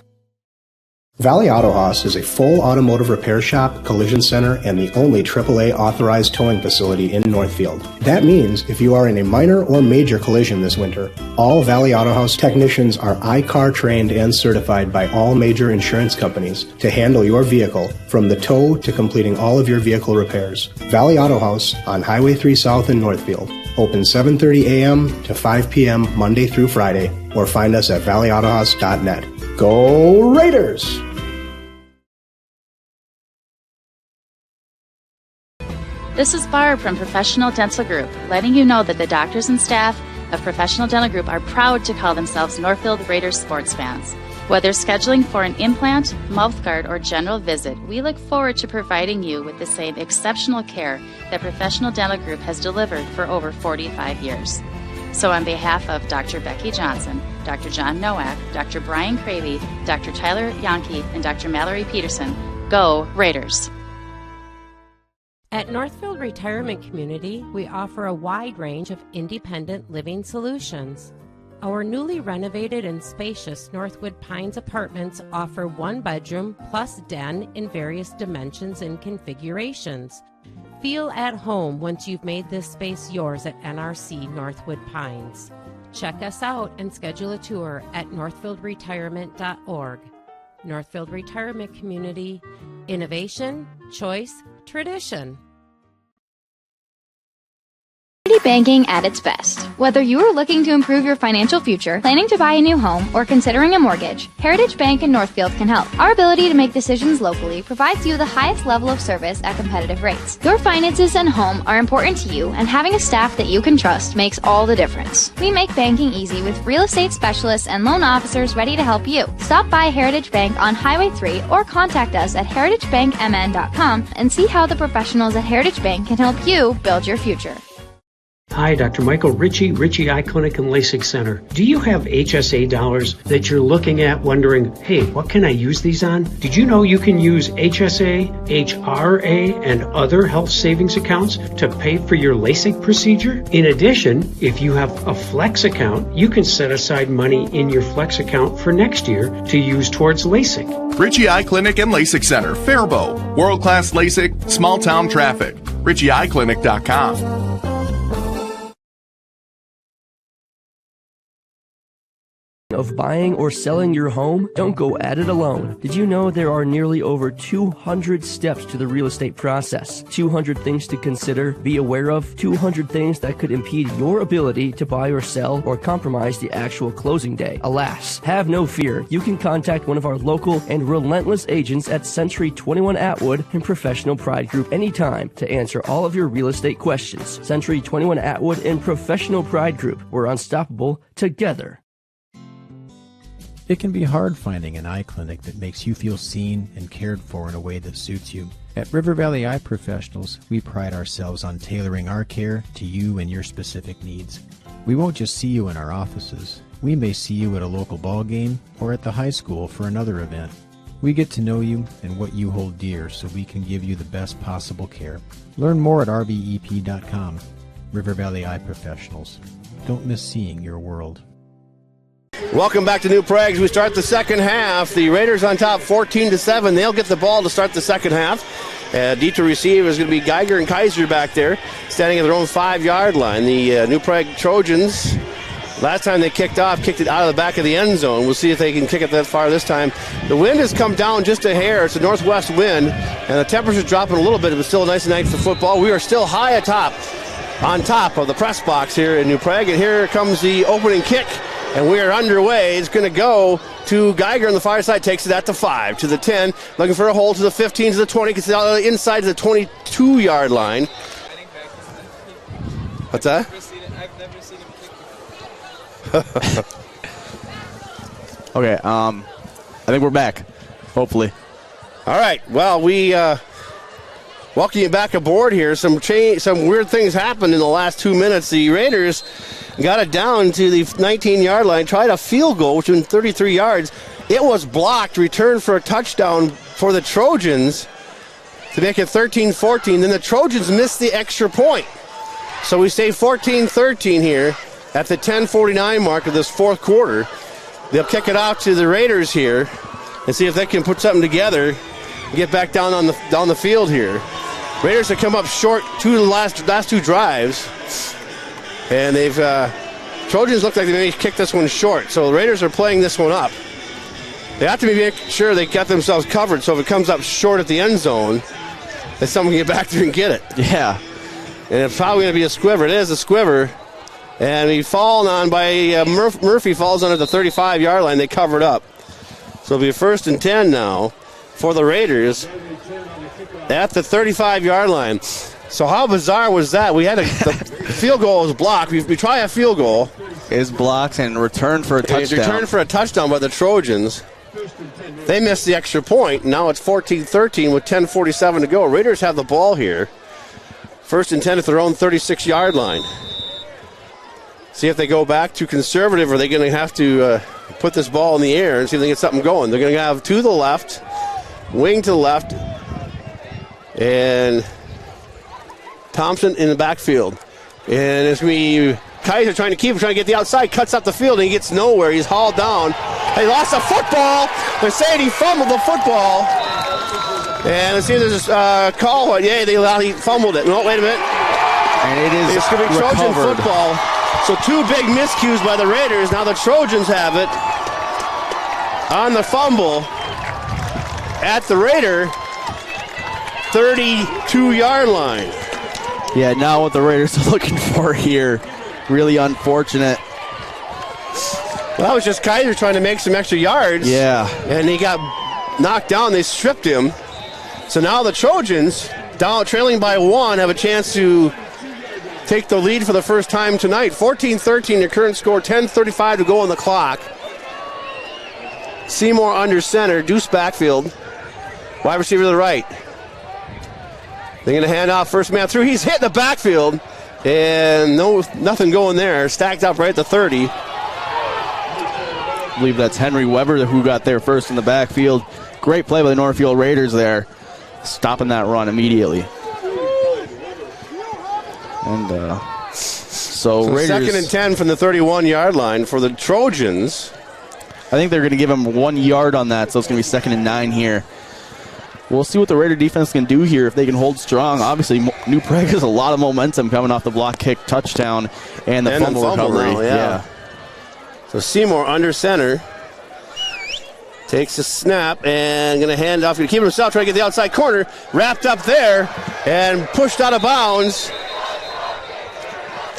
Valley Auto Haus is a full automotive repair shop, collision center, and the only AAA authorized towing facility in Northfield. That means if you are in a minor or major collision this winter, all Valley Auto Haus technicians are I-CAR trained and certified by all major insurance companies to handle your vehicle from the tow to completing all of your vehicle repairs. Valley Auto Haus on Highway 3 South in Northfield. Open 7:30 a.m. to 5 p.m. Monday through Friday, or find us at valleyautohaus.net. Go Raiders! This is Barb from Professional Dental Group, letting you know that the doctors and staff of Professional Dental Group are proud to call themselves Northfield Raiders sports fans. Whether scheduling for an implant, mouthguard, or general visit, we look forward to providing you with the same exceptional care that Professional Dental Group has delivered for over 45 years. So on behalf of Dr. Becky Johnson, Dr. John Nowak, Dr. Brian Cravey, Dr. Tyler Yonke, and Dr. Mallory Peterson, go Raiders! At Northfield Retirement Community, we offer a wide range of independent living solutions. Our newly renovated and spacious Northwood Pines apartments offer one bedroom plus den in various dimensions and configurations. Feel at home once you've made this space yours at NRC Northwood Pines. Check us out and schedule a tour at northfieldretirement.org. Northfield Retirement Community, innovation, choice, tradition. Banking at its best. Whether you are looking to improve your financial future, planning to buy a new home, or considering a mortgage, Heritage Bank in Northfield can help. Our ability to make decisions locally provides you the highest level of service at competitive rates. Your finances and home are important to you, and having a staff that you can trust makes all the difference. We make banking easy with real estate specialists and loan officers ready to help you. Stop by Heritage Bank on Highway 3 or contact us at heritagebankmn.com and see how the professionals at Heritage Bank can help you build your future. Hi, Dr. Michael Ritchie Eye Clinic and LASIK Center. Do you have HSA dollars that you're looking at wondering, hey, what can I use these on? Did you know you can use HSA, HRA, and other health savings accounts to pay for your LASIK procedure? In addition, if you have a Flex account, you can set aside money in your Flex account for next year to use towards LASIK. Ritchie Eye Clinic and LASIK Center, Faribault. World-class LASIK, small-town traffic. RitchieEyeClinic.com. Of buying or selling your home? Don't go at it alone. Did you know there are nearly over 200 steps to the real estate process? 200 things to consider, be aware of, 200 things that could impede your ability to buy or sell or compromise the actual closing day. Alas, have no fear. You can contact one of our local and relentless agents at Century 21 Atwood and Professional Pride Group anytime to answer all of your real estate questions. Century 21 Atwood and Professional Pride Group. We're unstoppable together. It can be hard finding an eye clinic that makes you feel seen and cared for in a way that suits you. At River Valley Eye Professionals, we pride ourselves on tailoring our care to you and your specific needs. We won't just see you in our offices. We may see you at a local ball game or at the high school for another event. We get to know you and what you hold dear so we can give you the best possible care. Learn more at rvep.com. River Valley Eye Professionals. Don't miss seeing your world. Welcome back to New Prague. We start the second half. The Raiders on top 14-7. They'll get the ball to start the second half. D to receive is going to be Geiger and Kaiser back there, standing at their own 5-yard line. The New Prague Trojans, last time they kicked it out of the back of the end zone. We'll see if they can kick it that far this time. The wind has come down just a hair. It's a northwest wind, and the temperature's dropping a little bit. It was still a nice night for football. We are still high on top of the press box here in New Prague, and here comes the opening kick, and we are underway. It's going to go to Geiger on the far side, takes it at the 5, to the 10, looking for a hole to the 15, to the 20, gets it out inside to the 22-yard line. What's that? I've never seen him kick. Okay, I think we're back, hopefully. All right, well, we welcome you back aboard here. Some weird things happened in the last 2 minutes. The Raiders got it down to the 19-yard line, tried a field goal, which was 33 yards. It was blocked, returned for a touchdown for the Trojans to make it 13-14. Then the Trojans missed the extra point. So we stay 14-13 here at the 10:49 mark of this fourth quarter. They'll kick it out to the Raiders here and see if they can put something together and get back down the field here. Raiders have come up short the last two drives. And Trojans look like they may kick this one short. So the Raiders are playing this one up. They have to make sure they got themselves covered, so if it comes up short at the end zone, that someone can get back there and get it. Yeah. And it's probably going to be a squiver. It is a squiver. And he's fallen on by Murphy falls under the 35-yard line. They covered up. So it'll be a 1st and 10 now for the Raiders at the 35-yard line. So how bizarre was that? We had the field goal was blocked. We try a field goal. Is blocked and returned for a touchdown. Returned for a touchdown by the Trojans. They missed the extra point. Now it's 14-13 with 10:47 to go. Raiders have the ball here. 1st and 10 at their own 36-yard line. See if they go back to conservative, or are they going to have to put this ball in the air and see if they get something going. They're going to have to the left, wing to the left, and Thompson in the backfield. And it's going to be Kaiser trying to get the outside, cuts up the field, and he gets nowhere. He's hauled down. He lost the football. They're saying he fumbled the football. And let's see if there's a call. Yeah, he fumbled it. No, wait a minute. And it's going to be Trojan football. So 2 big miscues by the Raiders. Now the Trojans have it on the fumble at the Raider 32-yard line. Yeah, now what the Raiders are looking for here. Really unfortunate. Well, it was just Kaiser trying to make some extra yards. Yeah. And he got knocked down. They stripped him. So now the Trojans, trailing by 1, have a chance to take the lead for the first time tonight. 14-13, the current score, 10:35 to go on the clock. Seymour under center, Deuce backfield. Wide receiver to the right. They're going to hand off first man through. He's hit the backfield, and nothing going there. Stacked up right at the 30. I believe that's Henry Weber who got there first in the backfield. Great play by the Northfield Raiders there, stopping that run immediately. And so Raiders, 2nd and 10 from the 31-yard line for the Trojans. I think they're going to give him 1 yard on that, so it's going to be 2nd and 9 here. We'll see what the Raider defense can do here if they can hold strong. Obviously, New Prague has a lot of momentum coming off the block kick touchdown and the fumble recovery. Now, yeah. So Seymour under center. Takes a snap and going to hand off. Going to keep himself, trying to get the outside corner. Wrapped up there and pushed out of bounds.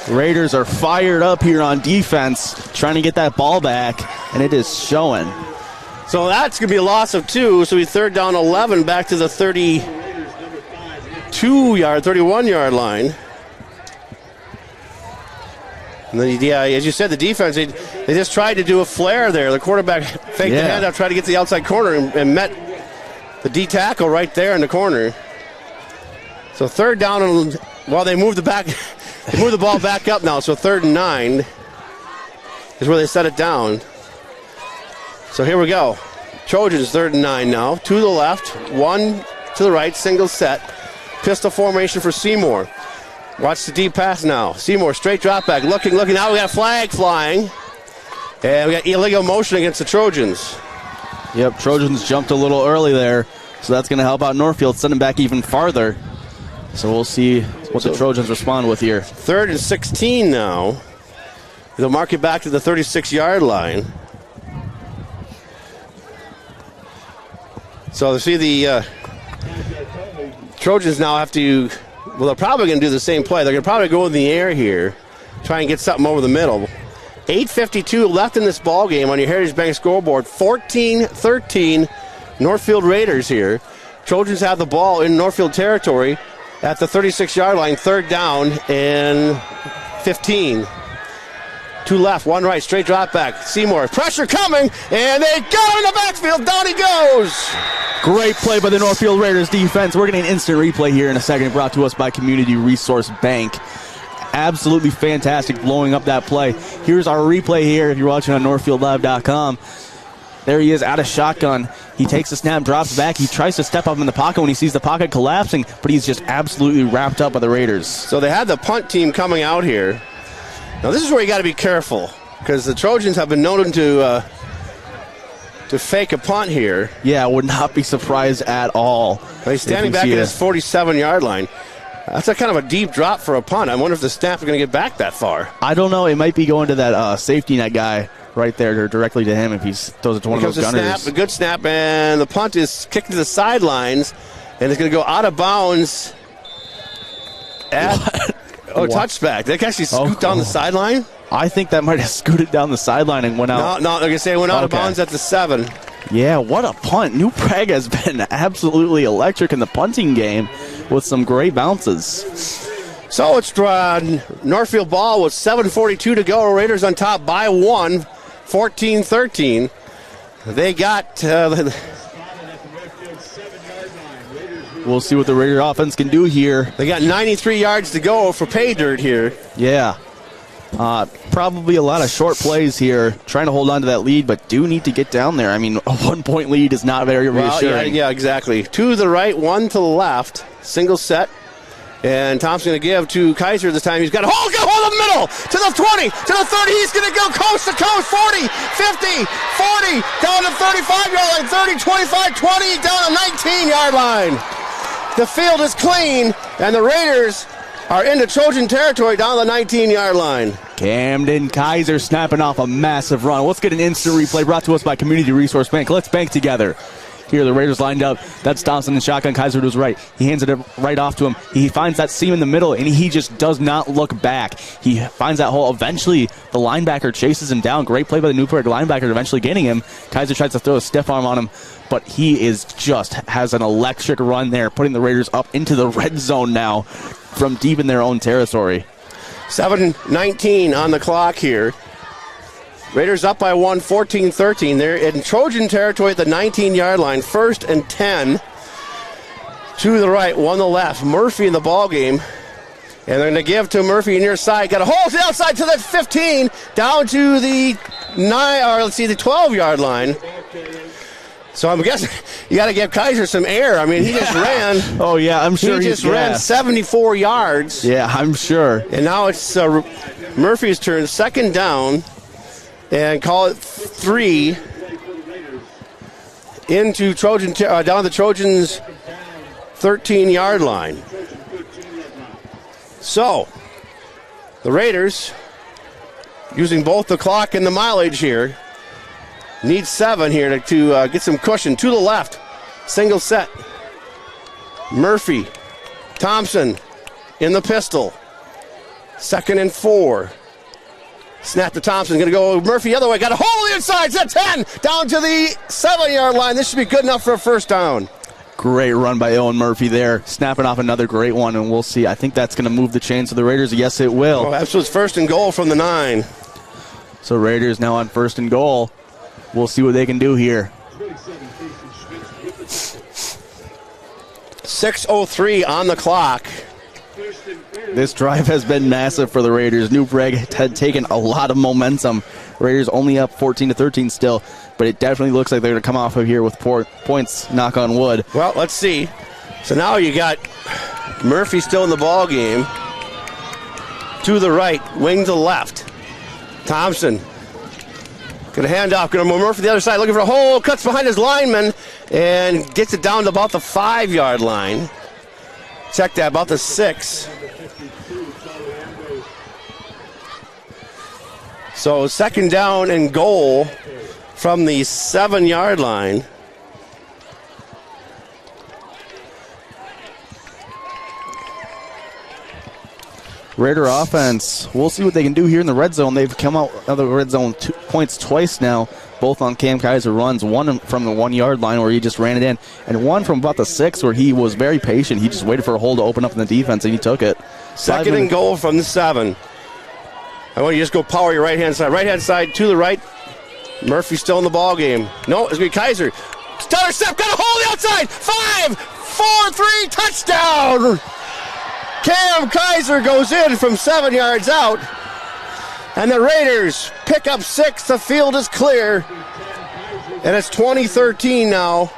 Raiders are fired up here on defense, trying to get that ball back, and it is showing. So that's going to be a loss of 2. So we 3rd down 11 back to the 31-yard line. And then, yeah, as you said, the defense, they just tried to do a flare there. The quarterback faked the handoff, tried to get to the outside corner, and met the D tackle right there in the corner. So 3rd down, and while they moved the ball back up now. So 3rd and 9 is where they set it down. So here we go. Trojans 3rd and 9 now. 2 to the left, 1 to the right, single set. Pistol formation for Seymour. Watch the deep pass now. Seymour, straight drop back. Looking. Now we got a flag flying. And we got illegal motion against the Trojans. Yep, Trojans jumped a little early there. So that's going to help out Northfield, send them back even farther. So we'll see what the Trojans respond with here. 3rd and 16 now. They'll mark it back to the 36-yard line. So see the Trojans now have to, well, they're probably going to do the same play. They're going to probably go in the air here, try and get something over the middle. 8:52 left in this ball game on your Heritage Bank scoreboard. 14-13 Northfield Raiders here. Trojans have the ball in Northfield territory at the 36-yard line, 3rd down and 15. 2 left, 1 right, straight drop back. Seymour, pressure coming, and they go in the backfield. Down he goes. Great play by the Northfield Raiders defense. We're getting an instant replay here in a second, brought to us by Community Resource Bank. Absolutely fantastic blowing up that play. Here's our replay here if you're watching on NorthfieldLive.com. There he is out of shotgun. He takes the snap, drops back. He tries to step up in the pocket when he sees the pocket collapsing, but he's just absolutely wrapped up by the Raiders. So they had the punt team coming out here. Now this is where you got to be careful because the Trojans have been known to fake a punt here. Yeah, I would not be surprised at all. He's standing back at his 47-yard line. That's a kind of a deep drop for a punt. I wonder if the snap is going to get back that far. I don't know. It might be going to that safety net guy right there, or directly to him if he throws it to one of those gunners. A good snap, and the punt is kicked to the sidelines, and it's going to go out of bounds at touchback. They actually scoot down the sideline? I think that might have scooted down the sideline and went out. No, they're going to say it went out of bounds at the 7. Yeah, what a punt. New Prague has been absolutely electric in the punting game with some great bounces. So it's Northfield ball with 7:42 to go. Raiders on top by 1, 14-13. They got... we'll see what the Raider offense can do here. They got 93 yards to go for pay dirt here. Yeah. Probably a lot of short plays here, trying to hold on to that lead, but do need to get down there. I mean, a 1-point lead is not very reassuring. Yeah, exactly. 2 to the right, 1 to the left. Single set. And Tom's going to give to Kaiser this time. He's got a hold in the middle, to the 20, to the 30. He's going to go coast to coast, 40, 50, 40, down to 35-yard line, 30, 25, 20, down to 19-yard line. The field is clean, and the Raiders are into Trojan territory down the 19-yard line. Camden Kaiser snapping off a massive run. Let's get an instant replay brought to us by Community Resource Bank. Let's bank together. Here, the Raiders lined up. That's Thompson in shotgun. Kaiser to his right. He hands it right off to him. He finds that seam in the middle, and he just does not look back. He finds that hole. Eventually, the linebacker chases him down. Great play by the Newburgh linebacker, eventually getting him. Kaiser tries to throw a stiff arm on him, but he is just has an electric run there, putting the Raiders up into the red zone now from deep in their own territory. 7:19 on the clock here. Raiders up by 1, 14-13. They're in Trojan territory at the 19-yard line. 1st and 10. 2 to the right, 1 to the left. Murphy in the ball game. And they're going to give to Murphy near side. Got a hole to the outside to the 15. Down to the 12-yard line. So I'm guessing you got to give Kaiser some air. I mean, he just ran. Oh, yeah, I'm sure he just ran 74 yards. Yeah, I'm sure. And now it's Murphy's turn, 2nd down. And call it 3 into Trojan, down the Trojans' 13-yard line. So, the Raiders, using both the clock and the mileage here, need 7 here to get some cushion. To the left, single set. Murphy, Thompson in the pistol. 2nd and 4. Snap to Thompson, going to go Murphy the other way. Got a hole on the inside, it's a 10, down to the 7-yard line. This should be good enough for a 1st down. Great run by Owen Murphy there, snapping off another great one, and we'll see. I think that's going to move the chains of the Raiders. Yes, it will. Oh, that's 1st and goal from the 9. So Raiders now on 1st and goal. We'll see what they can do here. 6:03 on the clock. This drive has been massive for the Raiders. New Prague had taken a lot of momentum. Raiders only up 14-13 still, but it definitely looks like they're going to come off of here with points, knock on wood. Well, let's see. So now you got Murphy still in the ball game. To the right, wing to the left. Thompson. Going to hand off. Going to move Murphy to the other side, looking for a hole. Cuts behind his lineman and gets it down to about the 5-yard line. Check that, about the 6. So second down and goal from the 7-yard line. Raider offense, we'll see what they can do here in the red zone. They've come out of the red zone 2 points twice now, both on Cam Kaiser runs, one from the 1-yard line where he just ran it in, and one from about the 6 where he was very patient. He just waited for a hole to open up in the defense, and he took it. Second and goal from the 7. I want you to just go power your right-hand side. Right-hand side to the right. Murphy still in the ball game. No, it's going to be Kaiser. Stutter step, got a hole on the outside. 5, 4, 3, touchdown! Cam Kaiser goes in from 7 yards out. And the Raiders pick up 6. The field is clear. And it's 20-13 now.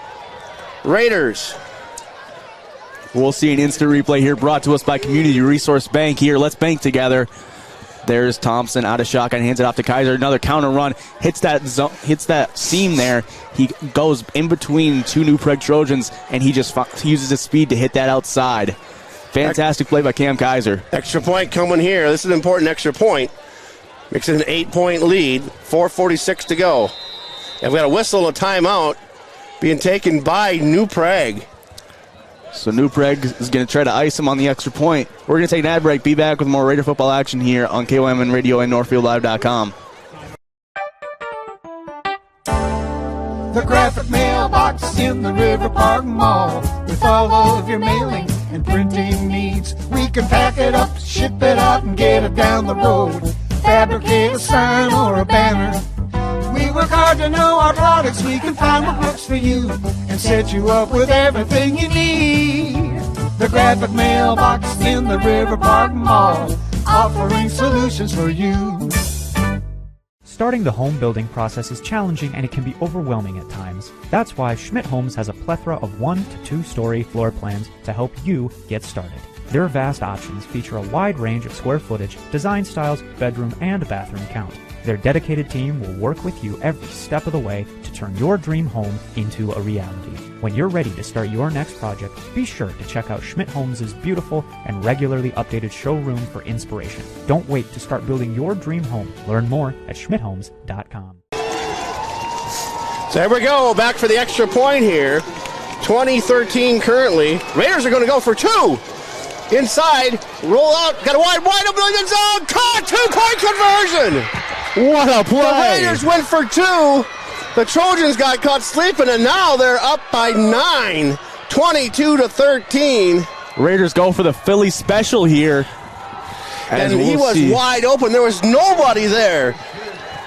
Raiders. We'll see an instant replay here brought to us by Community Resource Bank here. Let's bank together. There's Thompson out of shotgun, hands it off to Kaiser. Another counter run, hits that seam there. He goes in between 2 New Prague Trojans, and he just uses his speed to hit that outside. Fantastic play by Cam Kaiser. Extra point coming here. This is an important extra point. Makes it an 8-point lead. 4:46 to go. And we got a whistle and a timeout being taken by New Prague. So New Prague is going to try to ice him on the extra point. We're going to take an ad break. Be back with more Raider football action here on KOMN Radio and NorthfieldLive.com. The graphic mailbox in the River Park Mall. With all of your mailing and printing needs, we can pack it up, ship it out, and get it down the road. Fabricate a sign or a banner. We work hard to know our products. We can find what works for you and set you up with everything you need. The graphic mailbox in the River Park Mall, offering solutions for you. Starting the home building process is challenging and it can be overwhelming at times. That's why Schmidt Homes has a plethora of 1 to 2-story floor plans to help you get started. Their vast options feature a wide range of square footage, design styles, bedroom, and bathroom count. Their dedicated team will work with you every step of the way to turn your dream home into a reality. When you're ready to start your next project, be sure to check out Schmidt Homes' beautiful and regularly updated showroom for inspiration. Don't wait to start building your dream home. Learn more at schmidthomes.com. So there we go, back for the extra point here. 20-13 currently. Raiders are going to go for 2. Inside, roll out, got a wide open in the zone, caught, 2-point conversion. What a play. The Raiders went for 2. The Trojans got caught sleeping, and now they're up by 9, 22-13. Raiders go for the Philly special here. And he was wide open. There was nobody there.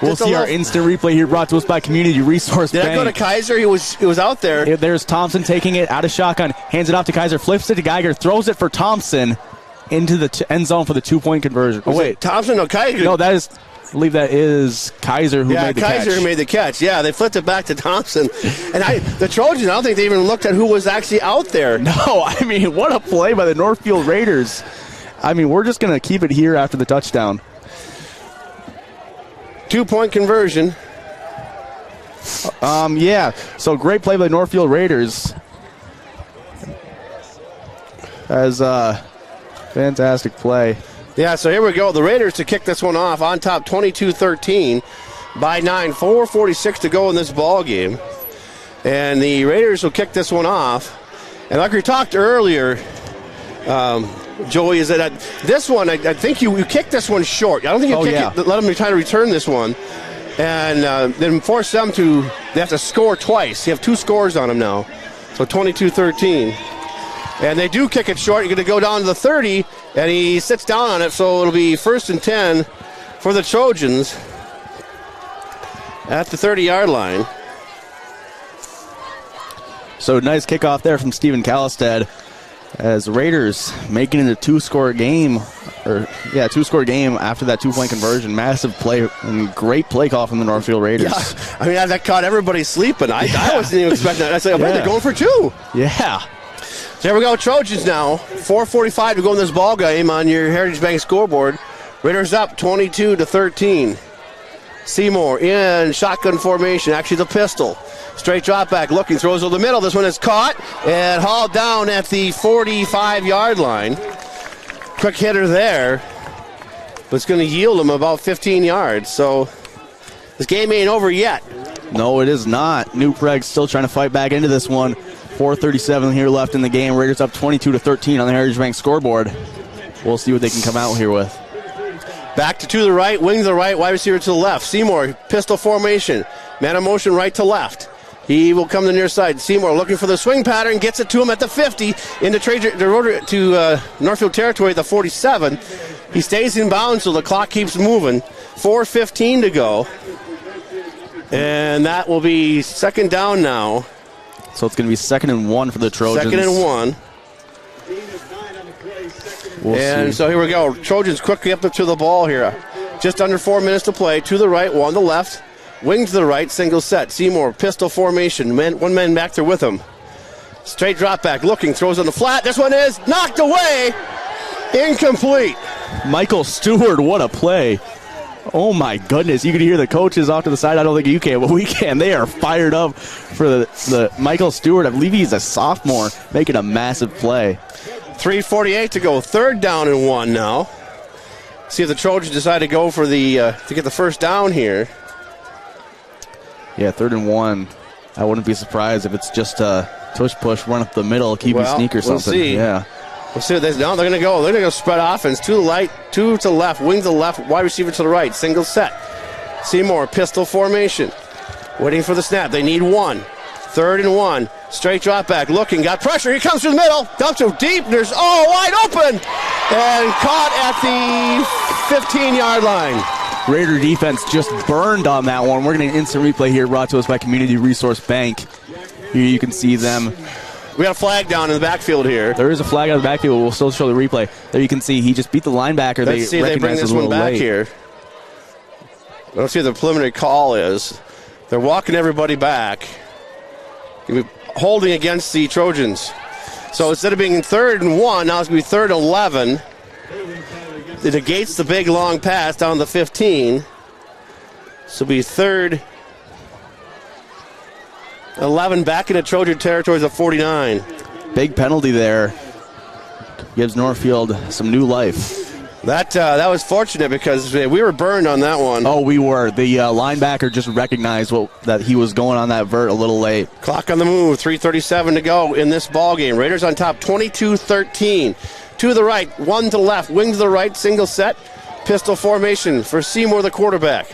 We'll see our instant replay here brought to us by Community Resource Bank. Did that go to Kaiser? He was out there. There's Thompson taking it out of shotgun, hands it off to Kaiser, flips it to Geiger, throws it for Thompson into the end zone for the 2-point conversion. Oh, wait. Thompson? No, Kaiser. No, I believe that is Kaiser who made the catch. Yeah, Kaiser who made the catch. Yeah, they flipped it back to Thompson. And the Trojans, I don't think they even looked at who was actually out there. No, I mean, what a play by the Northfield Raiders. I mean, we're just going to keep it here after the touchdown. 2-point conversion. Yeah, so great play by the Northfield Raiders. As fantastic play. Yeah, so here we go. The Raiders to kick this one off on top, 22-13 by 9. 4:46 to go in this ball game. And the Raiders will kick this one off. And like we talked earlier, Joey, is that this one, I think you kicked this one short. I don't think you let them try to return this one. And then force them they have to score twice. You have 2 scores on them now. So 22-13. And they do kick it short. You're going to go down to the 30, and he sits down on it, so it'll be 1st and 10 for the Trojans at the 30-yard line. So nice kickoff there from Steven Kallestad as Raiders making it a 2-score game two-score game after that two-point conversion. Massive play and great play call from the Northfield Raiders. Yeah. I mean, that caught everybody sleeping. I wasn't even expecting that. I said, they're going for two. Yeah. So here we go, Trojans now. 4:45 to go in this ball game on your Heritage Bank scoreboard. Raiders up 22-13. Seymour in shotgun formation, actually the pistol. Straight drop back, looking, throws over the middle. This one is caught and hauled down at the 45-yard line. Quick hitter there, but it's going to yield him about 15 yards. So this game ain't over yet. No, it is not. New Prague still trying to fight back into this one. 4:37 here left in the game. Raiders up 22-13 on the Heritage Bank scoreboard. We'll see what they can come out here with. Back to the right, wing to the right, wide receiver to the left. Seymour, pistol formation. Man of motion right to left. He will come to the near side. Seymour looking for the swing pattern, gets it to him at the 50, to Northfield territory at the 47. He stays in bounds, so the clock keeps moving. 4:15 to go. And that will be second down now. So it's going to be 2nd and 1 for the Trojans. 2nd and 1. We'll see. So here we go. Trojans quickly up to the ball here. Just under 4 minutes to play. To the right, one to the left. Wing to the right, single set. Seymour, pistol formation. One man back there with him. Straight drop back, looking, throws on the flat. This one is knocked away. Incomplete. Michael Stewart, what a play. Oh my goodness, you can hear the coaches off to the side. I don't think you can, but we can. They are fired up for the Michael Stewart. I believe he's a sophomore, making a massive play. 3:48 to go. 3rd down and 1 now. See if the Trojans decide to go for to get the first down here. Yeah, 3rd and 1. I wouldn't be surprised if it's just a push, run up the middle, QB sneak or something. We'll see. Yeah. We'll see what they're going to go. They're going to go spread offense. To the right, two to the left, wing to the left, wide receiver to the right, single set. Seymour, pistol formation. Waiting for the snap. They need one. 3rd and 1. Straight drop back, looking, got pressure. He comes through the middle. Dumps it deep. There's wide open. And caught at the 15-yard line. Raider defense just burned on that one. We're getting an instant replay here brought to us by Community Resource Bank. Here you can see them. We got a flag down in the backfield here. There is a flag on the backfield. We'll still show the replay. There you can see he just beat the linebacker. Let's see if they bring this one back here. Let's see what the preliminary call is. They're walking everybody back. Holding against the Trojans. So instead of being 3rd and 1, now it's going to be 3rd and 11. It negates the big long pass down the 15. So it'll be 3rd 11 back into Trojan territories of 49. Big penalty there. Gives Northfield some new life. That was fortunate because we were burned on that one. Oh, we were. The linebacker just recognized that he was going on that vert a little late. Clock on the move. 3:37 to go in this ball game. Raiders on top, 22-13. To the right, one to the left, wing to the right, single set. Pistol formation for Seymour, the quarterback.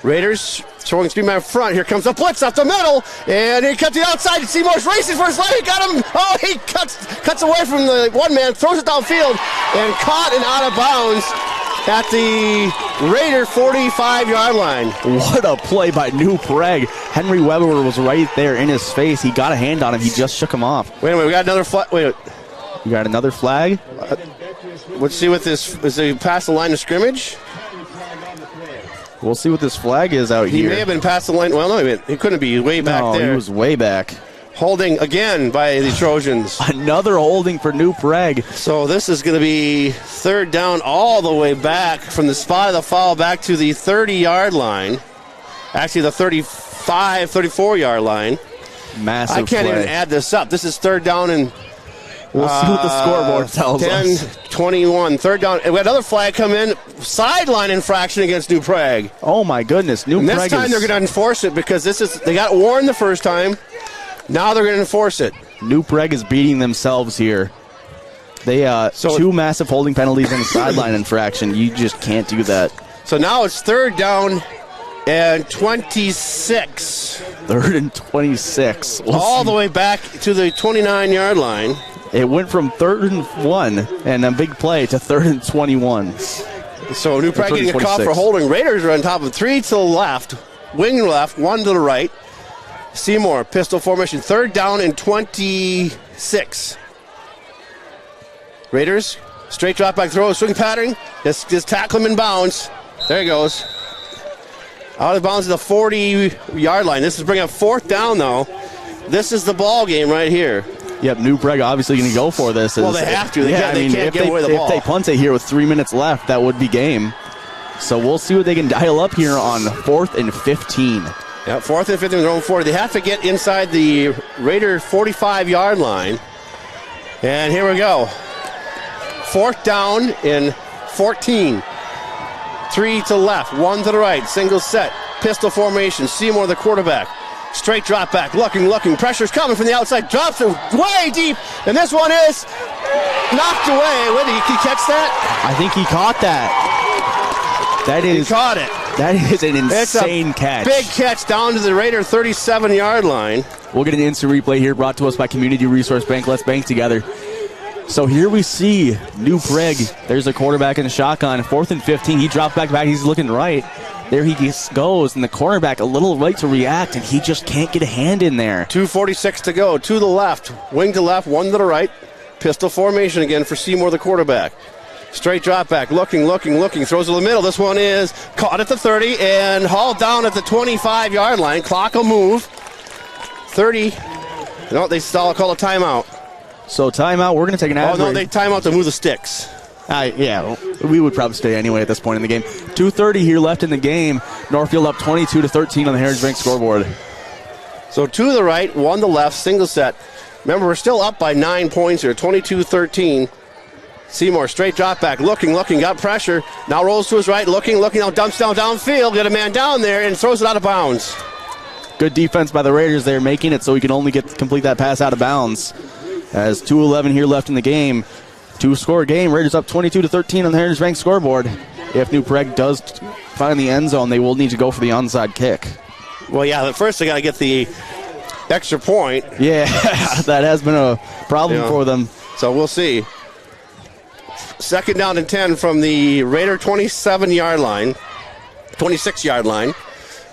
Raiders throwing three-man front. Here comes a blitz up the middle, and he cuts the outside. Seymour's racing for his life. He got him. Oh, he cuts away from the one man, throws it downfield, and caught and out of bounds at the Raider 45-yard line. What a play by New Prague. Henry Weber was right there in his face. He got a hand on him. He just shook him off. Wait a minute. We got another flag. Wait. You got another flag? Let's see what this is. He past the line of scrimmage? We'll see what this flag is out here. He may have been past the line. Well, no, he couldn't be way back there. No, he was way back. Holding again by the Trojans. Another holding for New Prague. So this is going to be 3rd down all the way back from the spot of the foul back to the 30-yard line. Actually, the 35, 34-yard line. Massive I can't play. even add this up. This is 3rd down and we'll see what the scoreboard tells us. 10-21. 3rd down. We had another flag come in. Sideline infraction against New Prague. Oh, my goodness. New Prague this time they're going to enforce it because they got warned the first time. Now they're going to enforce it. New Prague is beating themselves here. They two massive holding penalties and a sideline infraction. You just can't do that. So now it's 3rd down and 26. 3rd and 26. All the way back to the 29-yard line. It went from 3rd and 1 and a big play to 3rd and 21. So New Prague getting a call for holding. Raiders are on top of 3 to the left, wing left, 1 to the right. Seymour, pistol formation, 3rd down and 26. Raiders Straight drop back throw, swing pattern. Just tackle him in bounds. There he goes. Out of bounds to the 40-yard line. This is bringing up 4th down, though. This is the ball game right here. Yep, New Prague obviously going to go for this. Well, they have to. They can't give away the ball. If they punt it here with 3 minutes left, that would be game. So we'll see what they can dial up here on 4th and 15. Yeah, 4th and 15, their own 40. They have to get inside the Raider 45-yard line. And here we go. 4th down in 14. 3 to left, 1 to the right. Single set, pistol formation. Seymour, the quarterback. Straight drop back, looking. Pressure's coming from the outside. Drops it way deep. And this one is knocked away. Did he catch that? I think he caught that. He caught it. That is an insane catch. Big catch down to the Raider 37-yard line. We'll get an instant replay here brought to us by Community Resource Bank. Let's bank together. So here we see New Prague. There's a quarterback in the shotgun. 4th and 15. He drops back. He's looking right. There he goes, and the cornerback a little right to react, and he just can't get a hand in there. 2:46 to go. To the left. Wing to left, 1 to the right. Pistol formation again for Seymour, the quarterback. Straight drop back, looking. Throws to the middle. This one is caught at the 30 and hauled down at the 25-yard line. Clock will move. 30. No, they call a timeout. So timeout. We're going to take an ad. Oh, no, they timeout to move the sticks. Yeah, we would probably stay anyway at this point in the game. 2:30 here left in the game. Northfield up 22-13 on the Heritage Bank scoreboard. So 2 to the right, 1 to the left, single set. Remember, we're still up by 9 points here, 22-13. Seymour, straight drop back, looking, got pressure. Now rolls to his right, looking, now dumps downfield, got a man down there and throws it out of bounds. Good defense by the Raiders there, making it so he can only complete that pass out of bounds. As 2:11 here left in the game. 2-score game, Raiders up 22-13 on the Heritage Bank scoreboard. If New Prague does find the end zone, they will need to go for the onside kick. Well, yeah, but first they got to get the extra point. Yeah, that has been a problem for them. So we'll see. 2nd down and 10 from the Raider 26-yard line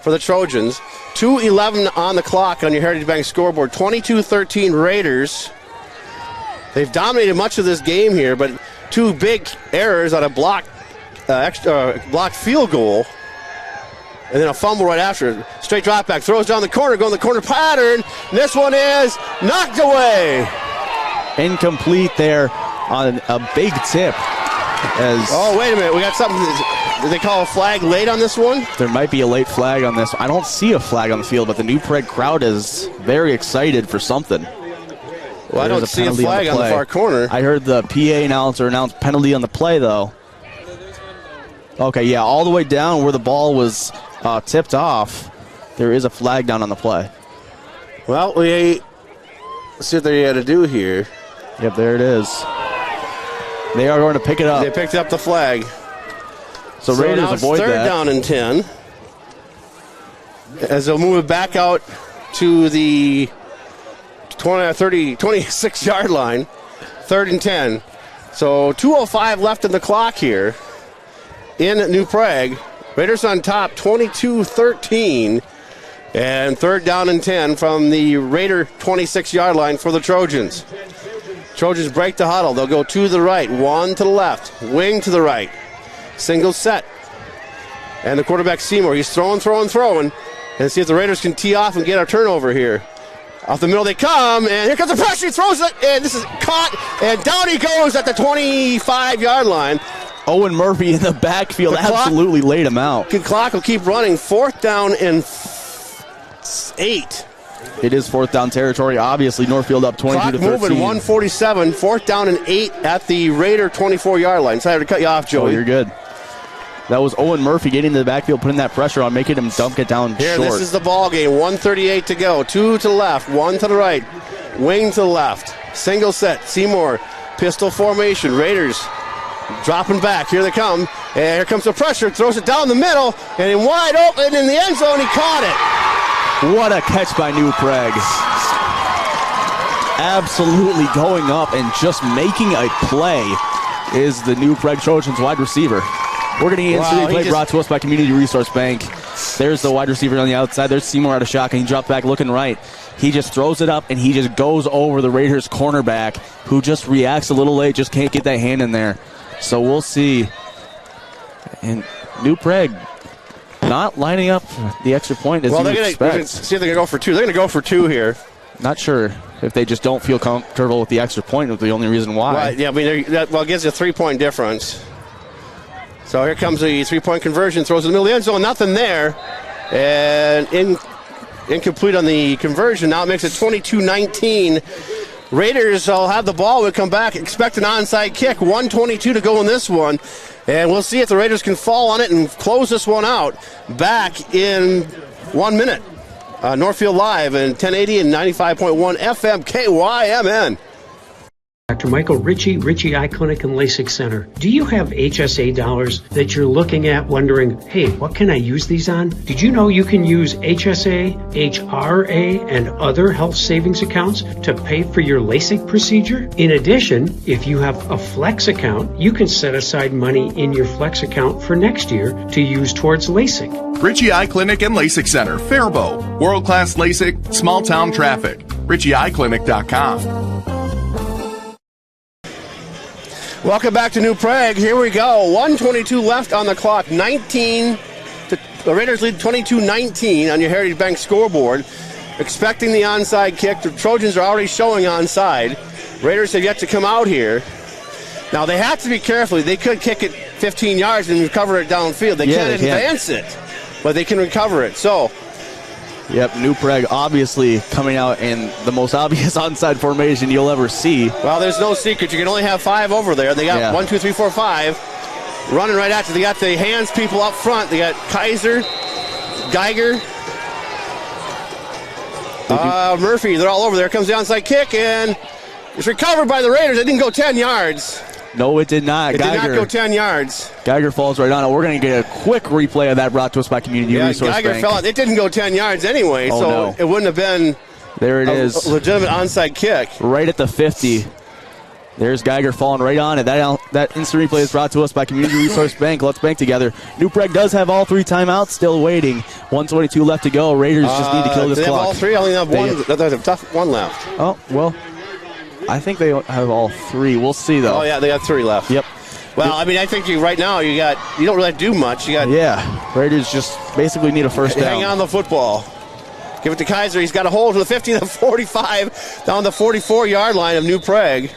for the Trojans. 2:11 on the clock on your Heritage Bank scoreboard. 22-13 Raiders. They've dominated much of this game here, but 2 big errors on a blocked field goal. And then a fumble right after. Straight drop back, throws down the corner, going the corner pattern. And this one is knocked away. Incomplete there on a big tip. Oh, wait a minute. We got something. Did they call a flag late on this one? There might be a late flag on this. I don't see a flag on the field, but the New Prague crowd is very excited for something. Well, I don't see a flag on the far corner. I heard the PA announcer announce penalty on the play, though. Okay, yeah, all the way down where the ball was tipped off, there is a flag down on the play. Well, let's see what they had to do here. Yep, there it is. They are going to pick it up. They picked up the flag. So Raiders now avoid that. 3rd down and 10. As they'll move it back out to the 26-yard line. 3rd and 10. So 2:05 left in the clock here in New Prague. Raiders on top, 22-13. And 3rd down and 10 from the Raider 26-yard line for the Trojans. Trojans break the huddle. They'll go to the right, 1 to the left, wing to the right. Single set. And the quarterback Seymour, he's throwing. And see if the Raiders can tee off and get a turnover here. Off the middle they come, and here comes the pressure. He throws it, and this is caught, and down he goes at the 25-yard line. Owen Murphy in the backfield absolutely laid him out. The clock will keep running. 4th down and 8. It is 4th down territory. Obviously, Northfield up 22-13. Clock moving, 1:47. 4th down and 8 at the Raider 24-yard line. Sorry to cut you off, Joey. Oh, you're good. That was Owen Murphy getting to the backfield, putting that pressure on, making him dump it down here, short. This is the ball game. 1:38 to go. 2 to the left, 1 to the right. Wing to the left. Single set. Seymour. Pistol formation. Raiders dropping back. Here they come. And here comes the pressure. Throws it down the middle. And in wide open in the end zone, he caught it. What a catch by New Prague. Absolutely going up and just making a play is the New Prague Trojans wide receiver. We're going to get instant replay brought to us by Community Resource Bank. There's the wide receiver on the outside. There's Seymour out of shotgun. He dropped back looking right. He just throws it up, and he just goes over the Raiders cornerback, who just reacts a little late, just can't get that hand in there. So we'll see. And New Prague not lining up the extra point as you expect. See if they're going to go for two. They're going to go for two here. Not sure if they just don't feel comfortable with the extra point is the only reason why. Right, yeah, I mean, it gives a 3-point difference. So here comes the 3-point conversion. Throws in the middle of the end zone. Nothing there. And incomplete on the conversion. Now it makes it 22-19. Raiders will have the ball. We'll come back. Expect an onside kick. 1:22 to go in this one. And we'll see if the Raiders can fall on it and close this one out. Back in 1 minute. Northfield Live and 1080 and 95.1 FM KYMN. Dr. Michael Ritchie Eye Clinic and LASIK Center. Do you have HSA dollars that you're looking at wondering, hey, what can I use these on? Did you know you can use HSA, HRA, and other health savings accounts to pay for your LASIK procedure? In addition, if you have a Flex account, you can set aside money in your Flex account for next year to use towards LASIK. Ritchie Eye Clinic and LASIK Center, Faribault. World-class LASIK, small-town traffic. RitchieEyeClinic.com. Welcome back to New Prague. Here we go. 1:22 left on the clock. The Raiders lead 22-19 on your Heritage Bank scoreboard. Expecting the onside kick. The Trojans are already showing onside. Raiders have yet to come out here. Now they have to be careful. They could kick it 15 yards and recover it downfield. They can't advance it, but they can recover it. So. Yep, New Prague obviously coming out in the most obvious onside formation you'll ever see. Well, there's no secret. You can only have 5 over there. They got 1, 2, 3, 4, 5 running right after. They got the hands people up front. They got Kaiser, Geiger, Murphy. They're all over there. Comes the onside kick, and it's recovered by the Raiders. It didn't go 10 yards. No, it did not. It did not go 10 yards. Geiger falls right on it. We're going to get a quick replay of that brought to us by Community Resource Geiger Bank. fell out. It didn't go 10 yards anyway, it wouldn't have been there it is. A legitimate onside kick. Right at the 50. There's Geiger falling right on it. That instant replay is brought to us by Community Resource Bank. Let's bank together. New Prague does have all 3 timeouts, still waiting. 1:22 left to go. Raiders just need to kill this clock. They have all 3? I only have one. There's a tough one left. Oh, well, I think they have all 3. We'll see, though. Oh, yeah, they got 3 left. Yep. Well, I mean, I think right now you don't really do much. Raiders just basically need a first down. Hang on the football. Give it to Kaiser. He's got a hold to the 50, the 45, down the 44-yard line of New Prague.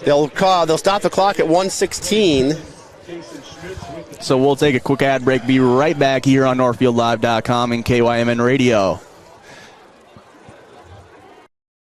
They'll stop the clock at 1:16. So we'll take a quick ad break. Be right back here on NorthfieldLive.com and KYMN Radio.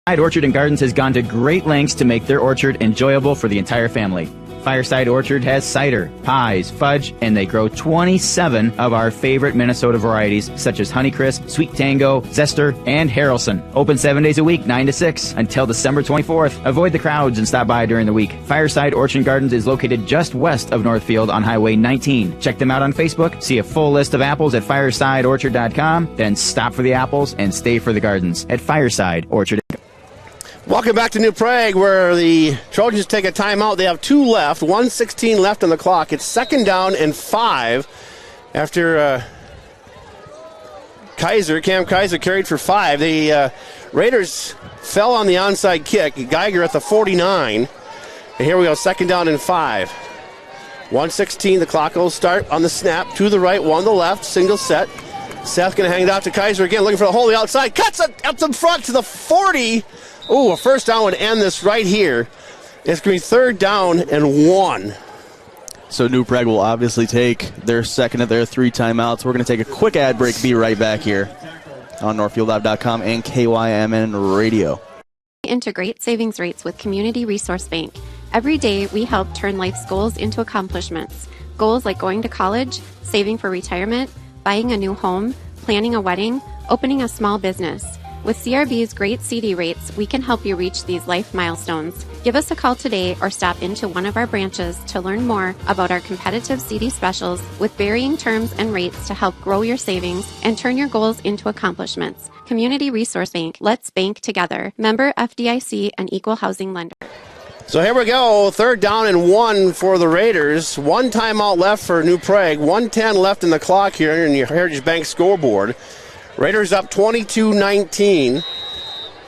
Orchard and Gardens has gone to great lengths to make their orchard enjoyable for the entire family. Fireside Orchard has cider, pies, fudge, and they grow 27 of our favorite Minnesota varieties, such as Honeycrisp, Sweet Tango, Zester, and Harrelson. Open 7 days a week, 9 to 6, until December 24th. Avoid the crowds and stop by during the week. Fireside Orchard Gardens is located just west of Northfield on Highway 19. Check them out on Facebook, see a full list of apples at firesideorchard.com, then stop for the apples and stay for the gardens at Fireside Orchard. Welcome back to New Prague, where the Trojans take a timeout. They have 2 left, 1:16 left on the clock. It's 2nd down and 5 after Cam Kaiser carried for 5. The Raiders fell on the onside kick. Geiger at the 49. And here we go, 2nd down and 5. 1:16, the clock will start on the snap. To the right, 1 to the left, single set. Seth going to hang it out to Kaiser again, looking for the hole on the outside. Cuts it up in front to the 40. Ooh, a first down would end this right here. It's going to be 3rd down and 1. So New Prague will obviously take their second of their 3 timeouts. We're going to take a quick ad break. Be right back here on NorthfieldLive.com and KYMN Radio. Integrate savings rates with Community Resource Bank. Every day, we help turn life's goals into accomplishments. Goals like going to college, saving for retirement, buying a new home, planning a wedding, opening a small business. With CRB's great CD rates, we can help you reach these life milestones. Give us a call today or stop into one of our branches to learn more about our competitive CD specials with varying terms and rates to help grow your savings and turn your goals into accomplishments. Community Resource Bank. Let's bank together. Member FDIC and Equal Housing Lender. So here we go, 3rd down and 1 for the Raiders. 1 timeout left for New Prague. 1:10 left in the clock here in your Heritage Bank scoreboard. Raiders up 22-19.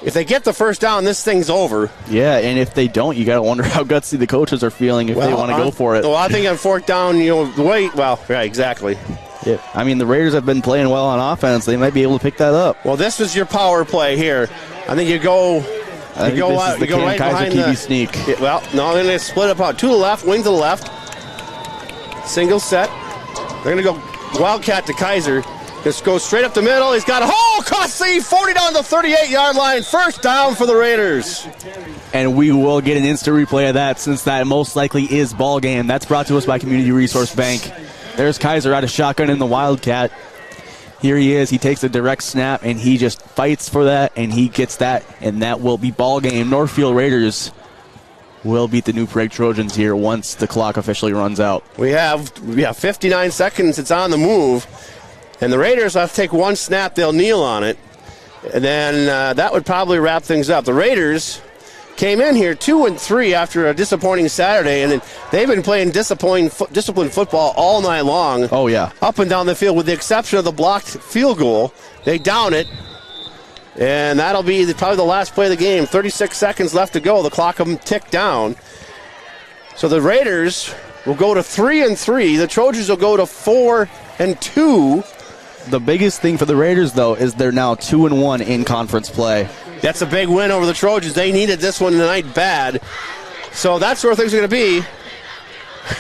If they get the first down, this thing's over. Yeah, and if they don't, you got to wonder how gutsy the coaches are feeling if they want to go for it. Well, I think on 4th down, yeah, exactly. Yeah, I mean, the Raiders have been playing well on offense. They might be able to pick that up. Well, this is your power play here. I think you go... I think this is the Cam right Kaiser TV sneak. Well, no, they're going to split up out to the left, wing to the left. Single set. They're going to go Wildcat to Kaiser. Just go straight up the middle. He's got a hole. Costly 40 down to the 38-yard line. First down for the Raiders. And we will get an instant replay of that since that most likely is ball game. That's brought to us by Community Resource Bank. There's Kaiser out of shotgun in the Wildcat. Here he is. He takes a direct snap, and he just fights for that, and he gets that, and that will be ball game. Northfield Raiders will beat the New Prague Trojans here once the clock officially runs out. We have 59 seconds. It's on the move. And the Raiders have to take one snap. They'll kneel on it. And then that would probably wrap things up. The Raiders came in here 2-3 after a disappointing Saturday, and they've been playing disciplined football all night long. Oh, yeah. Up and down the field, with the exception of the blocked field goal. They down it, and that'll be probably the last play of the game. 36 seconds left to go. The clock will tick down. So the Raiders will go to 3-3. The Trojans will go to 4-2. The biggest thing for the Raiders, though, is they're now 2-1 in conference play. That's a big win over the Trojans. They needed this one tonight bad. So that's where things are going to be.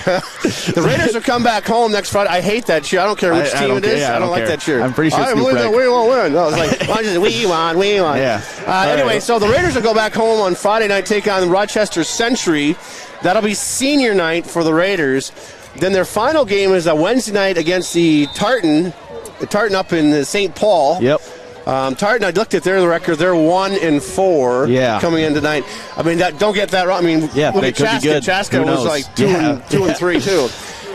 The Raiders will come back home next Friday. I hate that cheer. I don't care which team it is. Yeah, I don't like that cheer. I'm pretty sure it's New Prague. We won't win. No, it's like, we won. Yeah. Anyway, so the Raiders will go back home on Friday night, take on Rochester Century. That'll be senior night for the Raiders. Then their final game is a Wednesday night against the Tartan up in St. Paul. Yep. Tartan, I looked at their record. They're 1-4 coming in tonight. I mean, don't get that wrong. I mean, yeah, look at Chaska. Chaska was like 2-3 too.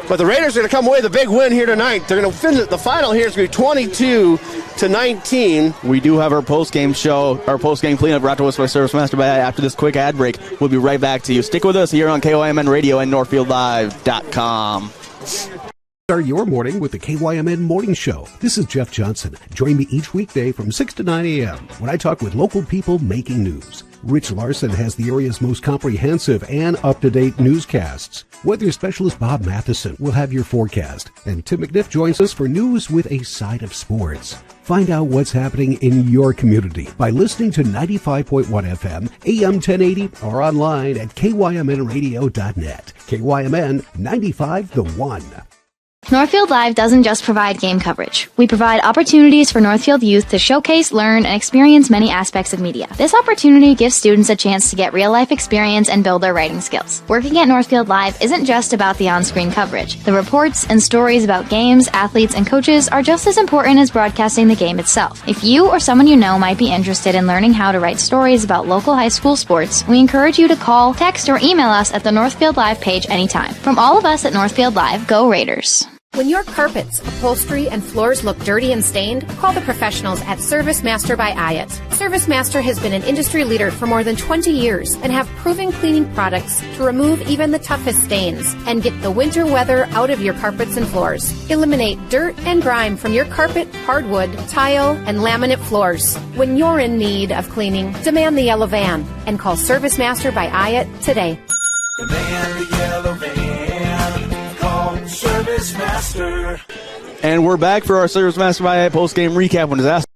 But the Raiders are going to come away with a big win here tonight. They're going to finish. The final here is going to be 22-19. We do have our post-game show, our post-game cleanup brought to us by Service Master by after this quick ad break. We'll be right back to you. Stick with us here on KYMN Radio and NorthfieldLive.com. Start your morning with the KYMN Morning Show. This is Jeff Johnson. Join me each weekday from 6 to 9 a.m. when I talk with local people making news. Rich Larson has the area's most comprehensive and up-to-date newscasts. Weather specialist Bob Matheson will have your forecast. And Tim McNiff joins us for news with a side of sports. Find out what's happening in your community by listening to 95.1 FM, AM 1080, or online at kymnradio.net. KYMN 95 The One. Northfield Live doesn't just provide game coverage. We provide opportunities for Northfield youth to showcase, learn, and experience many aspects of media. This opportunity gives students a chance to get real-life experience and build their writing skills. Working at Northfield Live isn't just about the on-screen coverage. The reports and stories about games, athletes, and coaches are just as important as broadcasting the game itself. If you or someone you know might be interested in learning how to write stories about local high school sports, we encourage you to call, text, or email us at the Northfield Live page anytime. From all of us at Northfield Live, go Raiders! When your carpets, upholstery, and floors look dirty and stained, call the professionals at Service Master by Hyatt. Service Master has been an industry leader for more than 20 years and have proven cleaning products to remove even the toughest stains and get the winter weather out of your carpets and floors. Eliminate dirt and grime from your carpet, hardwood, tile, and laminate floors. When you're in need of cleaning, demand the yellow van and call Service Master by Hyatt today. Demand the yellow van. Call Service Master. And we're back for our Service Master by post-game recap when disaster